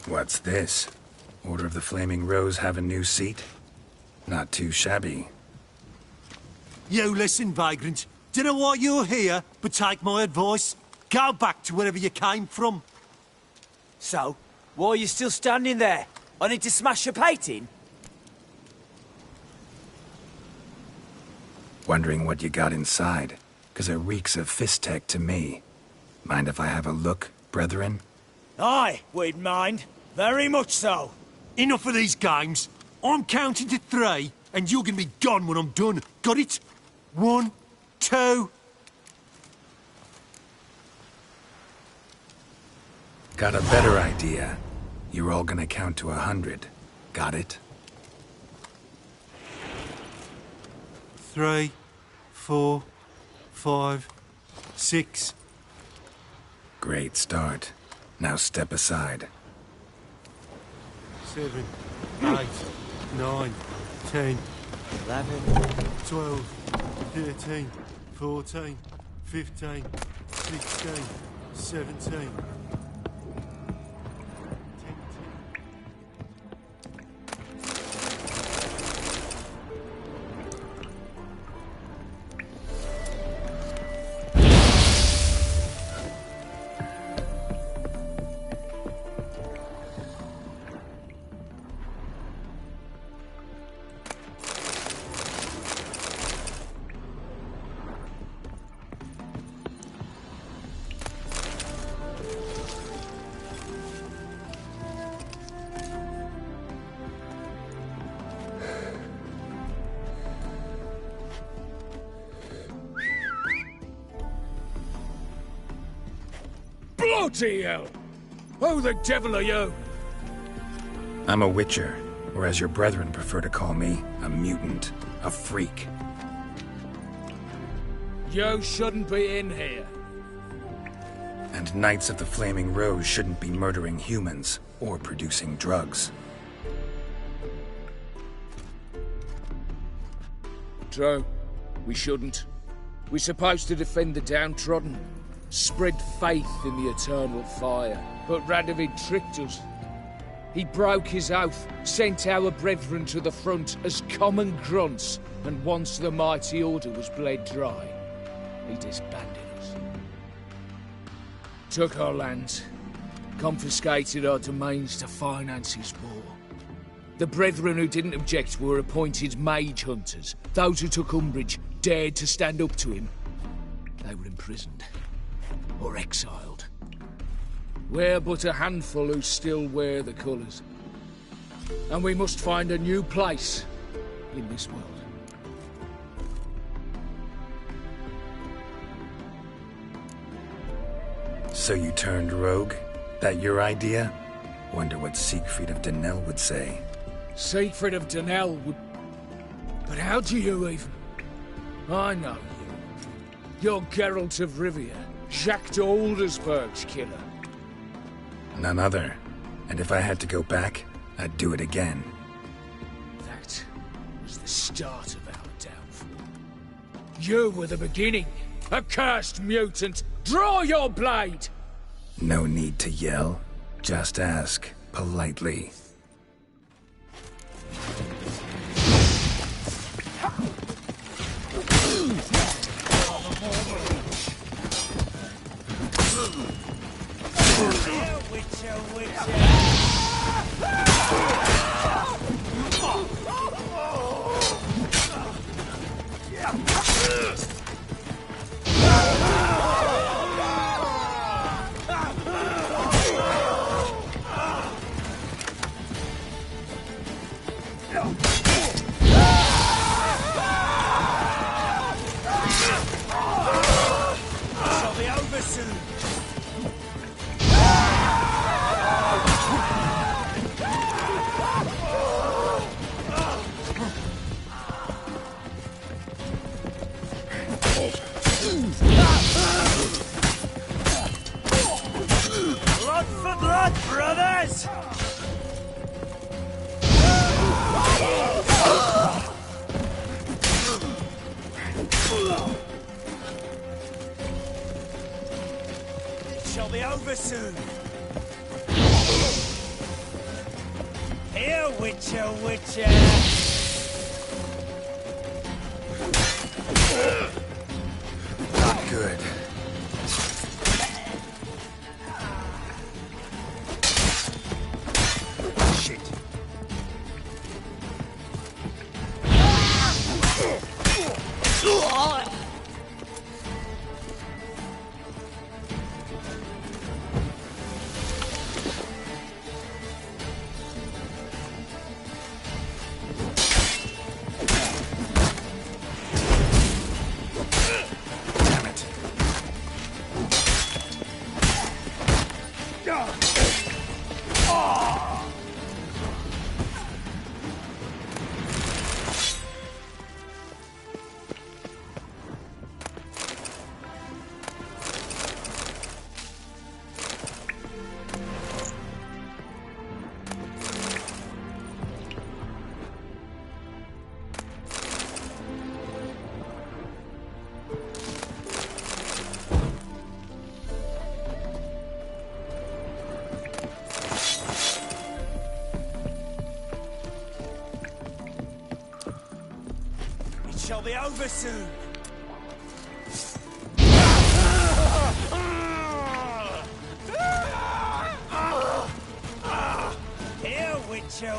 What's this? Order of the Flaming Rose have a new seat? Not too shabby. You listen, vagrant. Don't know why you're here, but take my advice. Go back to wherever you came from. So, why are you still standing there? I need to smash your plate in? Wondering what you got inside, 'cause it reeks of fist tech to me. Mind if I have a look, brethren? Aye, we'd mind. Very much so. Enough of these games. I'm counting to 3, and you're gonna be gone when I'm done. Got it? 1, 2... Got a better idea. You're all gonna count to 100. Got it? 3, 4, 5, 6. Great start. Now step aside. 7, 8, 9, 10, 11, 12, 13, 14, 15, 16, 17. Bloody hell! Who the devil are you? I'm a witcher, or as your brethren prefer to call me, a mutant, a freak. You shouldn't be in here. And Knights of the Flaming Rose shouldn't be murdering humans or producing drugs. True. We shouldn't. We're supposed to defend the downtrodden, spread faith in the eternal fire. But Radovid tricked us. He broke his oath, sent our brethren to the front as common grunts, and once the mighty order was bled dry, he disbanded us. Took our lands, confiscated our domains to finance his war. The brethren who didn't object were appointed mage hunters. Those who took umbrage, dared to stand up to him. They were imprisoned, or exiled. We're but a handful who still wear the colours. And we must find a new place in this world. So you turned rogue? That your idea? Wonder what Siegfried of Denel would say. Siegfried of Denel would... But how do you even... I know you. You're Geralt of Rivia, Jacques de Aldersberg's killer. None other. And if I had to go back, I'd do it again. That was the start of our downfall. You were the beginning. Accursed mutant! Draw your blade! No need to yell. Just ask, politely. Witcher, shall be over soon. Blood for blood, brothers! It shall be over soon. Here, Witcher. Not good. Shit. Shall be over soon. Here, Witcher.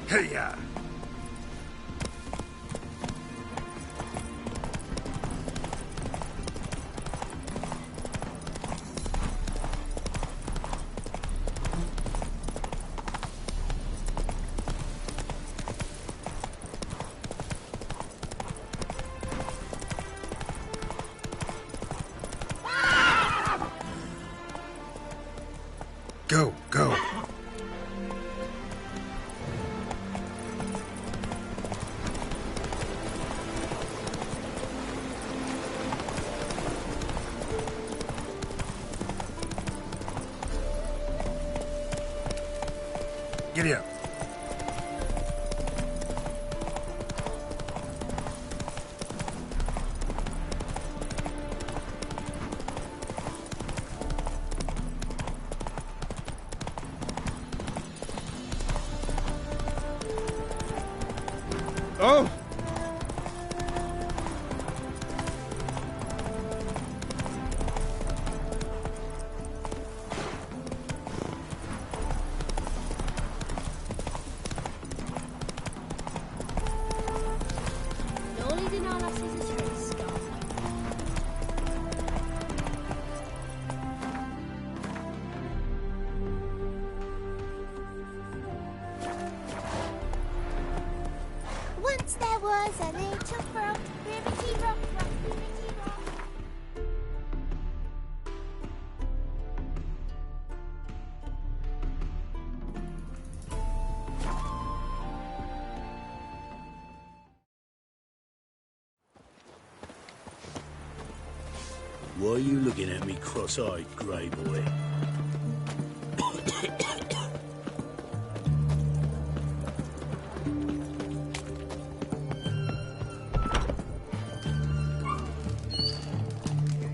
Hey-ya! Go, go. Giddy up. Oh! Once there was a little frog, ribbity rock, rock, ribbity rock. Why are you looking at me cross-eyed, grey boy?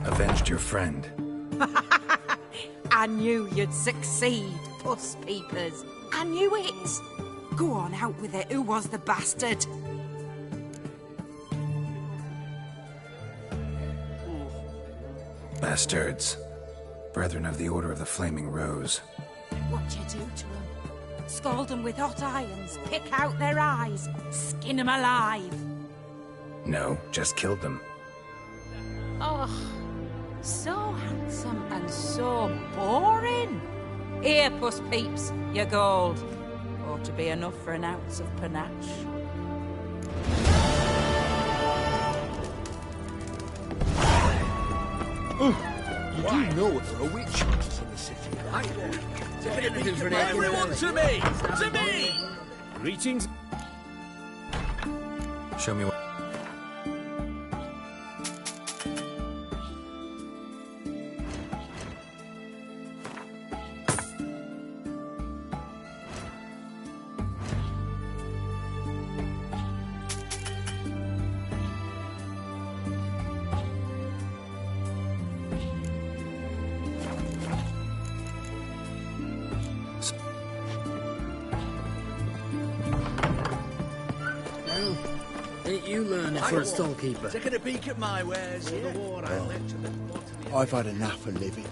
Avenged your friend. I knew you'd succeed, puss peepers. I knew it. Go on, out with it. Who was the bastard? Bastards. Brethren of the Order of the Flaming Rose. What'd you do to them? Scald them with hot irons, pick out their eyes, skin them alive. No, just killed them. Oh, so handsome and so boring. Here, puss peeps, your gold. Ought to be enough for an ounce of panache. You do know there are witch hunters in the city, right? Everyone to me! To me! Greetings. Show me what... Ain't you learning for a stallkeeper? Taking a peek at my wares, yeah? I've had enough of living.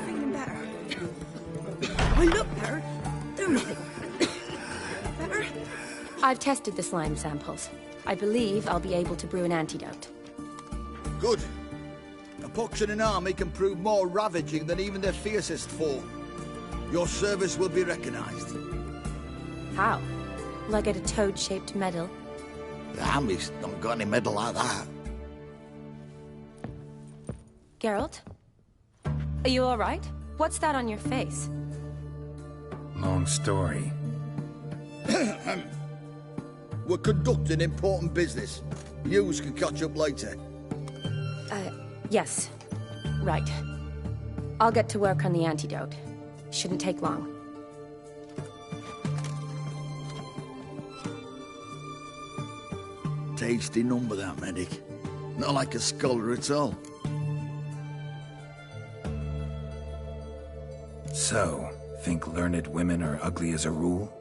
Feeling better. I look better, don't I? Better? I've tested the slime samples. I believe I'll be able to brew an antidote. Good. A pox in an army can prove more ravaging than even their fiercest foe. Your service will be recognized. How? Will I get a toad-shaped medal? The army's not got any medal like that. Geralt? Are you all right? What's that on your face? Long story. We're conducting important business. Yous can catch up later. Yes. Right. I'll get to work on the antidote. Shouldn't take long. Tasty number, that medic. Not like a scholar at all. So, think learned women are ugly as a rule?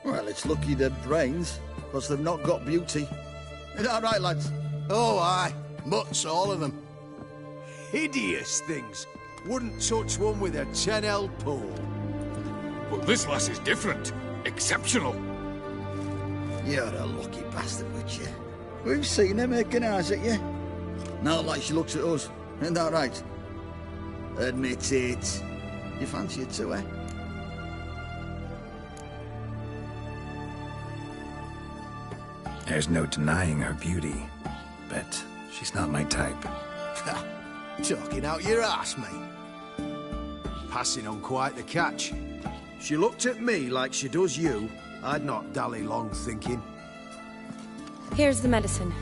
Well, it's lucky they're brains, because they've not got beauty. Is that right, lads? Oh, aye. Mutts, all of them. Hideous things. Wouldn't touch one with a 10L pole. But this lass is different. Exceptional. You're a lucky bastard, would you? We've seen her making eyes at you. Not like she looks at us. Isn't that right? Admit it. You fancy it too, eh? There's no denying her beauty, but she's not my type. Talking out your ass, mate. Passing on quite the catch. She looked at me like she does you. I'd not dally long thinking. Here's the medicine.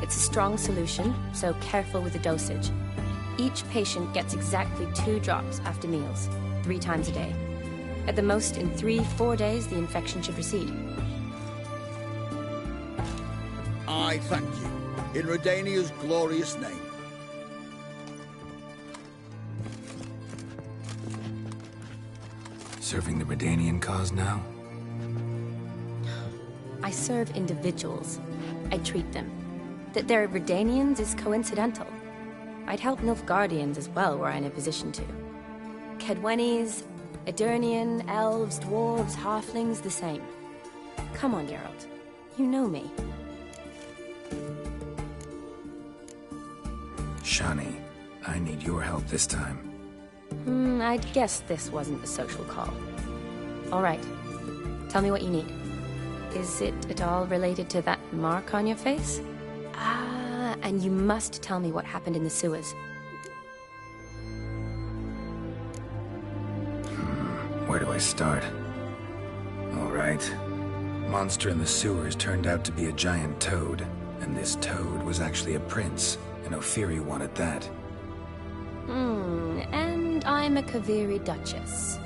It's a strong solution, so careful with the dosage. Each patient gets exactly 2 drops after meals, 3 times a day. At the most, in 3-4 days, the infection should recede. I thank you, in Redania's glorious name. Serving the Redanian cause now? I serve individuals. I treat them. That they're Redanians is coincidental. I'd help Nilfgaardians as well were I in a position to. Kedwenis, Edirnian, elves, dwarves, halflings, the same. Come on, Geralt. You know me. Shani, I need your help this time. I'd guess this wasn't a social call. All right. Tell me what you need. Is it at all related to that mark on your face? Ah, and you must tell me what happened in the sewers. Where do I start? All right. Monster in the sewers turned out to be a giant toad, and this toad was actually a prince, and Ophiri wanted that. And I'm a Kaviri Duchess.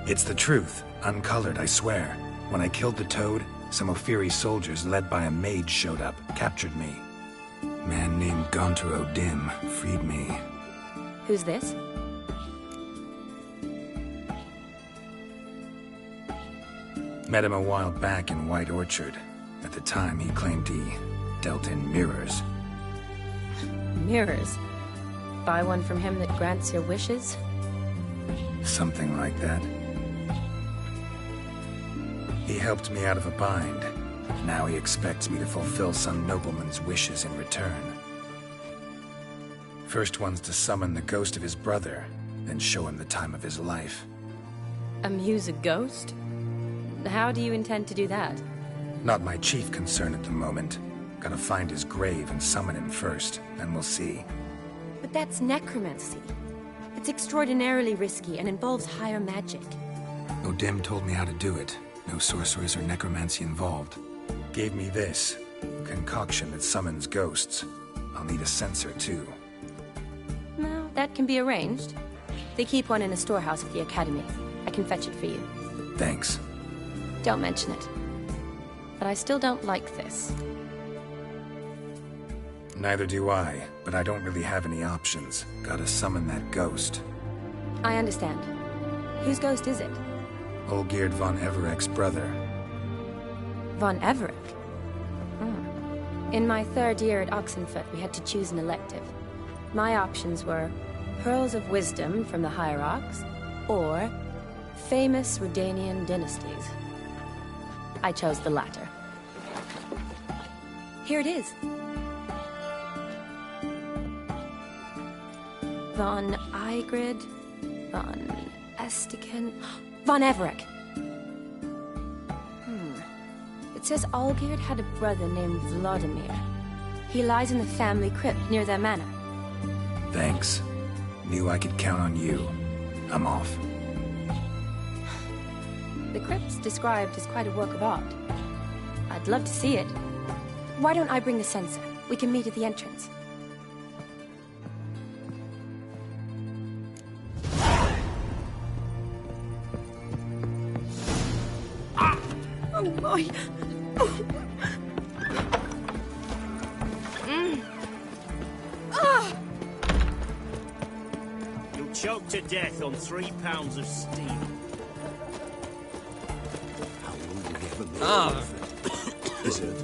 It's the truth, uncolored, I swear. When I killed the toad, some Ophiri soldiers led by a mage showed up, captured me. Man named Gaunter O'Dim freed me. Who's this? Met him a while back in White Orchard. At the time, he claimed he dealt in mirrors. Mirrors? Buy one from him that grants your wishes? Something like that. He helped me out of a bind. Now he expects me to fulfill some nobleman's wishes in return. First one's to summon the ghost of his brother, then show him the time of his life. Amuse a ghost? How do you intend to do that? Not my chief concern at the moment. Gotta find his grave and summon him first, then we'll see. But that's necromancy. It's extraordinarily risky and involves higher magic. O'Dim told me how to do it. No sorcerers or necromancy involved. Gave me this. Concoction that summons ghosts. I'll need a censer, too. No, that can be arranged. They keep one in a storehouse at the academy. I can fetch it for you. Thanks. Don't mention it. But I still don't like this. Neither do I, but I don't really have any options. Gotta summon that ghost. I understand. Whose ghost is it? Olgierd von Everek's brother. Von Everek? In my 3rd year at Oxenfoot, we had to choose an elective. My options were Pearls of Wisdom from the Hierarchs, or Famous Redanian Dynasties. I chose the latter. Here it is. Von Igrid, Von Estiken, Von Everek. It says Olgierd had a brother named Vladimir. He lies in the family crypt near their manor. Thanks. Knew I could count on you. I'm off. The crypt's described as quite a work of art. I'd love to see it. Why don't I bring the censer? We can meet at the entrance. Oh my! You'll choke to death on 3 pounds of steel. How will we ever make Ah. it? Is it?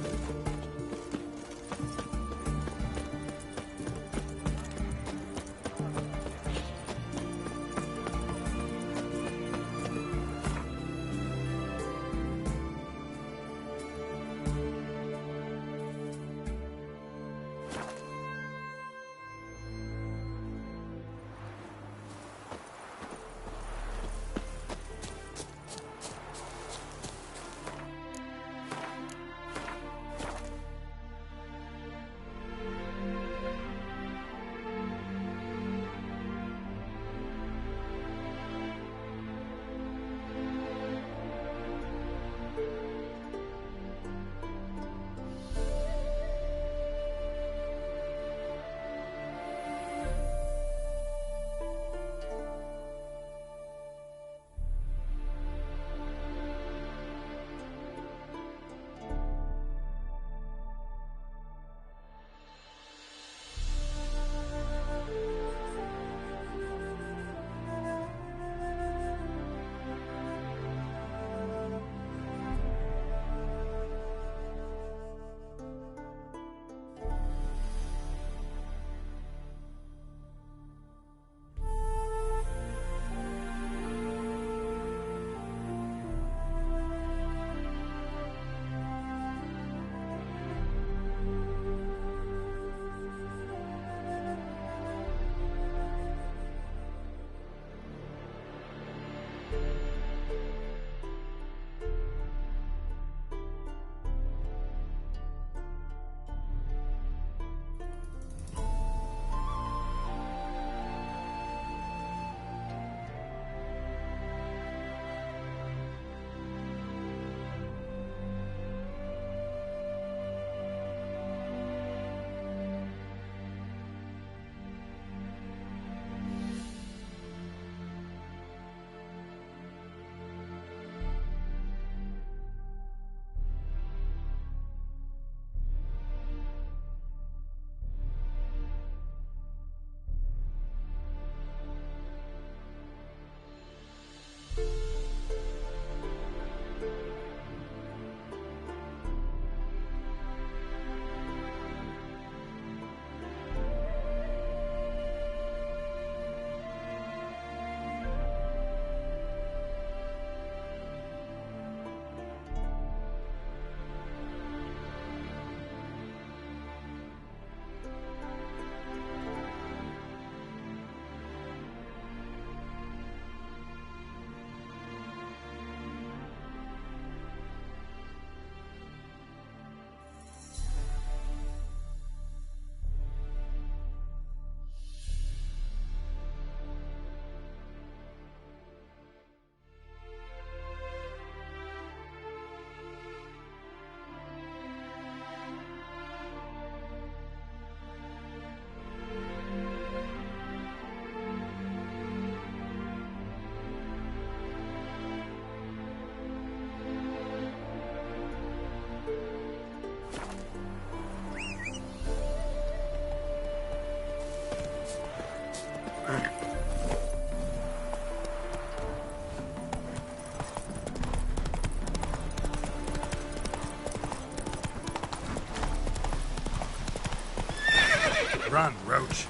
run, Roach.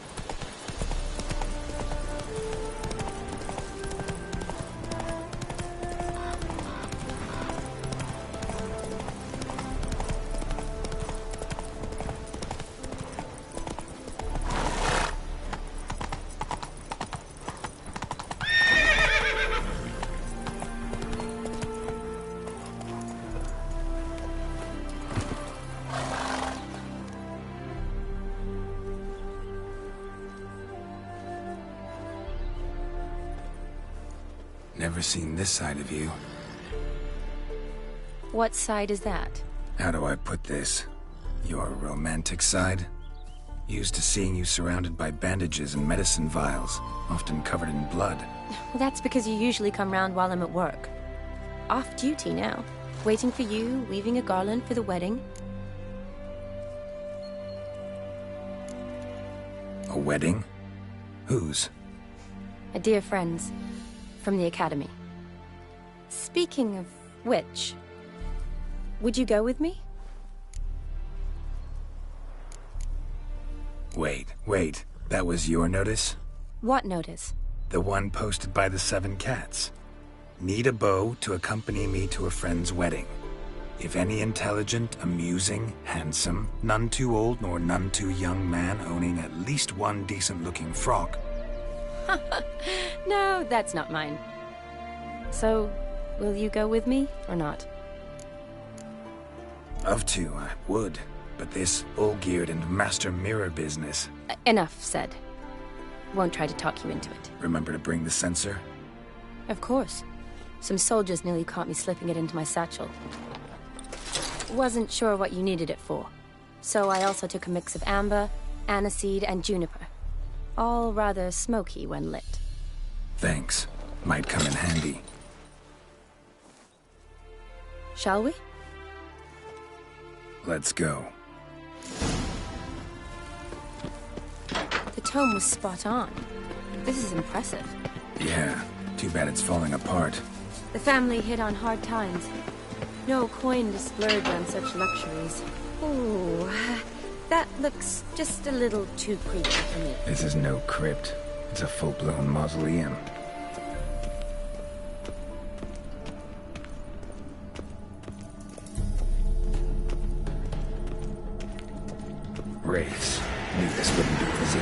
Never seen this side of you. What side is that? How do I put this? Your romantic side? Used to seeing you surrounded by bandages and medicine vials, often covered in blood. Well, that's because you usually come round while I'm at work. Off duty now. Waiting for you, weaving a garland for the wedding. A wedding? Whose? A dear friend's. From the academy. Speaking of which, would you go with me? Wait. That was your notice? What notice? The one posted by the 7 cats. Need a beau to accompany me to a friend's wedding. If any intelligent, amusing, handsome, none too old nor none too young man owning at least one decent-looking frock. No, that's not mine. So, will you go with me, or not? Of to, I would. But this all-geared and master mirror business... Enough said. Won't try to talk you into it. Remember to bring the sensor? Of course. Some soldiers nearly caught me slipping it into my satchel. Wasn't sure what you needed it for. So I also took a mix of amber, aniseed, and juniper. All rather smoky when lit. Thanks. Might come in handy. Shall we? Let's go. The tome was spot on. This is impressive. Yeah, too bad it's falling apart. The family hit on hard times. No coin to splurge on such luxuries. Ooh, that looks just a little too creepy for me. This is no crypt. It's a full-blown mausoleum. Wraiths. Knew this wouldn't be easy.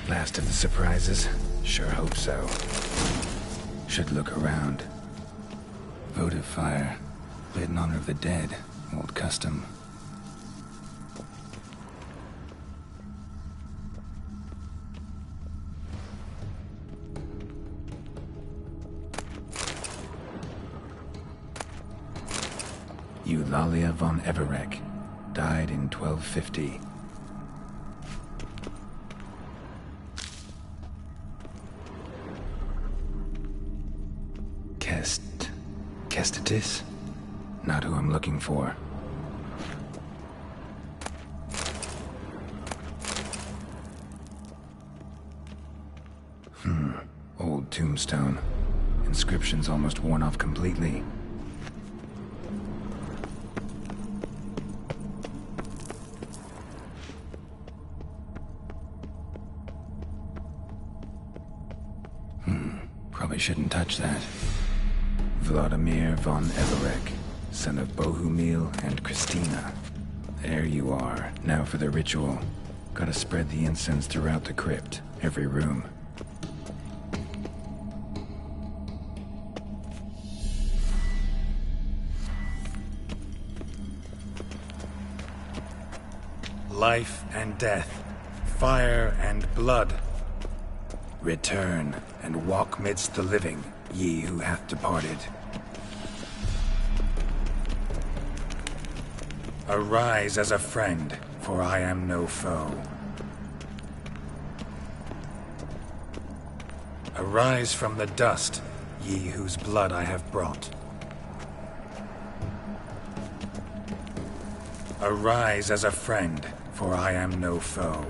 Last of the surprises? Sure hope so. Should look around. Votive fire. Lit in honor of the dead. Old custom. Eulalia von Everek. Died in 1250. Kestitis? Not who I'm looking for. Old tombstone. Inscription's almost worn off completely. Probably shouldn't touch that. Vladimir von Everek, son of Bohumil and Christina. There you are. Now for the ritual. Gotta spread the incense throughout the crypt, every room. Life and death, fire and blood. Return, and walk midst the living, ye who hath departed. Arise as a friend, for I am no foe. Arise from the dust, ye whose blood I have brought. Arise as a friend, for I am no foe.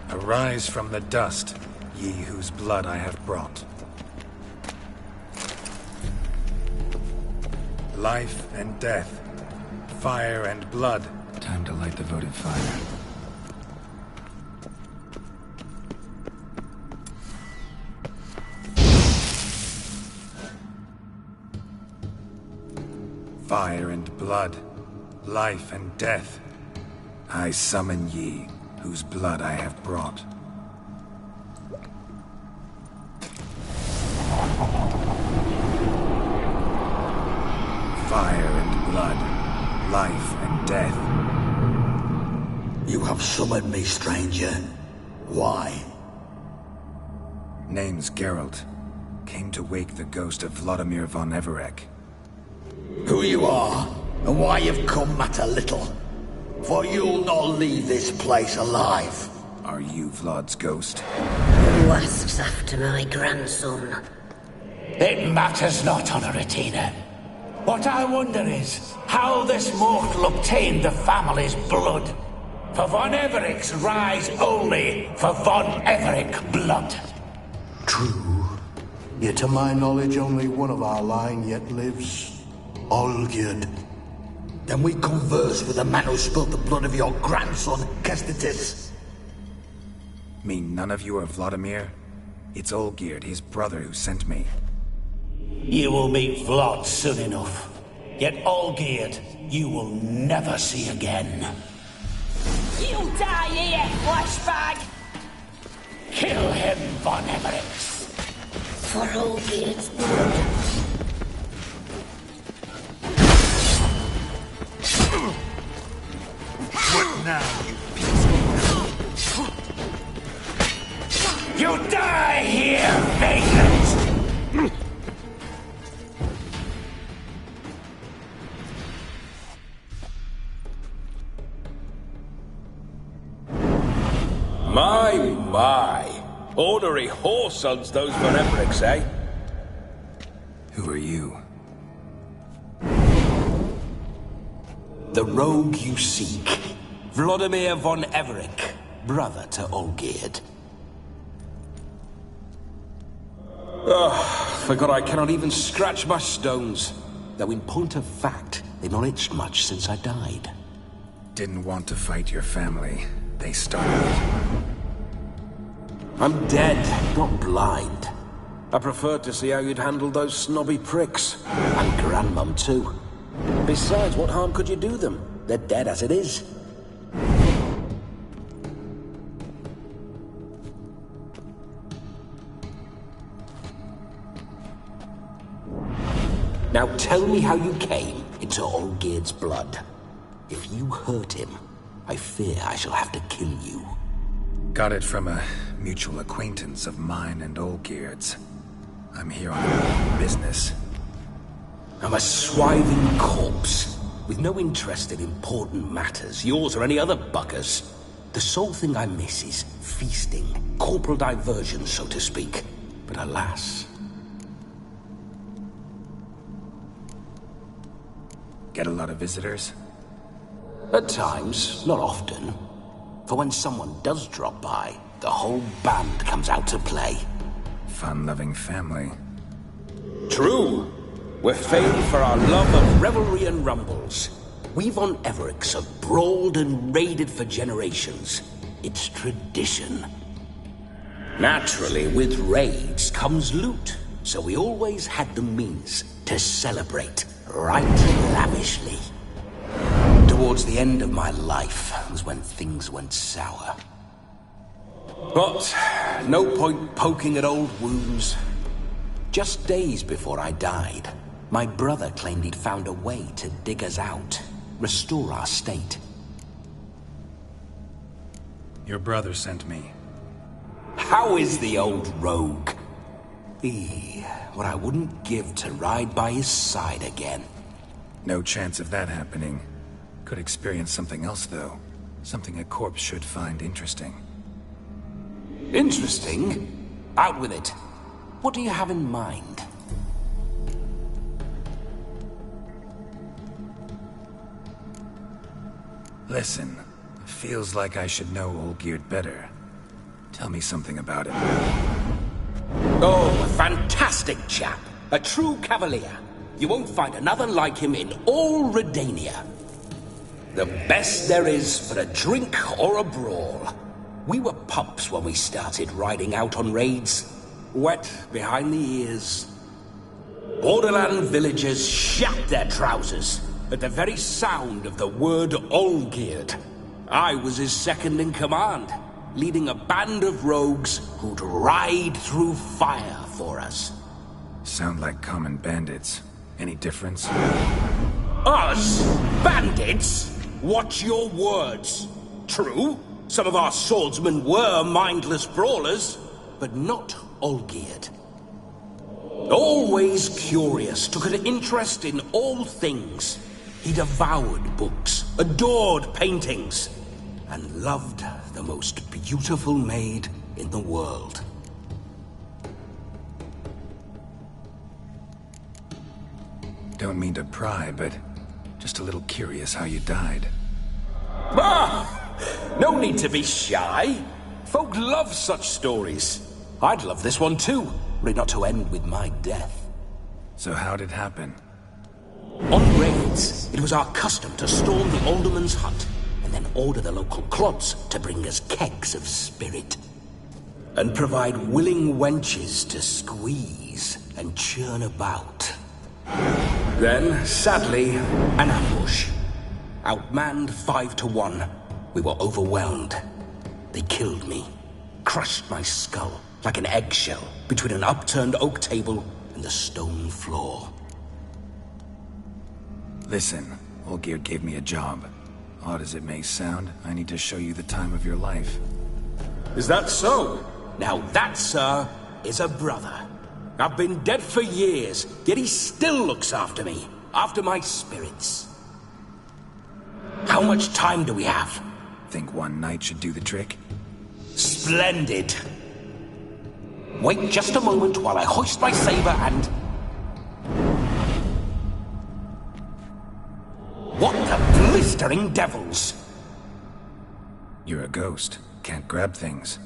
Arise from the dust, ye whose blood I have brought. Life and death, fire and blood. Time to light the votive fire. Fire and blood, life and death. I summon ye, whose blood I have brought. Fire and blood, life and death. You have summoned me, stranger. Why? Name's Geralt. Came to wake the ghost of Vladimir von Everec. Who you are, and why you've come matter little. For you'll not leave this place alive. Are you Vlad's ghost? Who asks after my grandson? It matters not, Honoratina. What I wonder is how this mortal obtained the family's blood. For von Everec's rise only for von Everec blood. True. Yet to my knowledge, only one of our line yet lives. Olgierd. Then we converse with the man who spilled the blood of your grandson, Kestitis. Mean none of you are Vladimir? It's Olgierd, his brother, who sent me. You will meet Vlad soon enough. Yet Olgierd, you will never see again. You'll die here, flashbag! Kill him, von Everec. For Olgierd's blood. What now, you piece? You die here, vagrant! My. Ornery whoresons those von Everecs, eh? Who are you? The rogue you seek. Vladimir von Everec, brother to Olgierd. Forgot I cannot even scratch my stones. Though in point of fact, they've not itched much since I died. Didn't want to fight your family. They started. I'm dead, not blind. I preferred to see how you'd handle those snobby pricks. And Grandmum too. Besides, what harm could you do them? They're dead as it is. Now tell me how you came into Olgierd's blood. If you hurt him, I fear I shall have to kill you. Got it from a mutual acquaintance of mine and Olgierd's. I'm here on business. I'm a swithing corpse, with no interest in important matters, yours or any other buggers. The sole thing I miss is feasting, corporal diversion, so to speak. But alas... Get a lot of visitors? At times, not often. For when someone does drop by, the whole band comes out to play. Fun-loving family. True. We're famed for our love of revelry and rumbles. We von Everecs have brawled and raided for generations. It's tradition. Naturally, with raids comes loot, so we always had the means to celebrate right lavishly. Towards the end of my life was when things went sour. But no point poking at old wounds. Just days before I died, my brother claimed he'd found a way to dig us out, restore our state. Your brother sent me. How is the old rogue? What I wouldn't give to ride by his side again. No chance of that happening. Could experience something else, though. Something a corpse should find interesting. Interesting? Out with it. What do you have in mind? Listen, feels like I should know Olgierd better. Tell me something about him. Oh, a fantastic chap. A true cavalier. You won't find another like him in all Redania. The best there is for a drink or a brawl. We were pups when we started riding out on raids. Wet behind the ears. Borderland villagers shat their trousers at the very sound of the word Olgierd. I was his second in command, leading a band of rogues who'd ride through fire for us. Sound like common bandits. Any difference? Us? Bandits? Watch your words. True, some of our swordsmen were mindless brawlers, but not Olgierd. Always curious, took an interest in all things. He devoured books, adored paintings, and loved the most beautiful maid in the world. Don't mean to pry, but just a little curious how you died. No need to be shy. Folk love such stories. I'd love this one too, were it not to end with my death. So how'd it happen? On raids, it was our custom to storm the alderman's hut and then order the local clods to bring us kegs of spirit. And provide willing wenches to squeeze and churn about. Then, sadly, an ambush. Outmanned 5-1, we were overwhelmed. They killed me, crushed my skull like an eggshell between an upturned oak table and the stone floor. Listen, Olgierd gave me a job. Odd as it may sound, I need to show you the time of your life. Is that so? Now that, sir, is a brother. I've been dead for years, yet he still looks after me, after my spirits. How much time do we have? Think one night should do the trick? Splendid. Wait just a moment while I hoist my saber and... What the blistering devils? You're a ghost. Can't grab things.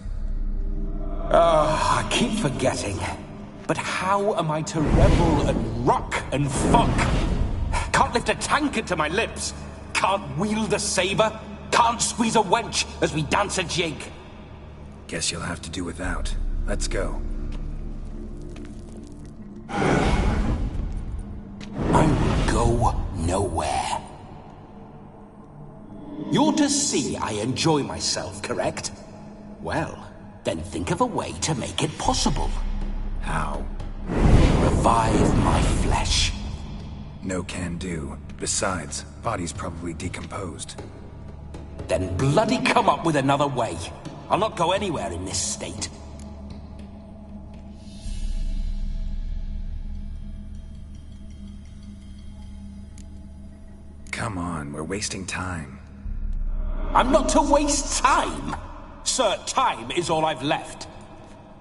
I keep forgetting. But how am I to revel and rock and fuck? Can't lift a tankard to my lips. Can't wield a saber. Can't squeeze a wench as we dance a jig. Guess you'll have to do without. Let's go. I will go nowhere. You're to see I enjoy myself, correct? Well, then think of a way to make it possible. How? Revive my flesh. No can do. Besides, body's probably decomposed. Then bloody come up with another way. I'll not go anywhere in this state. Come on, we're wasting time. I'm not to waste time! Sir, time is all I've left.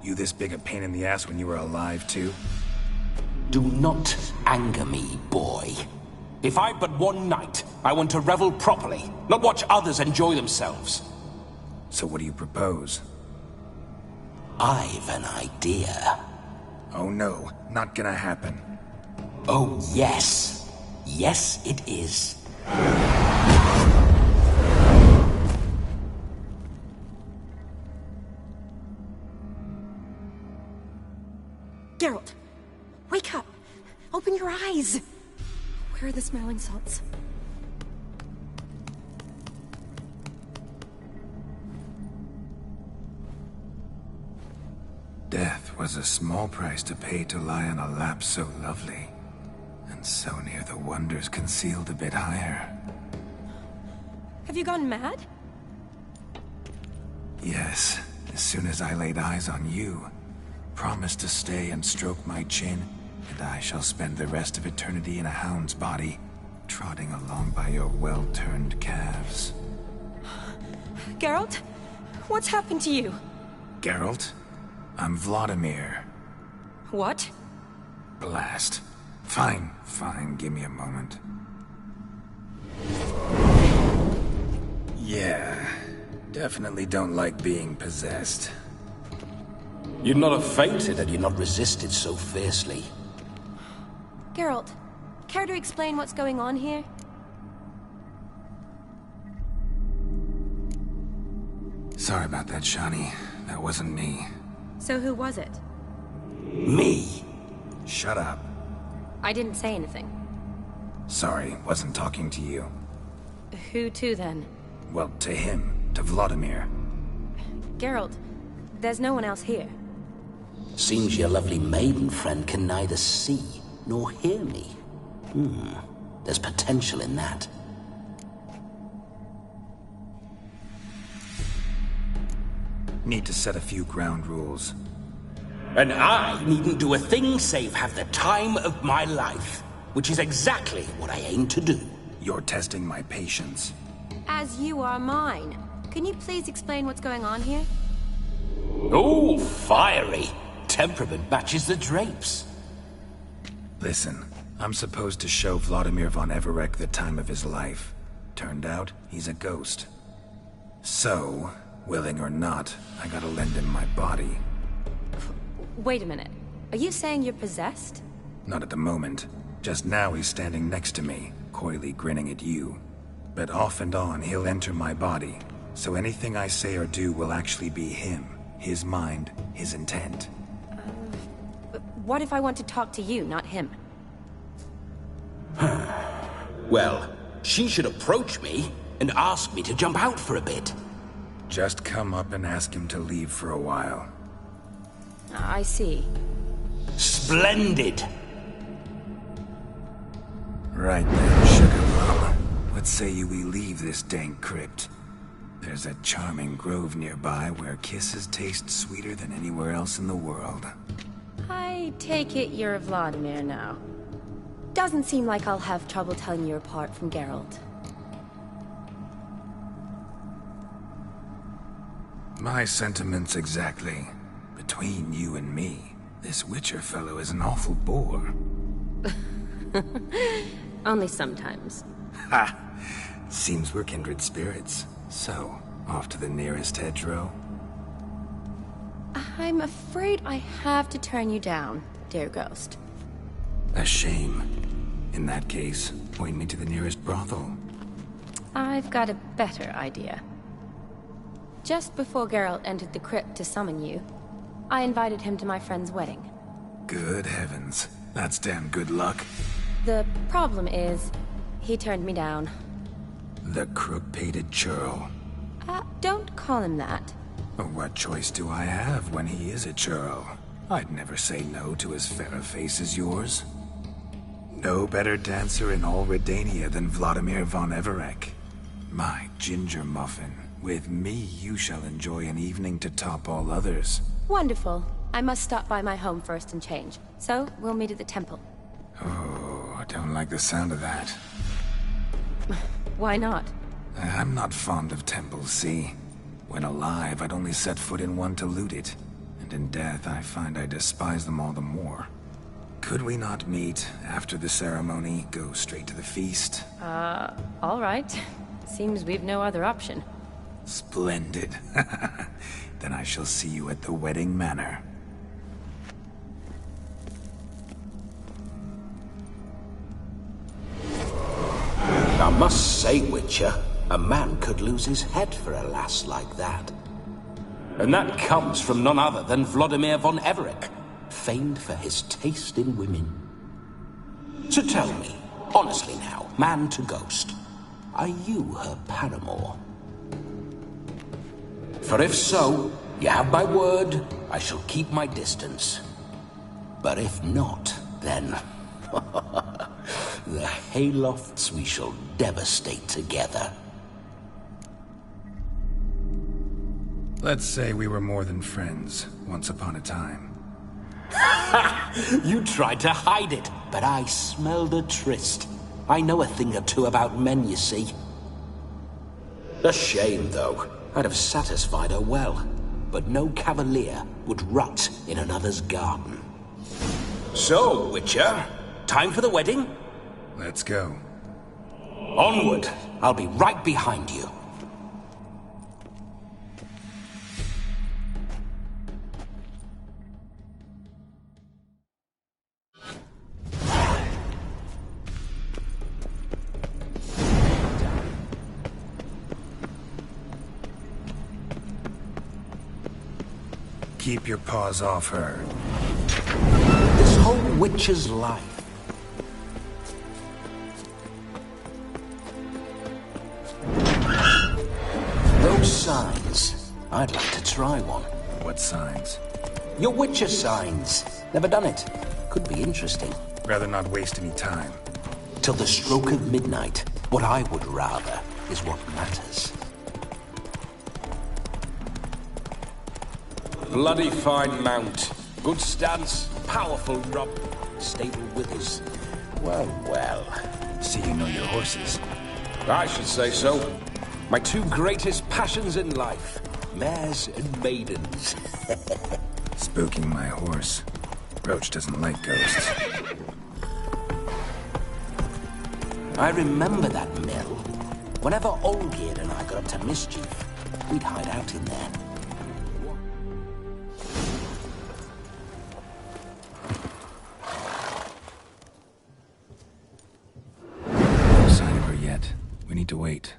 You this big a pain in the ass when you were alive, too? Do not anger me, boy. If I've but one night, I want to revel properly, not watch others enjoy themselves. So what do you propose? I've an idea. Oh no, not gonna happen. Oh yes. Yes, it is. Geralt, wake up! Open your eyes! Where are the smelling salts? Death was a small price to pay to lie on a lap so lovely, and so near the wonders concealed a bit higher. Have you gone mad? Yes, as soon as I laid eyes on you. Promise to stay and stroke my chin, and I shall spend the rest of eternity in a hound's body, trotting along by your well-turned calves. Geralt? What's happened to you? Geralt? I'm Vladimir. What? Blast. Fine, give me a moment. Yeah, definitely don't like being possessed. You'd not have fainted had you not resisted so fiercely. Geralt, care to explain what's going on here? Sorry about that, Shani. That wasn't me. So who was it? Me. Shut up. I didn't say anything. Sorry, wasn't talking to you. Who to then? Well, to him. To Vladimir. Geralt, there's no one else here. Seems your lovely maiden friend can neither see nor hear me. There's potential in that. Need to set a few ground rules. And I needn't do a thing save have the time of my life, which is exactly what I aim to do. You're testing my patience. As you are mine. Can you please explain what's going on here? Oh, fiery. Temperament matches the drapes. Listen, I'm supposed to show Vladimir von Everec the time of his life. Turned out, he's a ghost. So, willing or not, I gotta lend him my body. Wait a minute. Are you saying you're possessed? Not at the moment. Just now he's standing next to me, coyly grinning at you. But off and on, he'll enter my body. So anything I say or do will actually be him. His mind, his intent. What if I want to talk to you, not him? Well, she should approach me and ask me to jump out for a bit. Just come up and ask him to leave for a while. I see. Splendid! Right then, sugar mama. What say you we leave this dank crypt? There's a charming grove nearby where kisses taste sweeter than anywhere else in the world. I take it you're Vladimir now. Doesn't seem like I'll have trouble telling you apart from Geralt. My sentiments exactly. Between you and me, this Witcher fellow is an awful bore. Only sometimes. Ha! Seems we're kindred spirits. So, off to the nearest hedgerow? I'm afraid I have to turn you down, dear ghost. A shame. In that case, point me to the nearest brothel. I've got a better idea. Just before Geralt entered the crypt to summon you, I invited him to my friend's wedding. Good heavens. That's damn good luck. The problem is, he turned me down. The crook-pated churl. Don't call him that. What choice do I have when he is a churl? I'd never say no to as fair a face as yours. No better dancer in all Redania than Vladimir von Everec. My ginger muffin. With me, you shall enjoy an evening to top all others. Wonderful. I must stop by my home first and change. So, we'll meet at the temple. Oh, I don't like the sound of that. Why not? I'm not fond of temples, see? When alive, I'd only set foot in one to loot it. And in death, I find I despise them all the more. Could we not meet after the ceremony, go straight to the feast? All right. Seems we've no other option. Splendid. Then I shall see you at the wedding manor. I must say, Witcher, a man could lose his head for a lass like that. And that comes from none other than Vladimir von Everec, famed for his taste in women. So tell me, honestly now, man to ghost, are you her paramour? For if so, you have my word, I shall keep my distance. But if not, then... the haylofts we shall devastate together. Let's say we were more than friends, once upon a time. You tried to hide it, but I smelled a tryst. I know a thing or two about men, you see. A shame, though. I'd have satisfied her well. But no cavalier would rot in another's garden. So, Witcher, time for the wedding? Let's go. Onward. I'll be right behind you. Keep your paws off her. This whole witch's life. Those signs. I'd like to try one. What signs? Your witcher signs. Never done it. Could be interesting. Rather not waste any time. Till the stroke of midnight. What I would rather is what matters. Bloody fine mount. Good stance, powerful rub. Stable withers. Well, well. See you know your horses. I should say so. My two greatest passions in life. Mares and maidens. Spooking my horse. Roach doesn't like ghosts. I remember that mill. Whenever Olgierd and I got up to mischief, we'd hide out in there. We need to wait.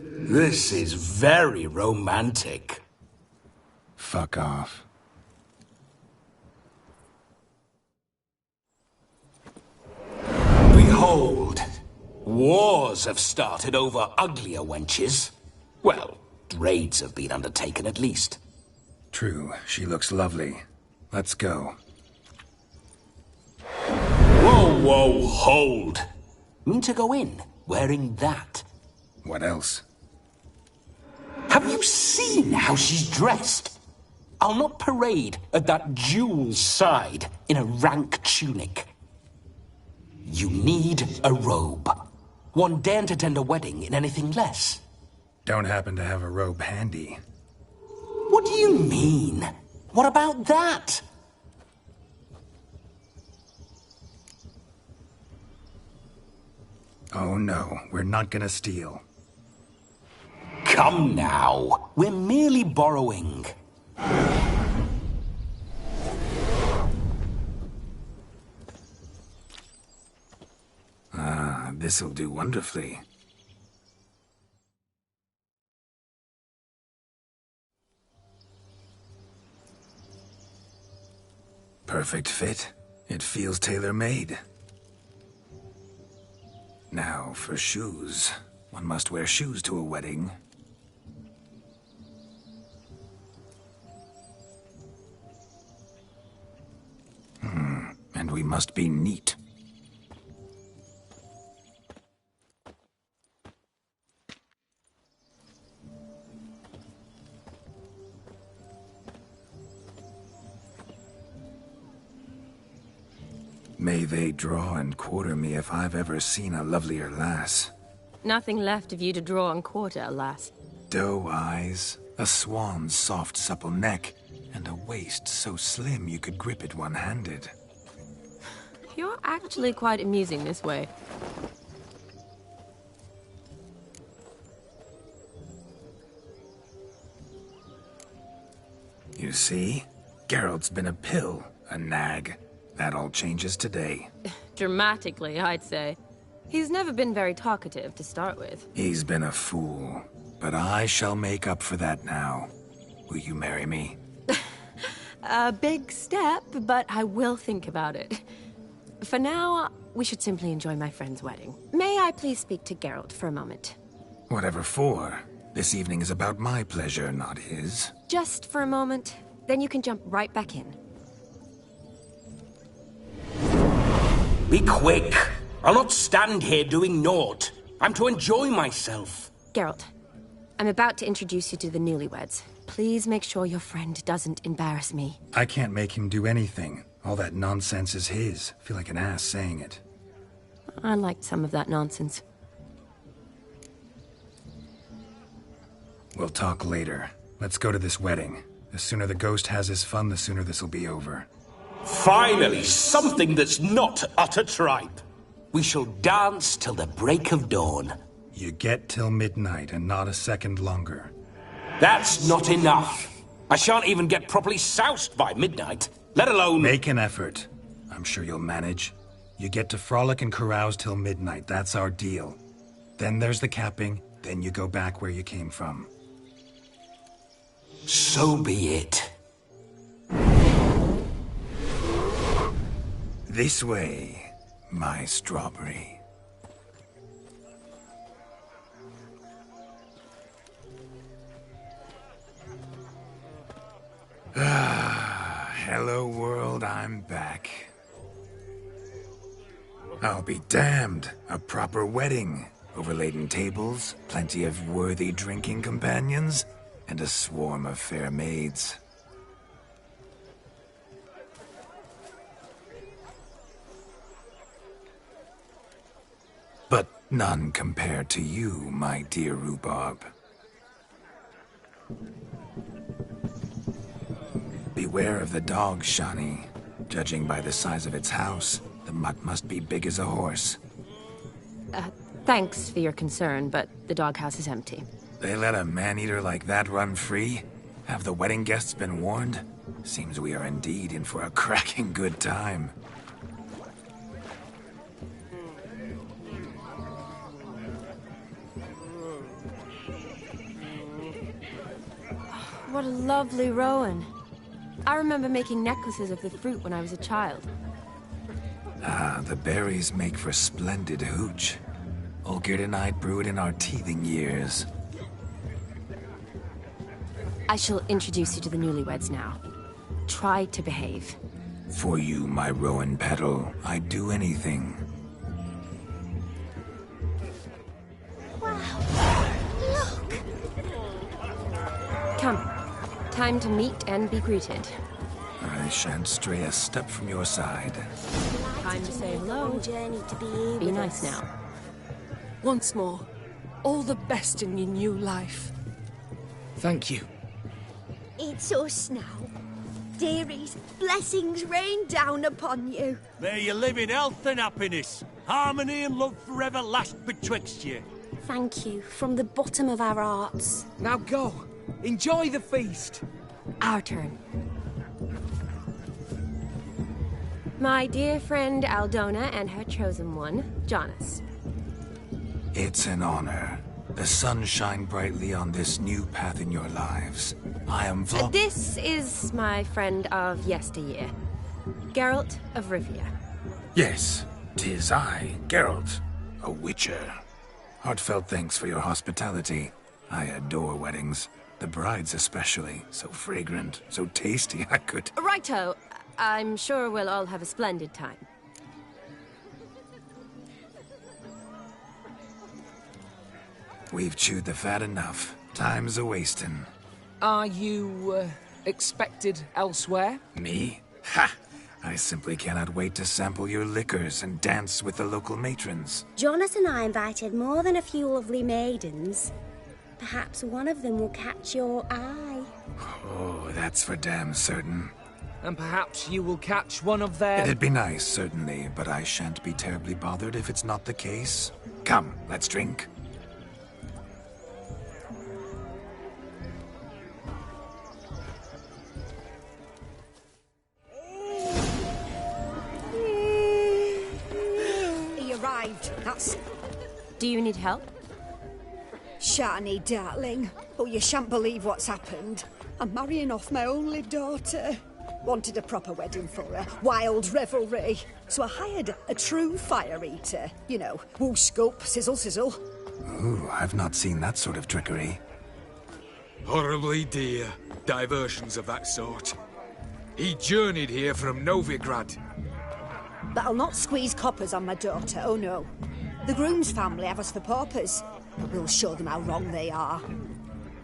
This is very romantic. Fuck off. Behold, wars have started over uglier wenches. Well, raids have been undertaken at least. True, she looks lovely. Let's go. Whoa, whoa, hold. Mean to go in, wearing that. What else? Have you seen how she's dressed? I'll not parade at that jewel's side in a rank tunic. You need a robe. One daren't attend a wedding in anything less. Don't happen to have a robe handy. What do you mean? What about that? Oh no, we're not gonna steal. Come now, we're merely borrowing. Ah, this'll do wonderfully. Perfect fit. It feels tailor-made. Now, for shoes. One must wear shoes to a wedding. And we must be neat. May they draw and quarter me if I've ever seen a lovelier lass. Nothing left of you to draw and quarter, alas. Doe eyes, a swan's soft supple neck, and a waist so slim you could grip it one-handed. You're actually quite amusing this way. You see? Geralt's been a pill, a nag. That all changes today. Dramatically, I'd say. He's never been very talkative to start with. He's been a fool, but I shall make up for that now. Will you marry me? A big step, but I will think about it. For now, we should simply enjoy my friend's wedding. May I please speak to Geralt for a moment? Whatever for. This evening is about my pleasure, not his. Just for a moment, then you can jump right back in. Be quick. I'll not stand here doing naught. I'm to enjoy myself. Geralt, I'm about to introduce you to the newlyweds. Please make sure your friend doesn't embarrass me. I can't make him do anything. All that nonsense is his. I feel like an ass saying it. I liked some of that nonsense. We'll talk later. Let's go to this wedding. The sooner the ghost has his fun, the sooner this'll be over. Finally, something that's not utter tripe. We shall dance till the break of dawn. You get till midnight and not a second longer. That's not enough. I shan't even get properly soused by midnight, let alone... Make an effort. I'm sure you'll manage. You get to frolic and carouse till midnight. That's our deal. Then there's the capping. Then you go back where you came from. So be it. This way, my strawberry. Hello world, I'm back. I'll be damned. A proper wedding. Overladen tables, plenty of worthy drinking companions, and a swarm of fair maids. But none compared to you, my dear rhubarb. Beware of the dog, Shani. Judging by the size of its house, the mutt must be big as a horse. Thanks for your concern, but the doghouse is empty. They let a man-eater like that run free? Have the wedding guests been warned? Seems we are indeed in for a cracking good time. What a lovely rowan. I remember making necklaces of the fruit when I was a child. Ah, the berries make for splendid hooch. Olgerd and I brewed in our teething years. I shall introduce you to the newlyweds now. Try to behave. For you, my rowan petal, I'd do anything. Wow. Look! Come. Time to meet and be greeted. I shan't stray a step from your side. Time to say hello. Journey to be Be nice now. Once more, all the best in your new life. Thank you. It's us now. Dearies, blessings rain down upon you. May you live in health and happiness. Harmony and love forever last betwixt you. Thank you, from the bottom of our hearts. Now go. Enjoy the feast. Our turn. My dear friend Aldona and her chosen one, Jonas. It's an honor. The sun shine brightly on this new path in your lives. I am This is my friend of yesteryear, Geralt of Rivia. Yes, 'tis I, Geralt, a witcher. Heartfelt thanks for your hospitality. I adore weddings. The brides especially. So fragrant, so tasty, I could... Righto. I'm sure we'll all have a splendid time. We've chewed the fat enough. Time's a-wasting. Are you, expected elsewhere? Me? Ha! I simply cannot wait to sample your liquors and dance with the local matrons. Jonas and I invited more than a few lovely maidens. Perhaps one of them will catch your eye. Oh, that's for damn certain. And perhaps you will catch one of their... It'd be nice, certainly, but I shan't be terribly bothered if it's not the case. Come, let's drink. He arrived. That's... Do you need help? Shani, darling. Oh, you shan't believe what's happened. I'm marrying off my only daughter. Wanted a proper wedding for her. Wild revelry. So I hired a true fire eater. You know, woo scope, sizzle, sizzle. Ooh, I've not seen that sort of trickery. Horribly dear diversions of that sort. He journeyed here from Novigrad. But I'll not squeeze coppers on my daughter, oh no. The groom's family have us for paupers, but we'll show them how wrong they are.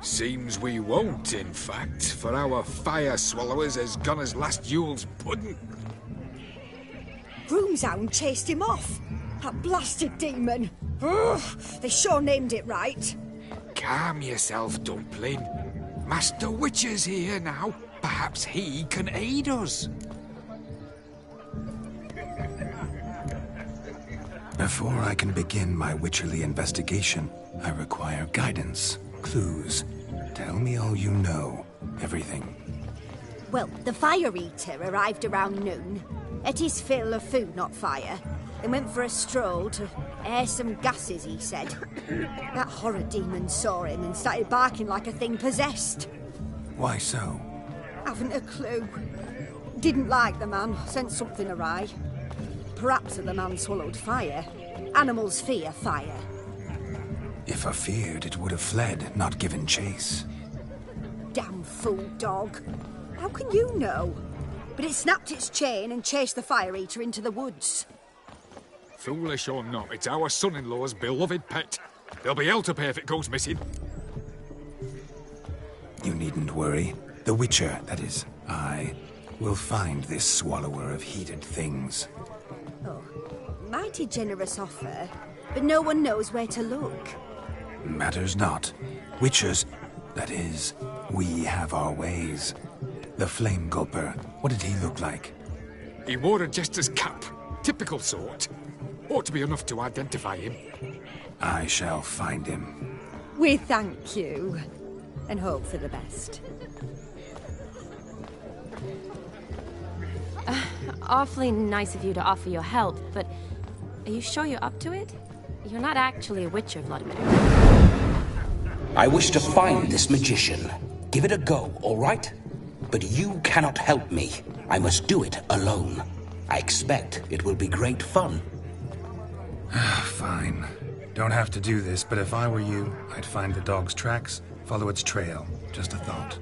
Seems we won't, in fact, for our fire swallowers has gone as last Yule's pudding. Groom's hound chased him off. That blasted demon. Ugh, they sure named it right. Calm yourself, Dumpling. Master Witcher's here now. Perhaps he can aid us. Before I can begin my witcherly investigation, I require guidance, clues. Tell me all you know, everything. Well, the Fire Eater arrived around noon. Ate his fill of food, not fire. Then went for a stroll to air some gases, he said. That horror demon saw him and started barking like a thing possessed. Why so? Haven't a clue. Didn't like the man, sent something awry. Perhaps the man swallowed fire. Animals fear fire. If I feared, it would have fled, not given chase. Damn fool dog. How can you know? But it snapped its chain and chased the Fire Eater into the woods. Foolish or not, it's our son-in-law's beloved pet. There'll be hell to pay if it goes missing. You needn't worry. The Witcher, that is, I, will find this swallower of heated things. Oh, mighty generous offer, but no one knows where to look. Matters not. Witchers, that is, we have our ways. The Flame Gulper, what did he look like? He wore a jester's cap. Typical sort. Ought to be enough to identify him. I shall find him. We thank you, and hope for the best. Awfully nice of you to offer your help, but are you sure you're up to it? You're not actually a witcher, Vladimir. I wish to find this magician. Give it a go, all right? But you cannot help me. I must do it alone. I expect it will be great fun. Fine. Don't have to do this, but if I were you, I'd find the dog's tracks, follow its trail. Just a thought.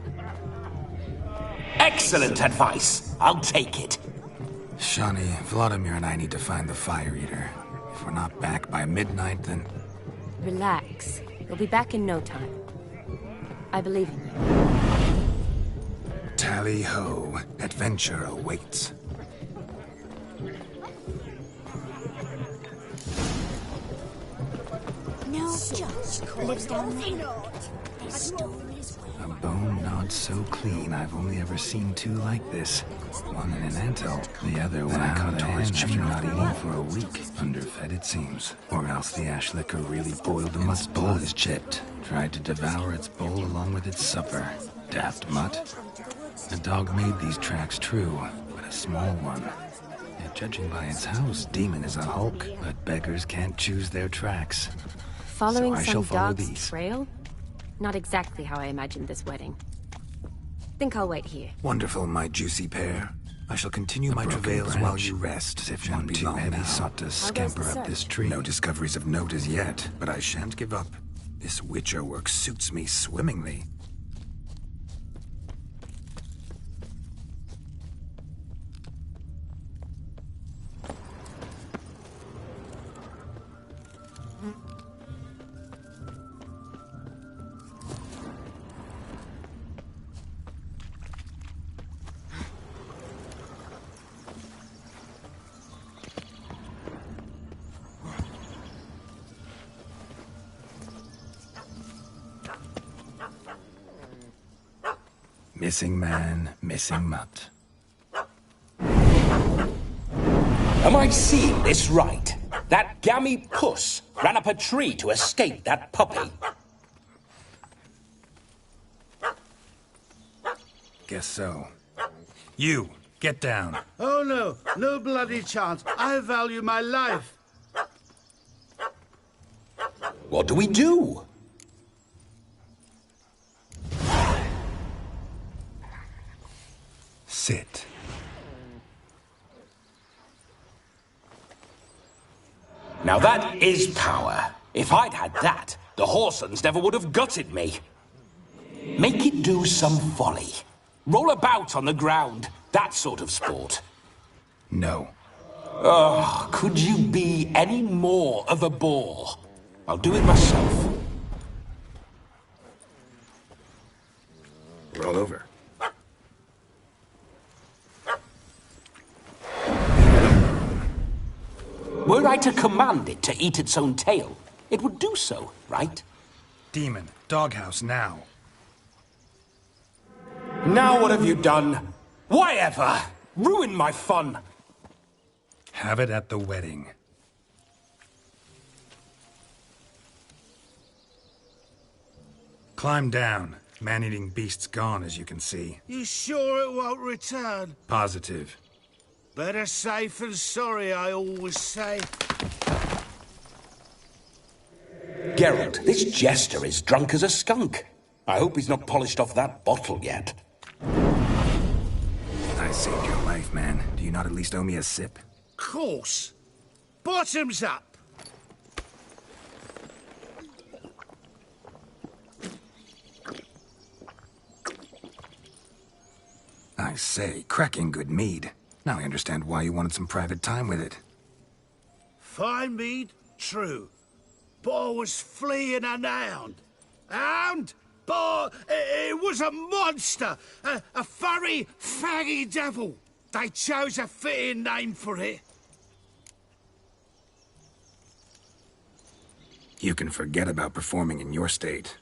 Excellent advice. I'll take it. Shani, Vladimir and I need to find the Fire Eater. If we're not back by midnight, then... Relax. We'll be back in no time. I believe in you. Tally-ho. Adventure awaits. No, Josh lives down there. They stole his way. A bone gnawed so clean, I've only ever seen two like this. One in an anthill, the other when I caught a hen after not eating for a week. Underfed, it seems. Or else the ash liquor really boiled the mutt's bowl is chipped. Tried to devour its bowl along with its supper. Daft mutt. The dog made these tracks true, but a small one. Yet judging by its house, Demon is a hulk, but beggars can't choose their tracks. Following So I some shall follow dog's these. trail? Not exactly how I imagined this wedding. Think I'll wait here. Wonderful, my juicy pair. I shall continue my travails while you rest. As if one too heavy sought to scamper up this tree. No discoveries of note as yet, but I shan't give up. This Witcher work suits me swimmingly. Missing man, missing mutt. Am I seeing this right? That gammy puss ran up a tree to escape that puppy. Guess so. You, get down. Oh no, no bloody chance. I value my life. What do we do? Sit. Now that is power. If I'd had that, the Horsons never would have gutted me. Make it do some folly. Roll about on the ground. That sort of sport. No. Oh, could you be any more of a bore? I'll do it myself. Roll over. Were I to command it to eat its own tail, it would do so, right? Demon, doghouse now. Now what have you done? Why ever? Ruined my fun. Have it at the wedding. Climb down. Man-eating beast's gone, as you can see. You sure it won't return? Positive. Better safe than sorry, I always say. Geralt, this jester is drunk as a skunk. I hope he's not polished off that bottle yet. I saved your life, man. Do you not at least owe me a sip? Course. Bottoms up. I say, cracking good mead. Now I understand why you wanted some private time with it. Fine mead? True. But I was fleeing a hound. Hound? But it was a monster. A furry, faggy devil. They chose a fitting name for it. You can forget about performing in your state.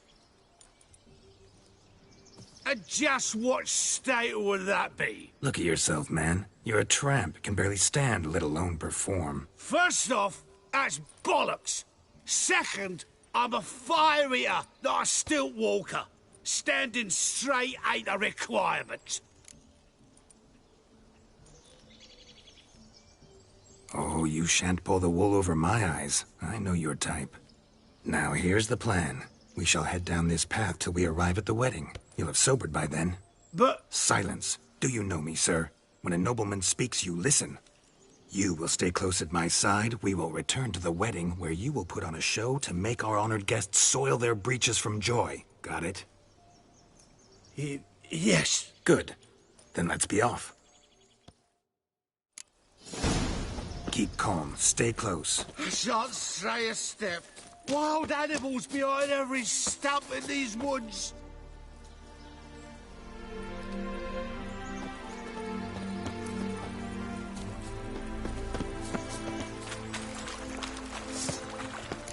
And just what state would that be? Look at yourself, man. You're a tramp, can barely stand, let alone perform. First off, that's bollocks. Second, I'm a fire eater, not a stilt walker. Standing straight ain't a requirement. Oh, you shan't pull the wool over my eyes. I know your type. Now here's the plan. We shall head down this path till we arrive at the wedding. You'll have sobered by then. But... Silence. Do you know me, sir? When a nobleman speaks, you listen. You will stay close at my side. We will return to the wedding, where you will put on a show to make our honored guests soil their breeches from joy. Got it? Yes. Good. Then let's be off. Keep calm. Stay close. I shan't stray a step. Wild animals behind every stump in these woods.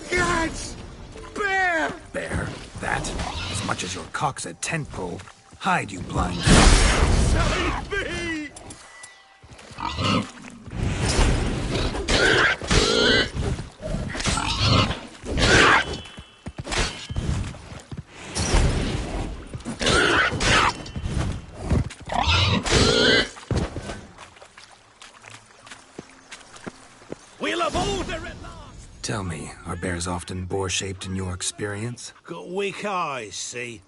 Guys! Bear! Bear? That? As much as your cock's a tent pole. Hide, you blind. Save me! We'll have all there at last! Tell me, are bears often boar-shaped in your experience? Got weak eyes, see?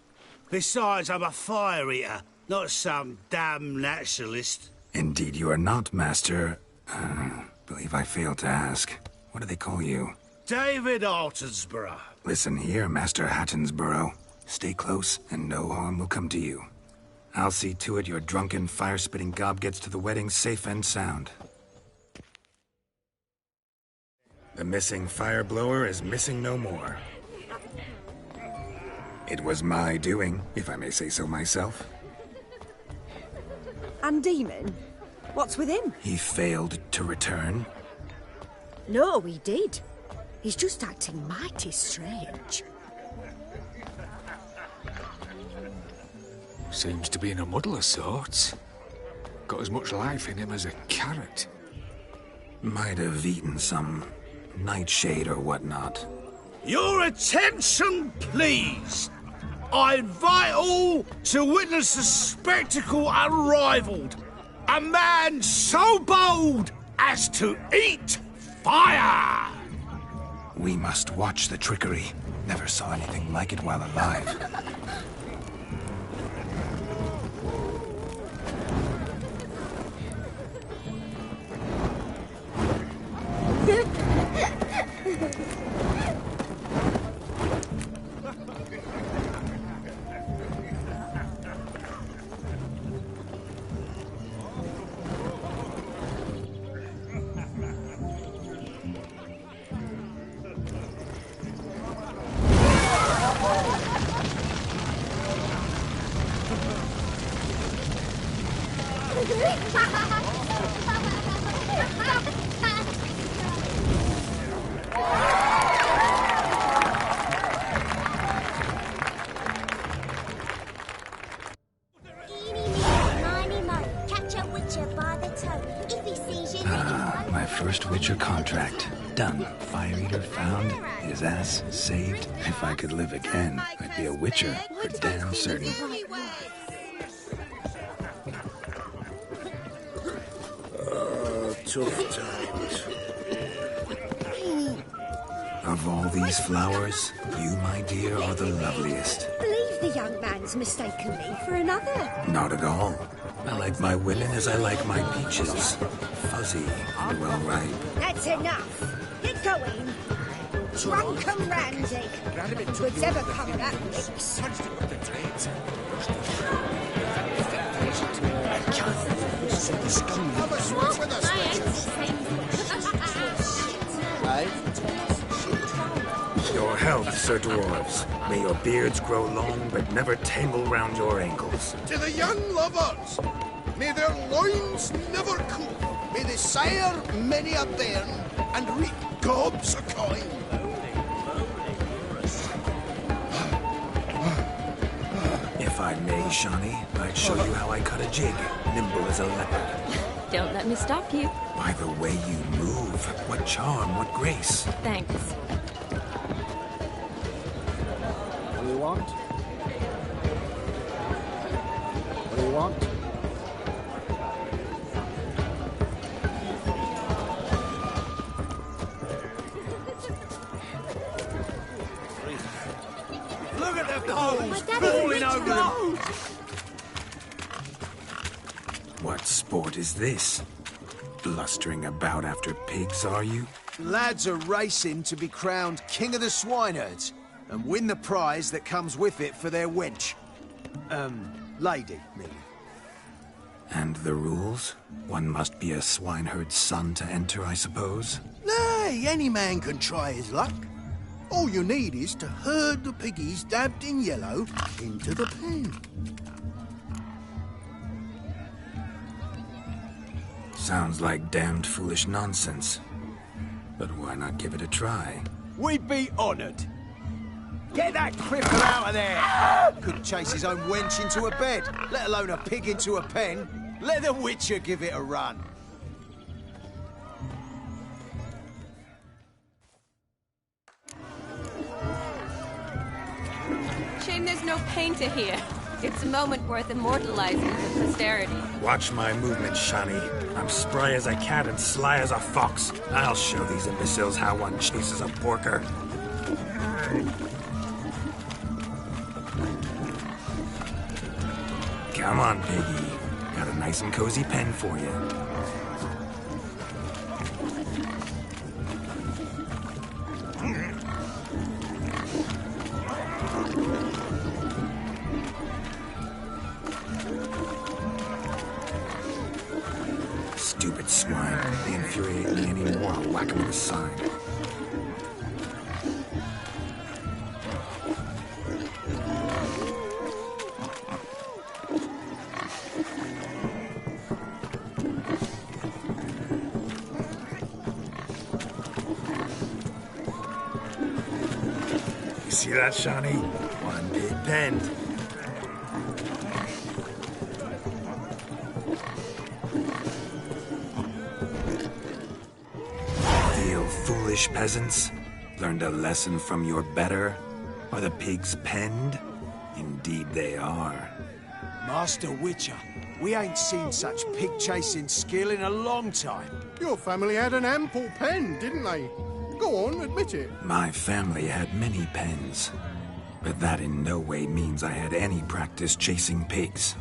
Besides, I'm a fire eater, not some damn naturalist. Indeed you are not, Master... believe I failed to ask. What do they call you? David Altonsborough. Listen here, Master Hattonsborough. Stay close, and no harm will come to you. I'll see to it your drunken, fire-spitting gob gets to the wedding safe and sound. The missing fire blower is missing no more. It was my doing, if I may say so myself. And Demon? What's with him? He failed to return. No, he did. He's just acting mighty strange. Seems to be in a muddle of sorts. Got as much life in him as a carrot. Might have eaten some nightshade or whatnot. Your attention, please! I invite all to witness a spectacle unrivaled. A man so bold as to eat fire! We must watch the trickery. Never saw anything like it while alive. My first Witcher contract. Done. Fire Eater found. His ass saved. If I could live again, I'd be a Witcher for damn certain. Tough times. Of all these flowers, you, my dear, are the loveliest. Believe the young man's mistaken me for another. Not at all. I like my women as I like my peaches. Fuzzy and well ripe. That's enough. Get going. Drunken Randy. What's ever come of that mix? Your health, Sir Dwarves. May your beards grow long, but never tangle round your ankles. To the young lovers, may their loins never cool. May they sire many a bairn and reap gobs of coin. If I may, Shawnee, I'd show you how I cut a jig, nimble as a leopard. Don't let me stop you. By the way you move, what charm, what grace. Thanks. What do you want? What do you want? Look at the holes falling over. What sport is this? Blustering about after pigs, are you? Lads are racing to be crowned King of the Swineherds and win the prize that comes with it for their wench. Lady, me. And the rules? One must be a swineherd's son to enter, I suppose? Nay, any man can try his luck. All you need is to herd the piggies dabbed in yellow into the pen. Sounds like damned foolish nonsense. But why not give it a try? We'd be honoured. Get that cripple out of there! Couldn't chase his own wench into a bed, let alone a pig into a pen. Let the Witcher give it a run. Shame there's no painter here. It's a moment worth immortalizing for posterity. Watch my movements, Shawnee. I'm spry as a cat and sly as a fox. I'll show these imbeciles how one chases a porker. Come on, piggy. Got a nice and cozy pen for you. Stupid swine. They infuriate me anymore. I'll whack him with a sign. You see that, Shawnee? One big pen. Foolish peasants, learned a lesson from your better? Are the pigs penned? Indeed they are. Master Witcher, we ain't seen such pig-chasing skill in a long time. Your family had an ample pen, didn't they? Go on, admit it. My family had many pens, but that in no way means I had any practice chasing pigs.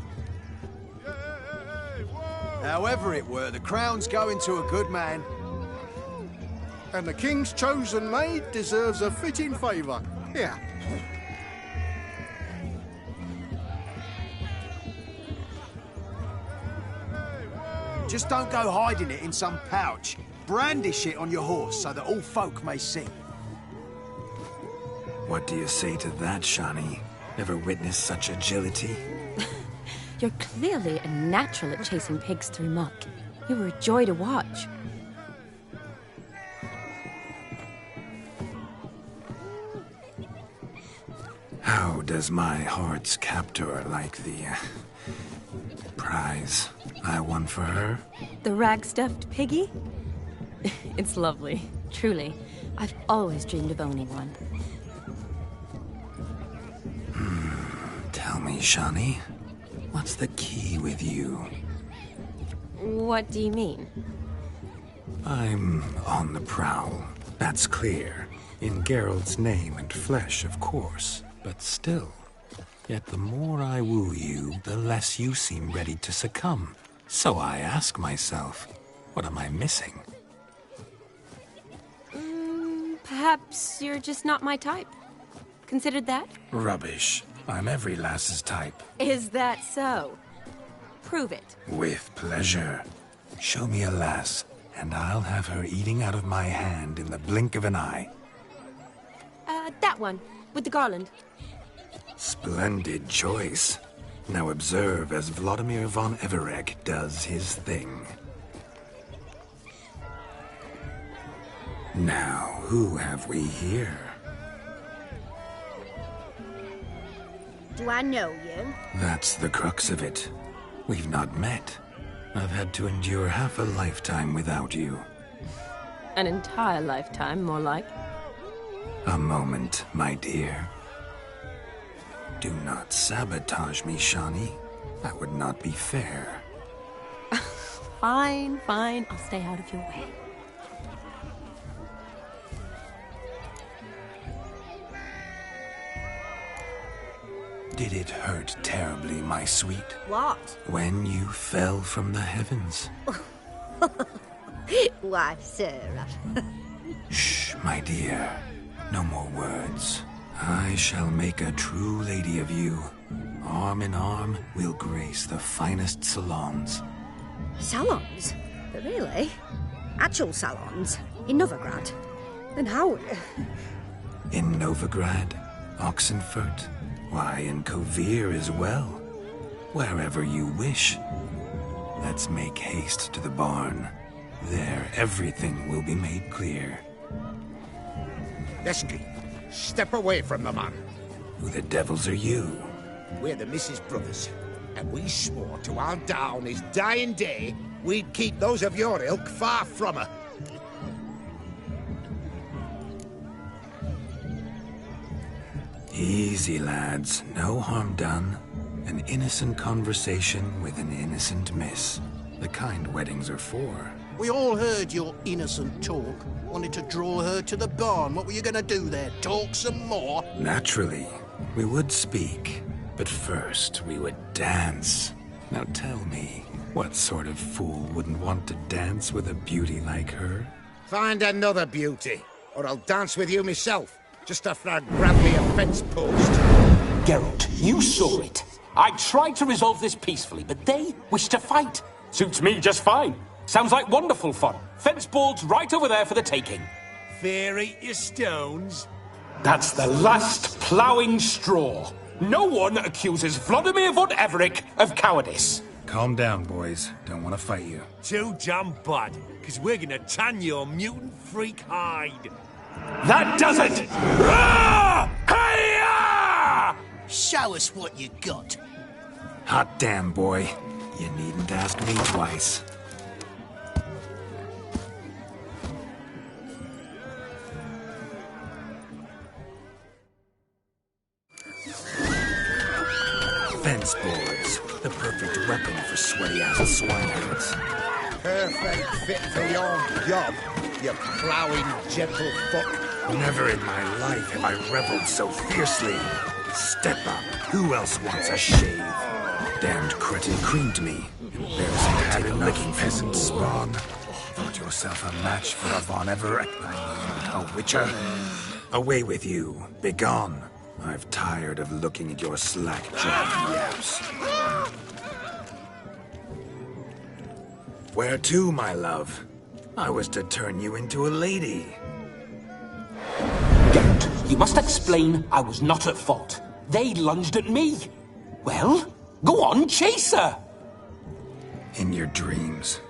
However it were, the crown's going to a good man. And the king's chosen maid deserves a fitting favour. Here. Just don't go hiding it in some pouch. Brandish it on your horse so that all folk may see. What do you say to that, Shawnee? Ever witnessed such agility? You're clearly a natural at chasing pigs through muck. You were a joy to watch. How does my heart's captor like the prize I won for her? The rag-stuffed piggy? It's lovely, truly. I've always dreamed of owning one. Tell me, Shani, what's the key with you? What do you mean? I'm on the prowl, that's clear. In Geralt's name and flesh, of course. But still, yet the more I woo you, the less you seem ready to succumb. So I ask myself, what am I missing? Perhaps you're just not my type. Considered that? Rubbish. I'm every lass's type. Is that so? Prove it. With pleasure. Show me a lass, and I'll have her eating out of my hand in the blink of an eye. That one, with the garland. Splendid choice. Now observe as Vladimir von Everegg does his thing. Now, who have we here? Do I know you? That's the crux of it. We've not met. I've had to endure half a lifetime without you. An entire lifetime, more like. A moment, my dear. Do not sabotage me, Shani. That would not be fair. Fine, fine. I'll stay out of your way. Did it hurt terribly, my sweet? What? When you fell from the heavens? Why, Sarah. Shh, my dear. No more words. I shall make a true lady of you. Arm in arm, we'll grace the finest salons. Salons? Really? Actual salons? In Novigrad? And how? In Novigrad, Oxenfurt, why, in Kovir as well. Wherever you wish. Let's make haste to the barn. There, everything will be made clear. Lesky, step away from the man. Who the devils are you? We're the Mrs. Brothers, and we swore to our down his dying day we'd keep those of your ilk far from her. Easy, lads. No harm done. An innocent conversation with an innocent miss. The kind weddings are for. We all heard your innocent talk. Wanted to draw her to the barn. What were you going to do there? Talk some more? Naturally. We would speak. But first, we would dance. Now tell me, what sort of fool wouldn't want to dance with a beauty like her? Find another beauty, or I'll dance with you myself. Just after I grab me a fence post. Geralt, you saw it. I tried to resolve this peacefully, but they wish to fight. Suits me just fine. Sounds like wonderful fun. Fence boards right over there for the taking. Fear eat your stones. That's the last ploughing straw. No one accuses Vladimir von Everegg of cowardice. Calm down, boys. Don't want to fight you. Too damn bad, because we're gonna tan your mutant freak hide. That does it! Hi-ya! Show us what you got. Hot damn, boy. You needn't ask me twice. Fence boards. The perfect weapon for sweaty-ass swineherds. Perfect fit for your job, you ploughing gentle fuck. Never in my life have I reveled so fiercely. Step up. Who else wants a shave? Damned cretin creamed me. Embarrassing to take a licking peasant spawn. Thought yourself a match for a Von Everett. A witcher. Away with you. Begone. I've tired of looking at your slack-jawed yaps. Where to, my love? I was to turn you into a lady. Geralt, you must explain I was not at fault. They lunged at me. Well, go gone? Chase her! In your dreams.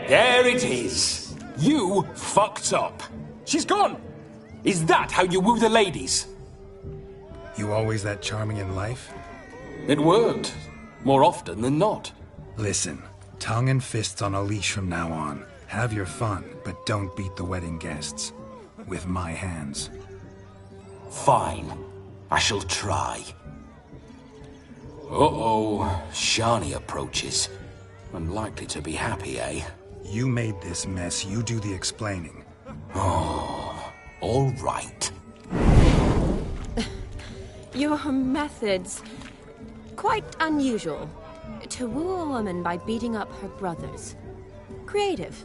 There it is. You fucked up. She's gone. Is that how you woo the ladies? You always that charming in life? It worked. More often than not. Listen, tongue and fists on a leash from now on. Have your fun, but don't beat the wedding guests. With my hands. Fine. I shall try. Uh-oh. Shani approaches. Unlikely to be happy, eh? You made this mess. You do the explaining. Oh, all right. Your methods... quite unusual. To woo a woman by beating up her brothers. Creative.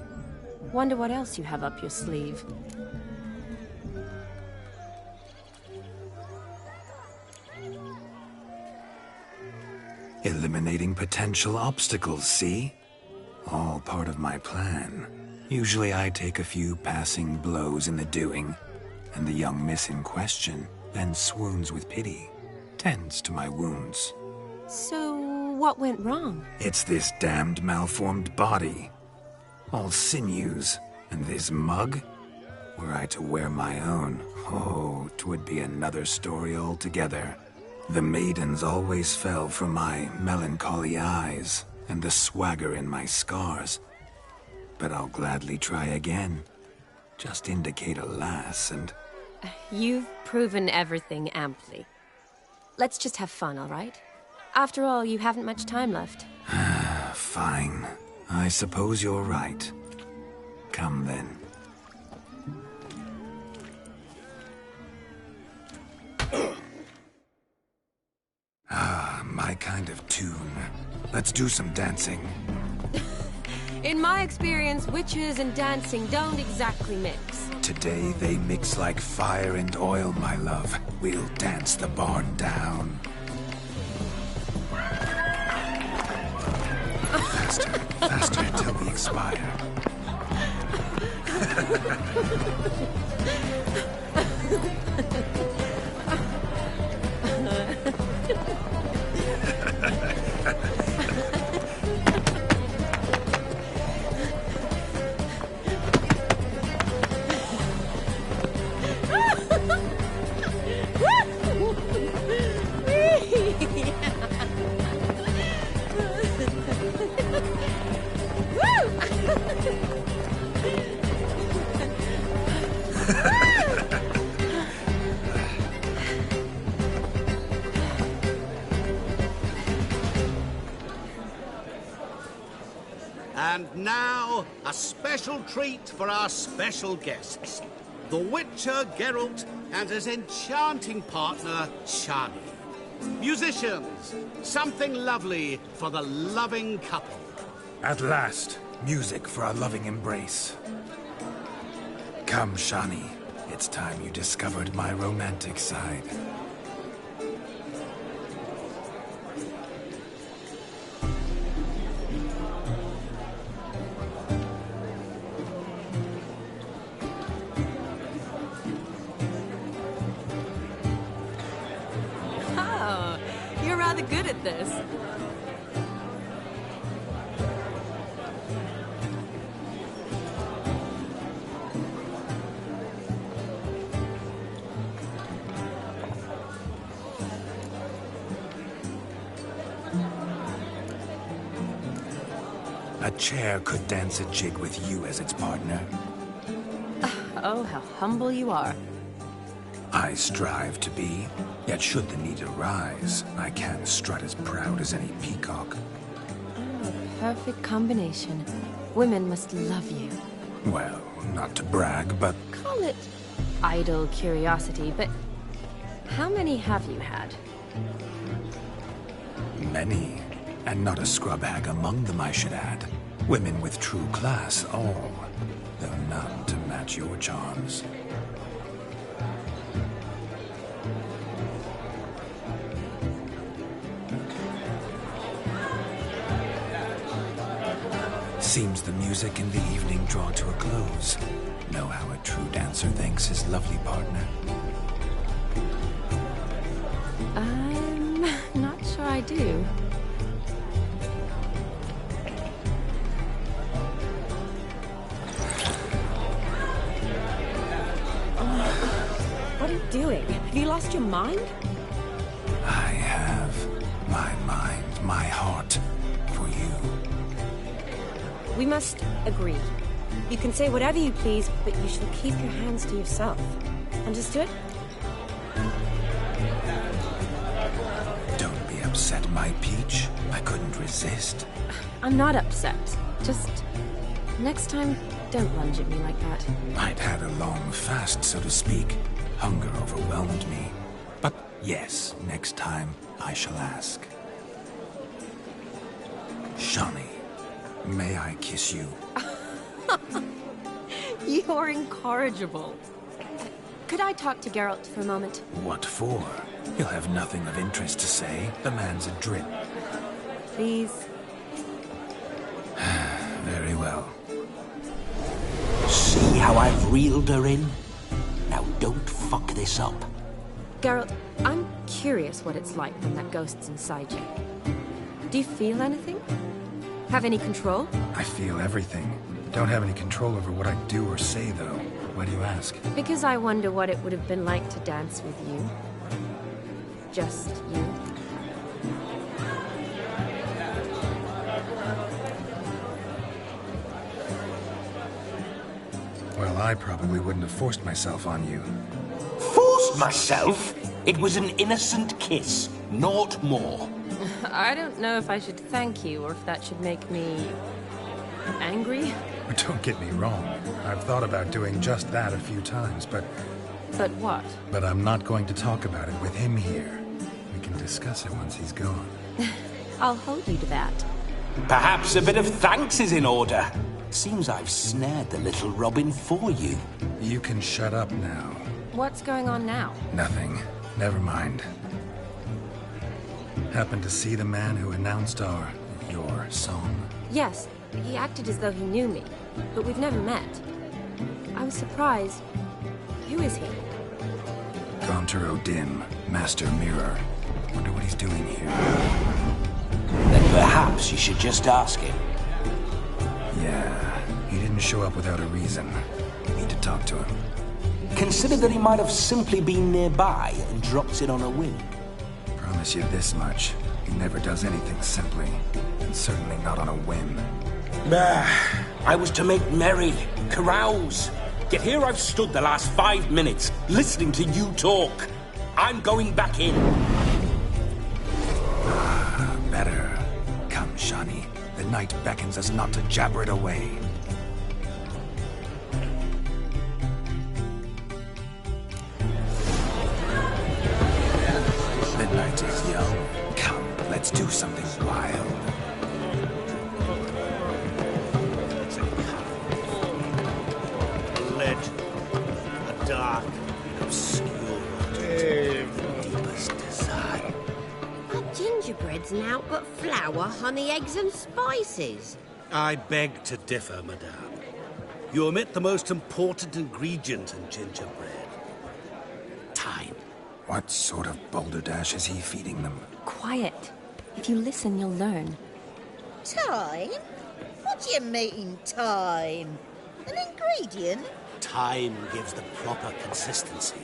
Wonder what else you have up your sleeve. Eliminating potential obstacles, see? All part of my plan. Usually I take a few passing blows in the doing, and the young miss in question then swoons with pity, tends to my wounds. So, what went wrong? It's this damned malformed body. All sinews, and this mug? Were I to wear my own, oh, 'twould be another story altogether. The maidens always fell for my melancholy eyes, and the swagger in my scars. But I'll gladly try again. Just indicate a lass and... You've proven everything amply. Let's just have fun, all right? After all, you haven't much time left. Fine. I suppose you're right. Come then. My kind of tune. Let's do some dancing. In my experience, witches and dancing don't exactly mix. Today they mix like fire and oil, my love. We'll dance the barn down. Faster, faster till we expire. And now, a special treat for our special guests. The Witcher, Geralt, and his enchanting partner, Shani. Musicians, something lovely for the loving couple. At last, music for our loving embrace. Come, Shani. It's time you discovered my romantic side. Oh, you're rather good at this. A chair could dance a jig with you as its partner. Oh, how humble you are. I strive to be, yet should the need arise, I can strut as proud as any peacock. Oh, a perfect combination. Women must love you. Well, not to brag, but... Call it idle curiosity, but how many have you had? Many. And not a scrub hag among them, I should add. Women with true class, all. Though none to match your charms. Seems the music and the evening draw to a close. Know how a true dancer thanks his lovely partner? I'm not sure I do. Have you lost your mind? I have my mind, my heart for you. We must agree. You can say whatever you please, but you shall keep your hands to yourself. Understood? Don't be upset, my peach. I couldn't resist. I'm not upset. Just next time, don't lunge at me like that. I'd had a long fast, so to speak. Hunger overwhelmed me. But yes, next time I shall ask. Shani, may I kiss you? You're incorrigible. Could I talk to Geralt for a moment? What for? He'll have nothing of interest to say. The man's a drip. Please. Very well. See how I've reeled her in? Now don't fuck this up. Geralt, I'm curious what it's like when that ghost's inside you. Do you feel anything? Have any control? I feel everything. Don't have any control over what I do or say, though. Why do you ask? Because I wonder what it would have been like to dance with you. Just you. Well, I probably wouldn't have forced myself on you. Forced myself? It was an innocent kiss, naught more. I don't know if I should thank you or if that should make me angry. Don't get me wrong. I've thought about doing just that a few times, but... But what? But I'm not going to talk about it with him here. We can discuss it once he's gone. I'll hold you to that. Perhaps a bit of thanks is in order. Seems I've snared the little Robin for you. You can shut up now. What's going on now? Nothing. Never mind. Happened to see the man who announced your song? Yes, he acted as though he knew me, but we've never met. I was surprised. Who is he? Gaunter O'Dim, Master Mirror. Wonder what he's doing here. Then perhaps you should just ask him. Yeah, he didn't show up without a reason. Need to talk to him. Consider that he might have simply been nearby and dropped it on a whim. Promise you this much. He never does anything simply. And certainly not on a whim. I was to make merry, carouse. Yet here I've stood the last 5 minutes, listening to you talk. I'm going back in. Better. Come, Shani. The night beckons us not to jabber it away. The night is young. Come, let's do something wild. Legend. A dark, obscure, deepest desire. Are gingerbreads now but flour, honey, eggs and spices? I beg to differ, madame. You omit the most important ingredient in gingerbread. Time. What sort of balderdash is he feeding them? Quiet. If you listen, you'll learn. Time? What do you mean, time? An ingredient? Time gives the proper consistency.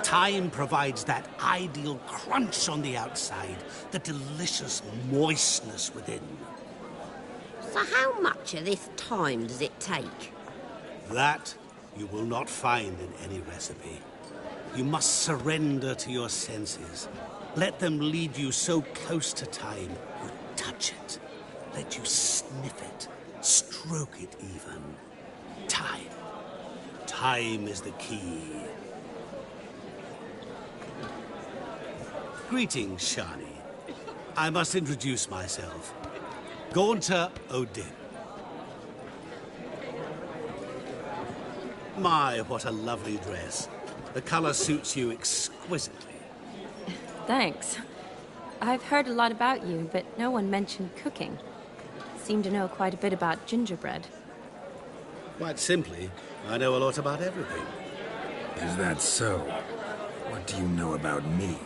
Time provides that ideal crunch on the outside, the delicious moistness within. So how much of this time does it take? That you will not find in any recipe. You must surrender to your senses. Let them lead you so close to time, you touch it. Let you sniff it, stroke it even. Time. Time is the key. Greetings, Shani. I must introduce myself. Gaunter O'Dim. My, what a lovely dress. The color suits you exquisitely. Thanks. I've heard a lot about you, but no one mentioned cooking. Seem to know quite a bit about gingerbread. Quite simply, I know a lot about everything. Is that so? What do you know about me?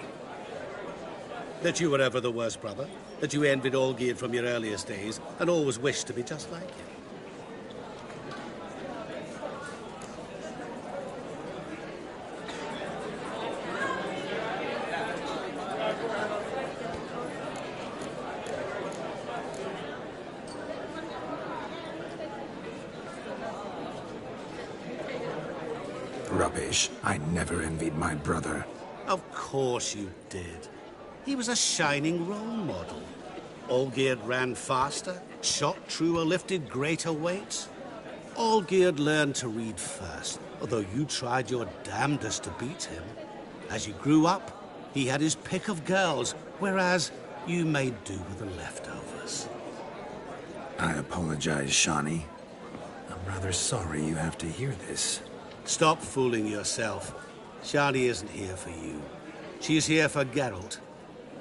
That you were ever the worst brother. That you envied Olgierd from your earliest days and always wished to be just like him. Rubbish. I never envied my brother. Of course you did. He was a shining role model. Olgierd ran faster, shot truer, lifted greater weights. Olgierd learned to read first, although you tried your damnedest to beat him. As you grew up, he had his pick of girls, whereas you made do with the leftovers. I apologize, Shawnee. I'm rather sorry you have to hear this. Stop fooling yourself. Shani isn't here for you. She's here for Geralt.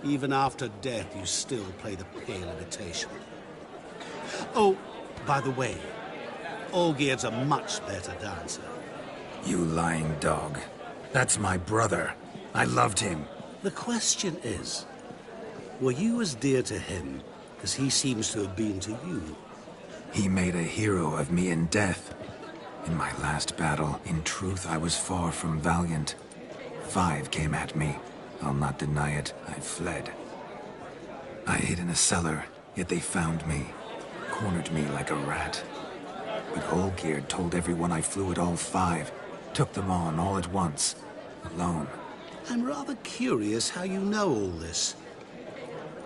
Even after death, you still play the pale imitation. Oh, by the way, Olgierd's a much better dancer. You lying dog. That's my brother. I loved him. The question is, were you as dear to him as he seems to have been to you? He made a hero of me in death. In my last battle, in truth, I was far from valiant. 5 came at me. I'll not deny it, I fled. I hid in a cellar, yet they found me. Cornered me like a rat. But Olgierd told everyone I flew at all 5. Took them on all at once. Alone. I'm rather curious how you know all this.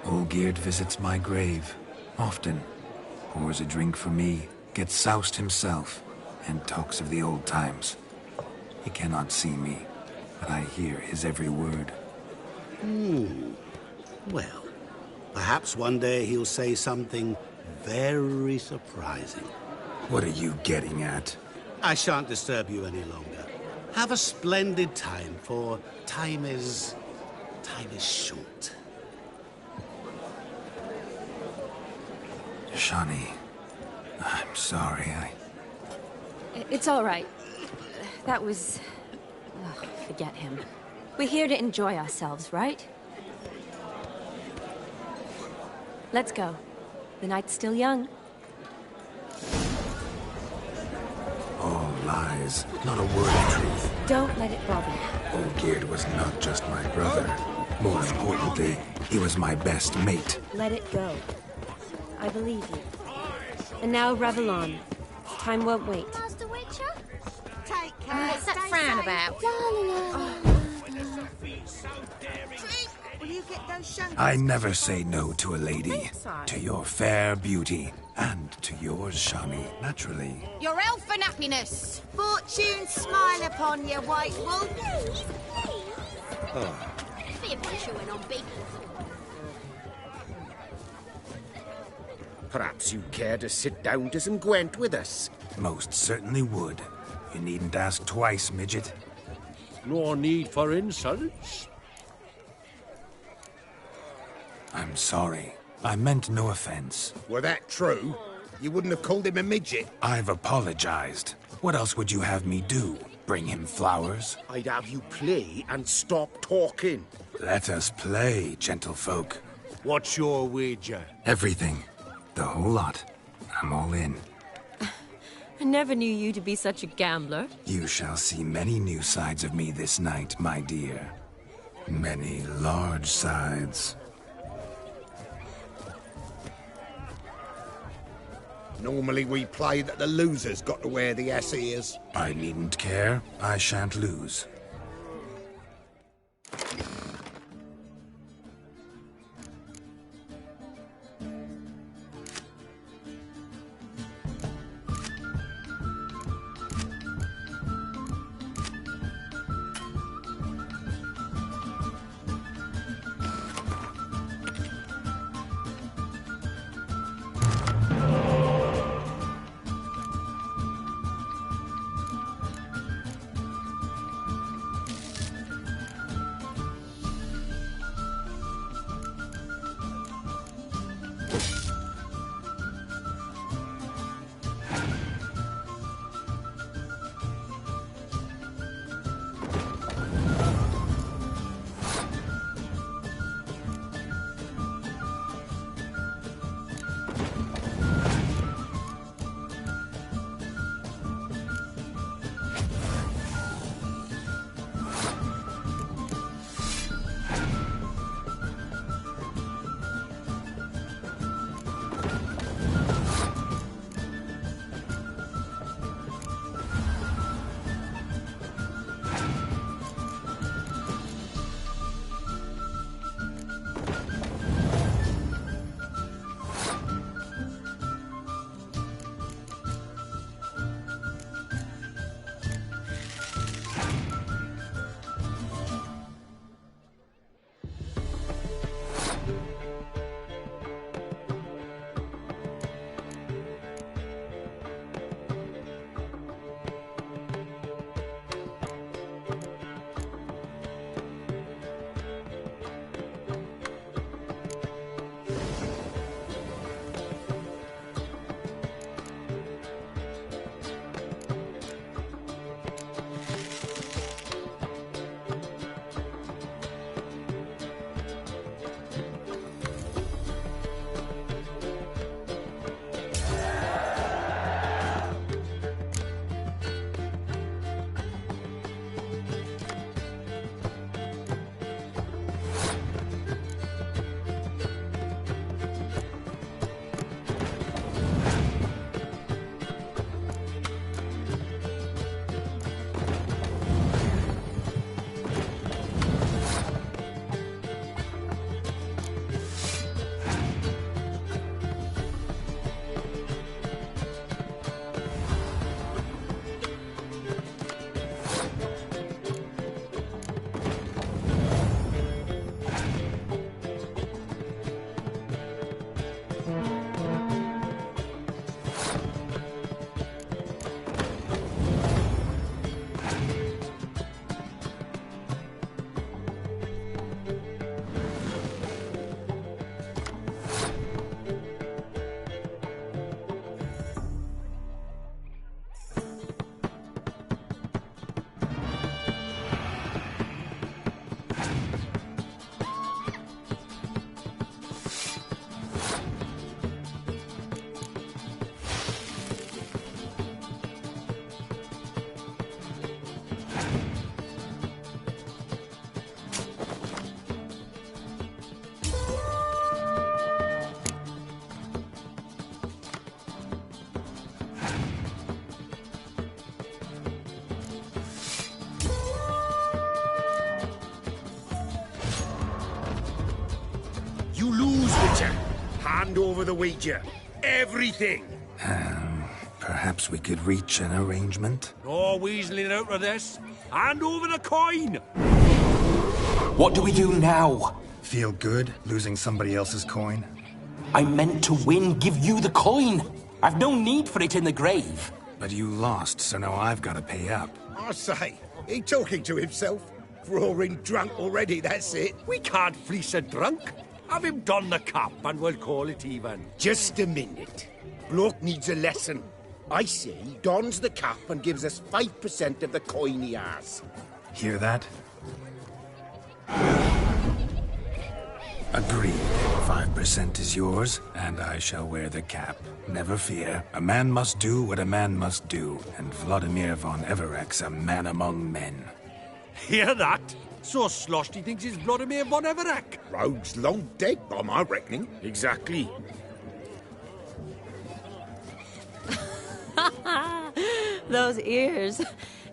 Olgierd visits my grave. Often. Pours a drink for me. Gets soused himself. And talks of the old times. He cannot see me. But I hear his every word. Well, perhaps one day he'll say something very surprising. What are you getting at? I shan't disturb you any longer. Have a splendid time, for time is short. Shawnee, I'm sorry, It's all right. That was... Oh, forget him. We're here to enjoy ourselves, right? Let's go. The night's still young. All lies. Not a word of truth. Don't let it bother you. Olgierd was not just my brother. More importantly, he was my best mate. Let it go. I believe you. And now revel on. Time won't wait. Master Witcher? Take care. What's that frown about? Will you get those shanks? I never say no to a lady. To your fair beauty. And to yours, Shawnee, naturally. Your elfin happiness. Fortune smile upon you, white wolf. Be a bit chewing on beef. Perhaps you'd care to sit down to some Gwent with us. Most certainly would. You needn't ask twice, midget. No need for insults. I'm sorry. I meant no offense. Were that true, you wouldn't have called him a midget. I've apologized. What else would you have me do? Bring him flowers? I'd have you play and stop talking. Let us play, gentlefolk. What's your wager? Everything. The whole lot. I'm all in. I never knew you to be such a gambler. You shall see many new sides of me this night, my dear. Many large sides. Normally we play that the loser's got to wear the ass ears. I needn't care. I shan't lose. hand over the wager. Everything. Perhaps we could reach an arrangement? No weaseling out of this. Hand over the coin! What do we do now? Feel good losing somebody else's coin? I meant to win, give you the coin. I've no need for it in the grave. But you lost, so now I've got to pay up. I say, he talking to himself? Roaring drunk already, that's it. We can't fleece a drunk. Have him don the cap and we'll call it even. Just a minute. Bloke needs a lesson. I say he dons the cap and gives us 5% of the coin he has. Hear that? Agreed. 5% is yours, and I shall wear the cap. Never fear. A man must do what a man must do, and Vladimir von Everek's a man among men. Hear that? So sloshed he thinks he's Vladimir von Everek. Rogue's long dead, by my reckoning. Exactly. Those ears.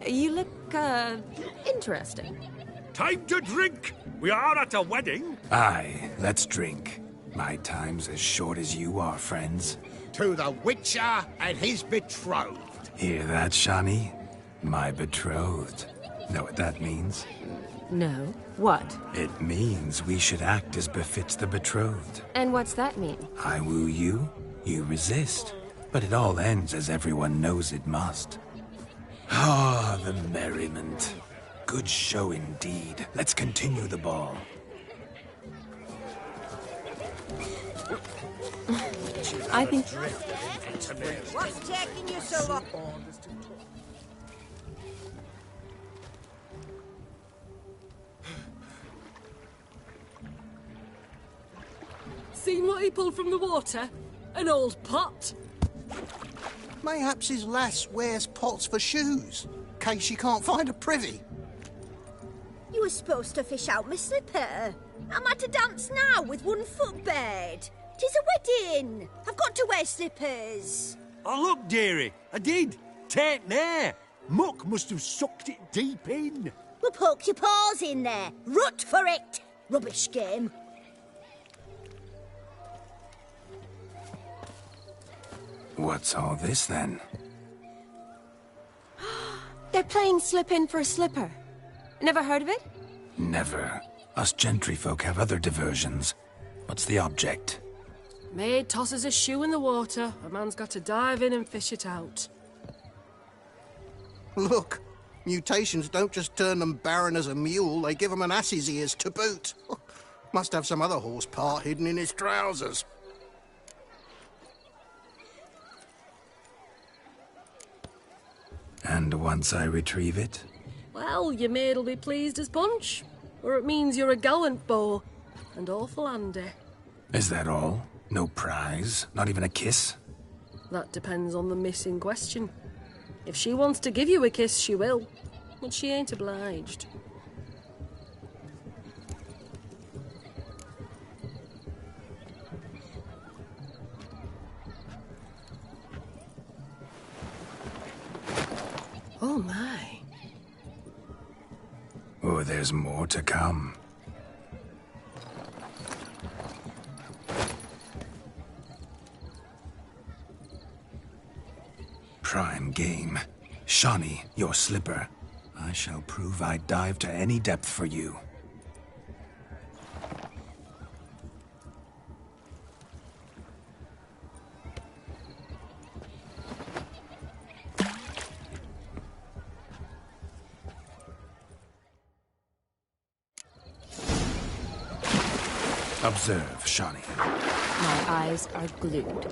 You look, interesting. Time to drink! We are at a wedding. Aye, let's drink. My time's as short as you are, friends. To the Witcher and his betrothed. Hear that, Shani? My betrothed. Know what that means? No. What? It means we should act as befits the betrothed. And what's that mean? I woo you, you resist. But it all ends as everyone knows it must. Ah, the merriment. Good show indeed. Let's continue the ball. I think... What's taking you so long? Seen what he pulled from the water? An old pot? Mayhaps his lass wears pots for shoes, in case she can't find a privy. You were supposed to fish out my slipper. I'm at a dance now with one foot bared. 'Tis a wedding. I've got to wear slippers. Oh, look, dearie. I did. Take there. Muck must have sucked it deep in. Well, poke your paws in there. Rut for it. Rubbish game. What's all this, then? They're playing slip in for a slipper. Never heard of it? Never. Us gentry folk have other diversions. What's the object? Maid tosses a shoe in the water. A man's got to dive in and fish it out. Look, mutations don't just turn them barren as a mule, they give them an ass's ears to boot. Must have some other horse part hidden in his trousers. And once I retrieve it? Well, your maid'll be pleased as punch. Or it means you're a gallant beau. And awful handy. Is that all? No prize? Not even a kiss? That depends on the miss in question. If she wants to give you a kiss, she will. But she ain't obliged. Oh, my. Oh, there's more to come. Prime game. Shawnee, your slipper. I shall prove I'd dive to any depth for you. Observe, Shawnee. My eyes are glued.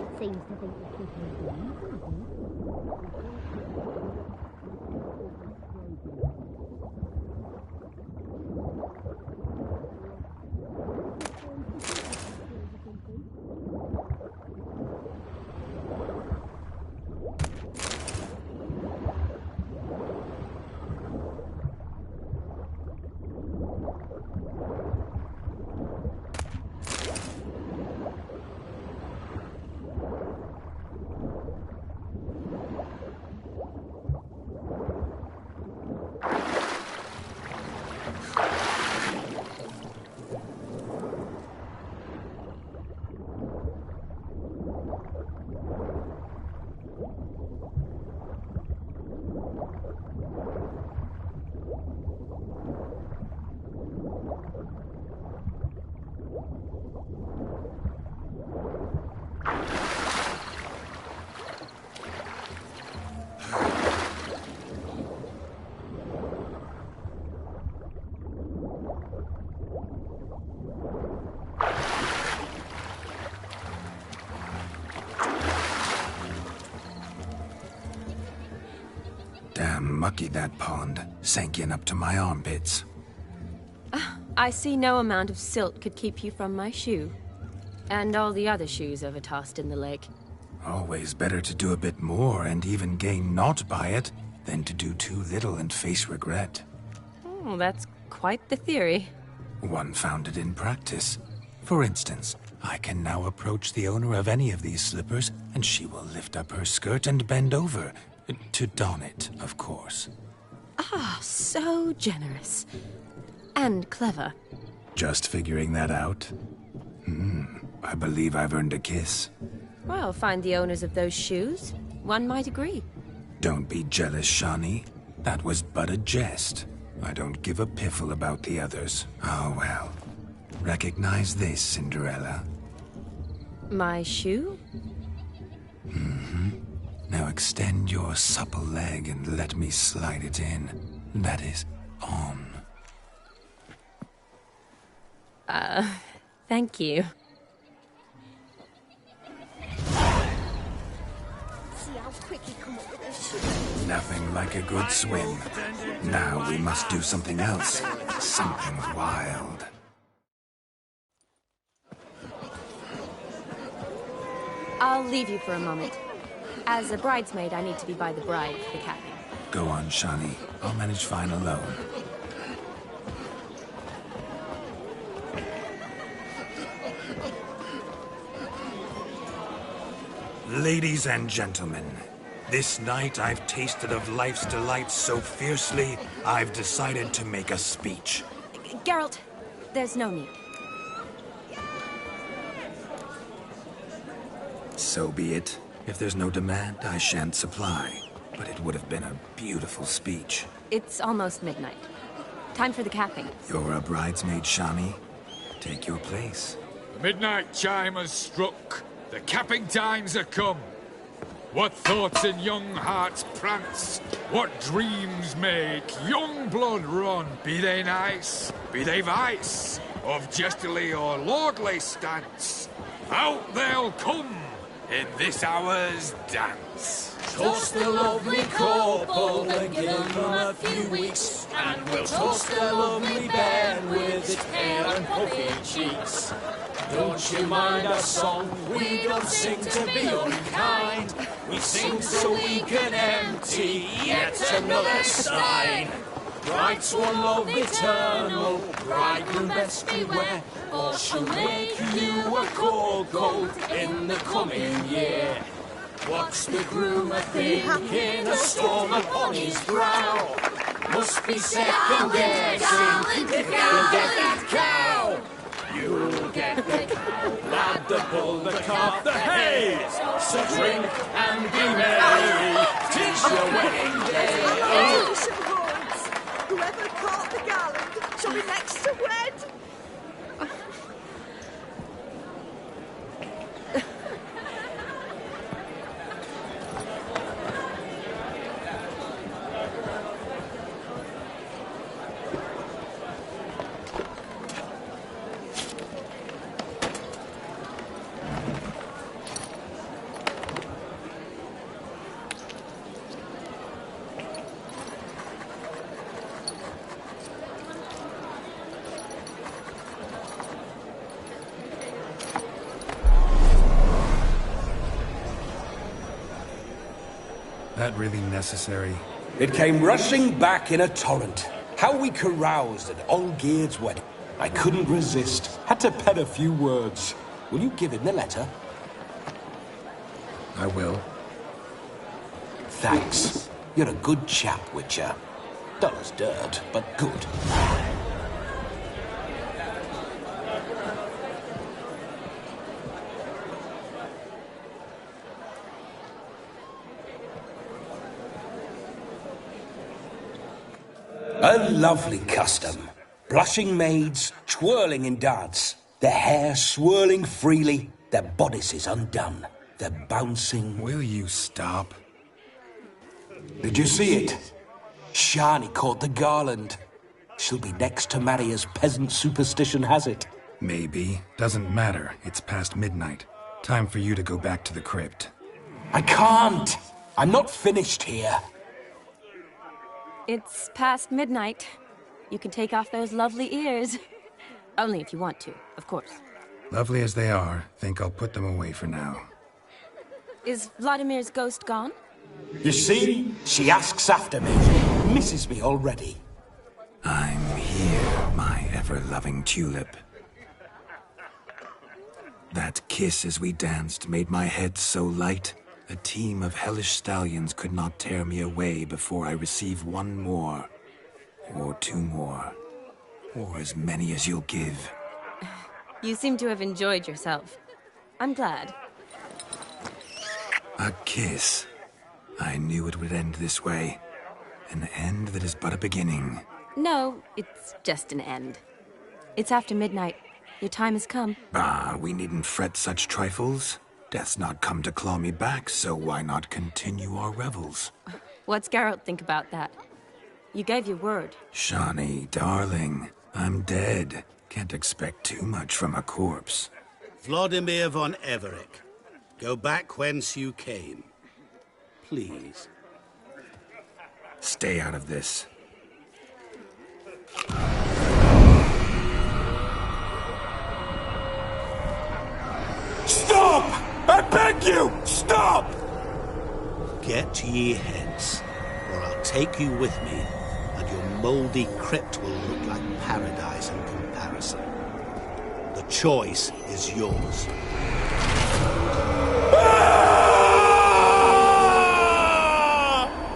Damn mucky, that pond. Sank in up to my armpits. I see no amount of silt could keep you from my shoe. And all the other shoes ever tossed in the lake. Always better to do a bit more and even gain naught by it than to do too little and face regret. Oh, that's quite the theory. One founded in practice. For instance, I can now approach the owner of any of these slippers, and she will lift up her skirt and bend over. To don it, of course. Ah, so generous. And clever. Just figuring that out? I believe I've earned a kiss. Well, find the owners of those shoes. One might agree. Don't be jealous, Shawnee. That was but a jest. I don't give a piffle about the others. Oh, well. Recognize this, Cinderella. My shoe? Now extend your supple leg and let me slide it in. That is, on. Thank you. See how quick he come up with his shoe. Nothing like a good swim. Now we must do something else. Something wild. I'll leave you for a moment. As a bridesmaid, I need to be by the bride for the capping. Go on, Shawnee. I'll manage fine alone. Ladies and gentlemen, this night I've tasted of life's delights so fiercely, I've decided to make a speech. Geralt, there's no need. So be it. If there's no demand, I shan't supply. But it would have been a beautiful speech. It's almost midnight. Time for the capping. You're a bridesmaid, Shawnee. Take your place. The midnight chime has struck. The capping times are come. What thoughts in young hearts prance? What dreams make young blood run? Be they nice, be they vice, of jestily or lordly stance, out they'll come in this hour's dance. Toast the lovely couple and give them a few weeks, and we'll toast the lovely bed with its pale and puffy cheeks. Don't you mind our song? We don't sing to be unkind. We sing so we can empty yet another stein. Bride's one love eternal, bridegroom best beware, or she'll make you a cold coat in the coming year. What's the groom a-thinking, a storm upon his brow? Must be second guessing if you'll get that cow. You'll get the cow, lad, the bull, the calf, the hay. So drink and be merry, 'tis your wedding day. Whoever caught the garland shall be next to wed. That really necessary? It came rushing back in a torrent. How we caroused at Olgierd's wedding. I couldn't resist. Had to pen a few words. Will you give him the letter? I will. Thanks. You're a good chap, Witcher. Dull as dirt, but good. A lovely custom. Blushing maids, twirling in dance. Their hair swirling freely, their bodices undone. They're bouncing... Will you stop? Did you see it? Shani caught the garland. She'll be next to marry as peasant superstition has it. Maybe. Doesn't matter. It's past midnight. Time for you to go back to the crypt. I can't. I'm not finished here. It's past midnight. You can take off those lovely ears. Only if you want to, of course. Lovely as they are, think I'll put them away for now. Is Vladimir's ghost gone? You see? She asks after me. Misses me already. I'm here, my ever-loving tulip. That kiss as we danced made my head so light. A team of hellish stallions could not tear me away before I receive one more. Or two more. Or as many as you'll give. You seem to have enjoyed yourself. I'm glad. A kiss. I knew it would end this way. An end that is but a beginning. No, it's just an end. It's after midnight. Your time has come. Ah, we needn't fret such trifles. Death's not come to claw me back, so why not continue our revels? What's Geralt think about that? You gave your word. Shani, darling, I'm dead. Can't expect too much from a corpse. Vladimir von Everec, go back whence you came. Please. Stay out of this. Stop! I beg you! Stop! Get ye hence, or I'll take you with me, and your mouldy crypt will look like paradise in comparison. The choice is yours.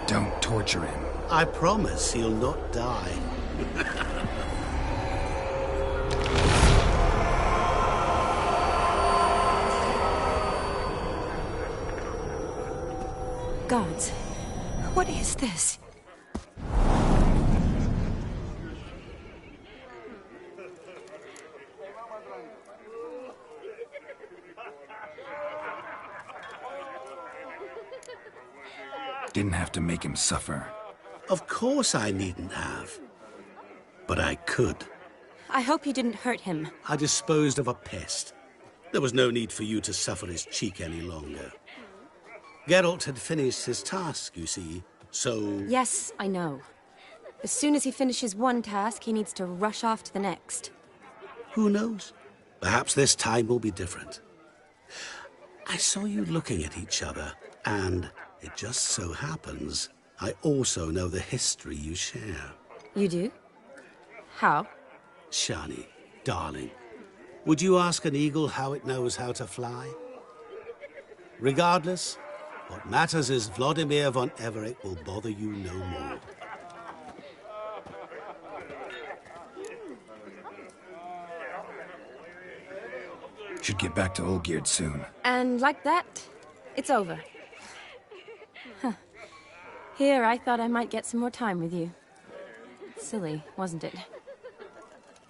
Don't torture him. I promise he'll not die. Gods, what is this? Didn't have to make him suffer. Of course I needn't have. But I could. I hope you didn't hurt him. I disposed of a pest. There was no need for you to suffer his cheek any longer. Geralt had finished his task, you see, so... Yes, I know. As soon as he finishes one task, he needs to rush off to the next. Who knows? Perhaps this time will be different. I saw you looking at each other, and it just so happens I also know the history you share. You do? How? Shani, darling, would you ask an eagle how it knows how to fly? Regardless, what matters is Vladimir von Everec will bother you no more. Should get back to Olgierd soon. And like that, it's over. Huh. Here, I thought I might get some more time with you. Silly, wasn't it?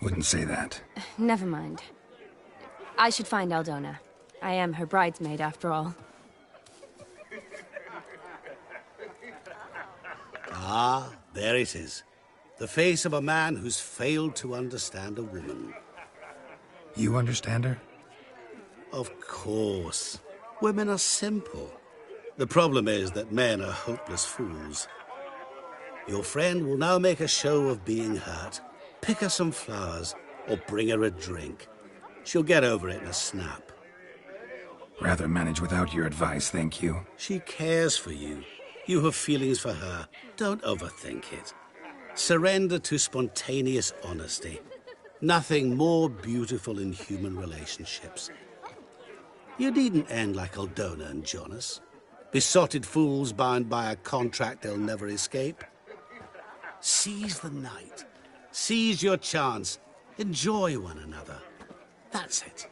Wouldn't say that. Never mind. I should find Aldona. I am her bridesmaid, after all. Ah, there it is. The face of a man who's failed to understand a woman. You understand her? Of course. Women are simple. The problem is that men are hopeless fools. Your friend will now make a show of being hurt, pick her some flowers, or bring her a drink. She'll get over it in a snap. Rather manage without your advice, thank you. She cares for you. You have feelings for her. Don't overthink it. Surrender to spontaneous honesty. Nothing more beautiful in human relationships. You needn't end like Aldona and Jonas. Besotted fools bound by a contract they'll never escape. Seize the night. Seize your chance. Enjoy one another. That's it.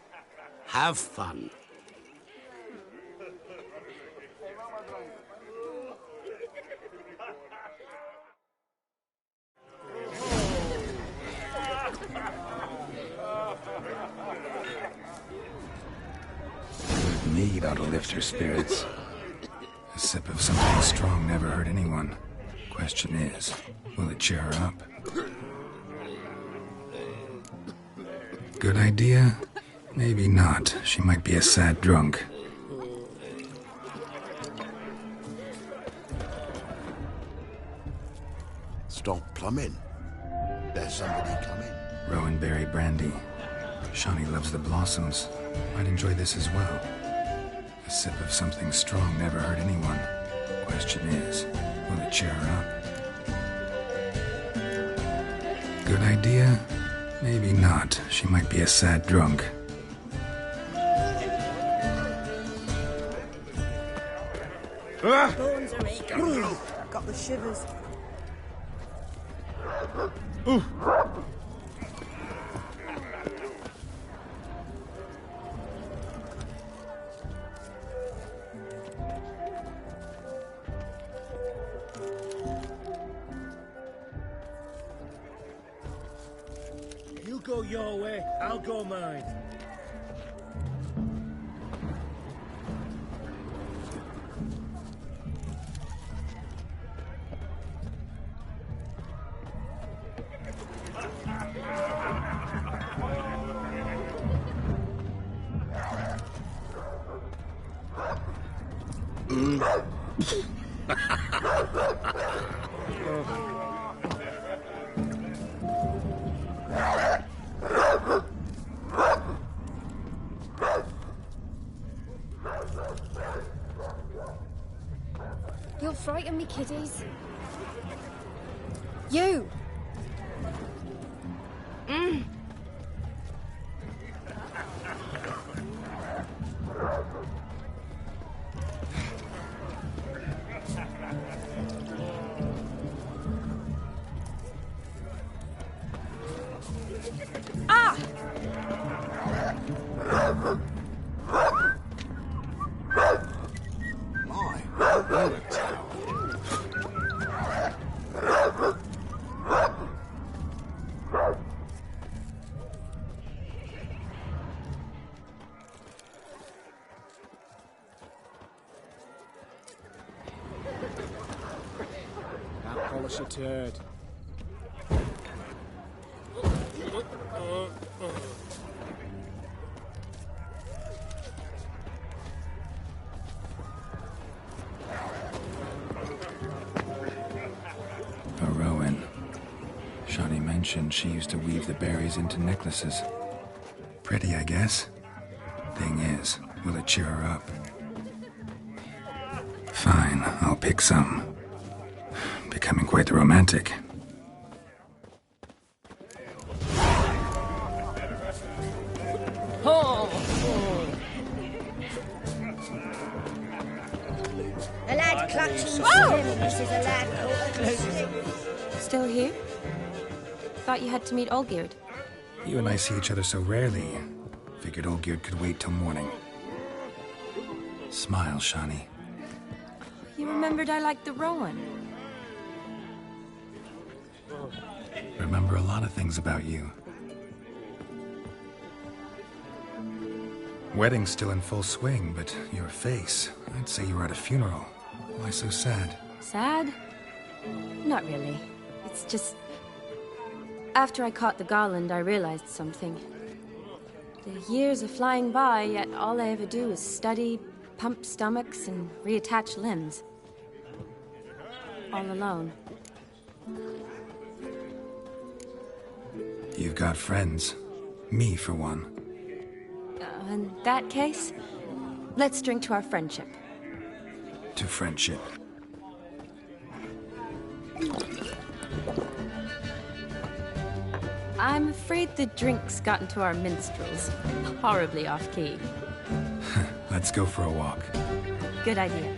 Have fun. Mead ought to lift her spirits. A sip of something strong never hurt anyone. Question is, will it cheer her up? Good idea? Maybe not. She might be a sad drunk. Stop plumbing. There's somebody coming. Rowanberry brandy. Shawnee loves the blossoms. I'd enjoy this as well. A sip of something strong never hurt anyone. Question is, will it cheer her up? Good idea? Maybe not. She might be a sad drunk. Bones are aching. Got the shivers. You go your way, I'll go mine. You'll frighten me, kiddies. You! Ah! That polish a turd. A Rowan. Shawnee mentioned she used to weave the berries into necklaces. Pretty, I guess. Thing is, will it cheer her up? Fine, I'll pick some. Becoming quite the romantic. A lad clutching stem, this is a lad caught a stick. Still here? Thought you had to meet Olgierd. You and I see each other so rarely. Figured Olgierd could wait till morning. Smile, Shawnee. You remembered I liked the Rowan. Remember a lot of things about you. Wedding's still in full swing, but your face, I'd say you were at a funeral. Why so sad? Sad? Not really. It's just... After I caught the garland, I realized something. The years are flying by, yet all I ever do is study, pump stomachs, and reattach limbs. All alone. You've got friends. Me, for one. In that case, let's drink to our friendship. To friendship. I'm afraid the drinks got into our minstrels. Horribly off-key. Let's go for a walk. Good idea.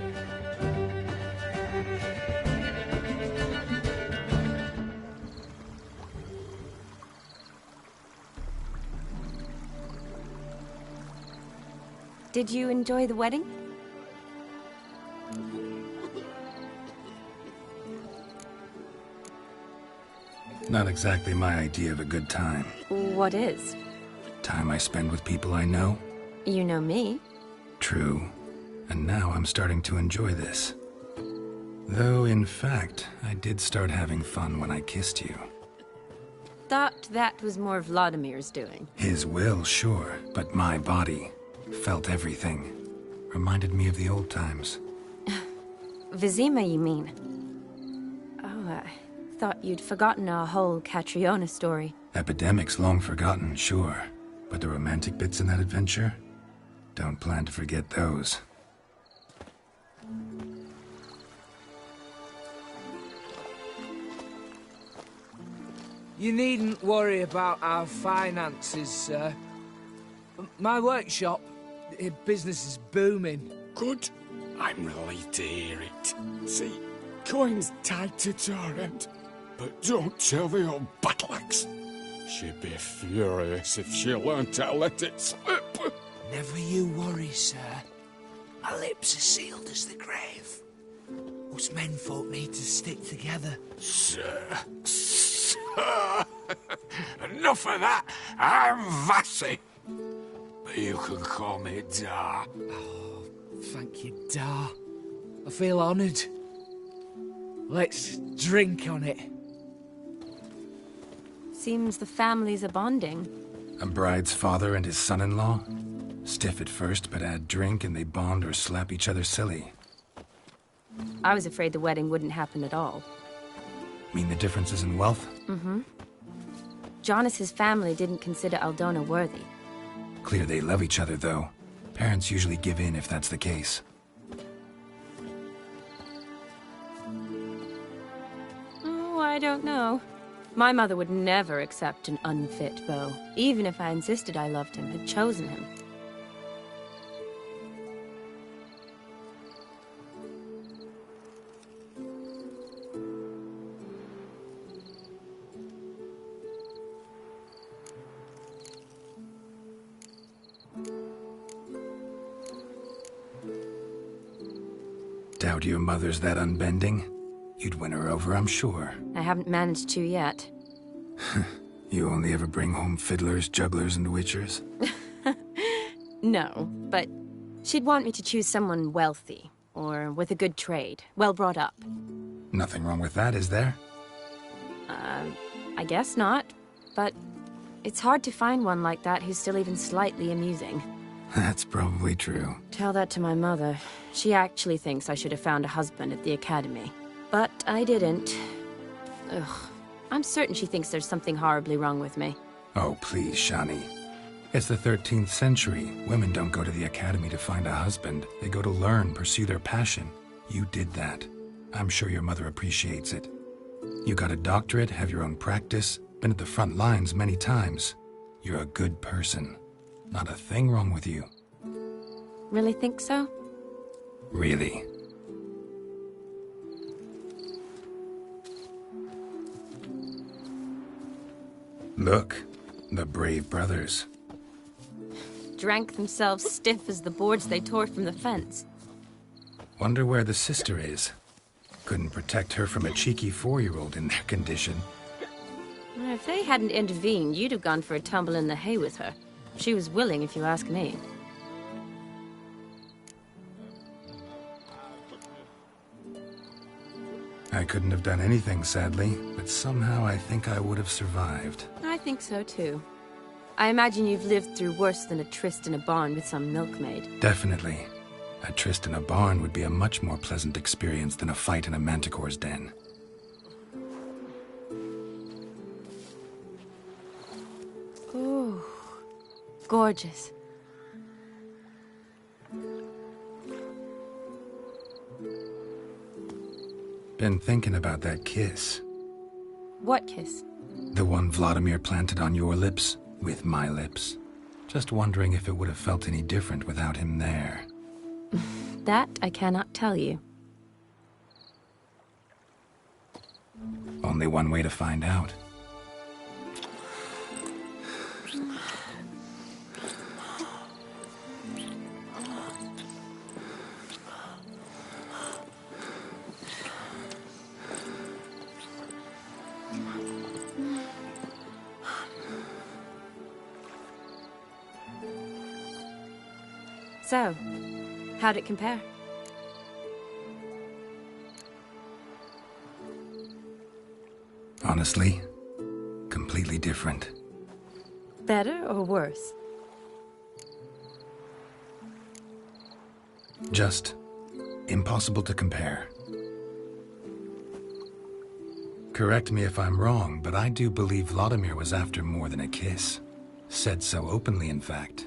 Did you enjoy the wedding? Not exactly my idea of a good time. What is? Time I spend with people I know. You know me. True. And now I'm starting to enjoy this. Though, in fact, I did start having fun when I kissed you. Thought that was more Vladimir's doing. His will, sure, but my body felt everything. Reminded me of the old times. Vizima, you mean? Oh, Thought you'd forgotten our whole Catriona story. Epidemics long forgotten, sure. But the romantic bits in that adventure? Don't plan to forget those. You needn't worry about our finances, sir. My workshop, business is booming. Good. I'm relieved to hear it. See, coin's tied to Torrent, but don't tell the old battleaxe. She'd be furious if she learned to let it slip. Never you worry, sir. My lips are sealed as the grave. Us menfolk need to stick together. Sir. Enough of that. I'm Vassy. But you can call me Dar. Oh, thank you, Dar. I feel honoured. Let's drink on it. Seems the families are bonding. A bride's father and his son-in-law? Stiff at first, but add drink and they bond or slap each other silly. I was afraid the wedding wouldn't happen at all. Mean the differences in wealth? Mm-hmm. Jonas's family didn't consider Aldona worthy. Clear they love each other, though. Parents usually give in if that's the case. Oh, I don't know. My mother would never accept an unfit beau, even if I insisted I loved him, had chosen him. Doubt your mother's that unbending? You'd win her over, I'm sure. I haven't managed to yet. You only ever bring home fiddlers, jugglers, and witchers? No, but she'd want me to choose someone wealthy, or with a good trade, well brought up. Nothing wrong with that, is there? I guess not, but it's hard to find one like that who's still even slightly amusing. That's probably true. Tell that to my mother. She actually thinks I should have found a husband at the academy. But I didn't. Ugh. I'm certain she thinks there's something horribly wrong with me. Oh, please, Shani. It's the 13th century. Women don't go to the academy to find a husband. They go to learn, pursue their passion. You did that. I'm sure your mother appreciates it. You got a doctorate, have your own practice, been at the front lines many times. You're a good person. Not a thing wrong with you. Really think so? Really. Look, the brave brothers. Drank themselves stiff as the boards they tore from the fence. Wonder where the sister is. Couldn't protect her from a cheeky 4-year-old in their condition. If they hadn't intervened, you'd have gone for a tumble in the hay with her. She was willing, if you ask me. I couldn't have done anything, sadly, but somehow I think I would have survived. I think so, too. I imagine you've lived through worse than a tryst in a barn with some milkmaid. Definitely. A tryst in a barn would be a much more pleasant experience than a fight in a manticore's den. Ooh, gorgeous. Been thinking about that kiss. What kiss? The one Vladimir planted on your lips, with my lips. Just wondering if it would have felt any different without him there. That I cannot tell you. Only one way to find out. So, how'd it compare? Honestly, completely different. Better or worse? Just impossible to compare. Correct me if I'm wrong, but I do believe Vladimir was after more than a kiss. Said so openly, in fact.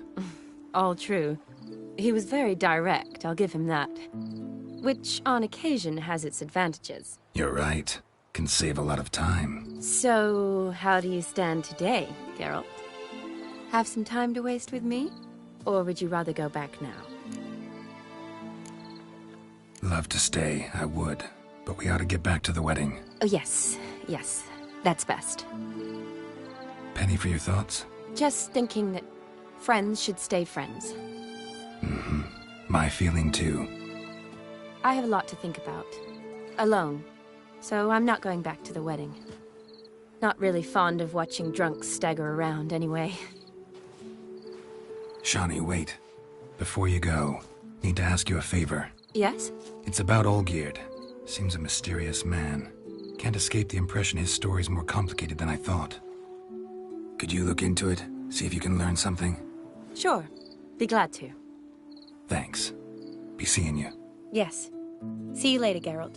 All true. He was very direct, I'll give him that. Which, on occasion, has its advantages. You're right. Can save a lot of time. So, how do you stand today, Geralt? Have some time to waste with me? Or would you rather go back now? Love to stay, I would. But we ought to get back to the wedding. Oh, yes. Yes. That's best. Penny for your thoughts? Just thinking that friends should stay friends. Mm-hmm. My feeling, too. I have a lot to think about. Alone. So I'm not going back to the wedding. Not really fond of watching drunks stagger around, anyway. Shani, wait. Before you go, need to ask you a favor. Yes? It's about Olgierd. Seems a mysterious man. Can't escape the impression his story's more complicated than I thought. Could you look into it? See if you can learn something? Sure. Be glad to. Thanks. Be seeing you. Yes. See you later, Geralt.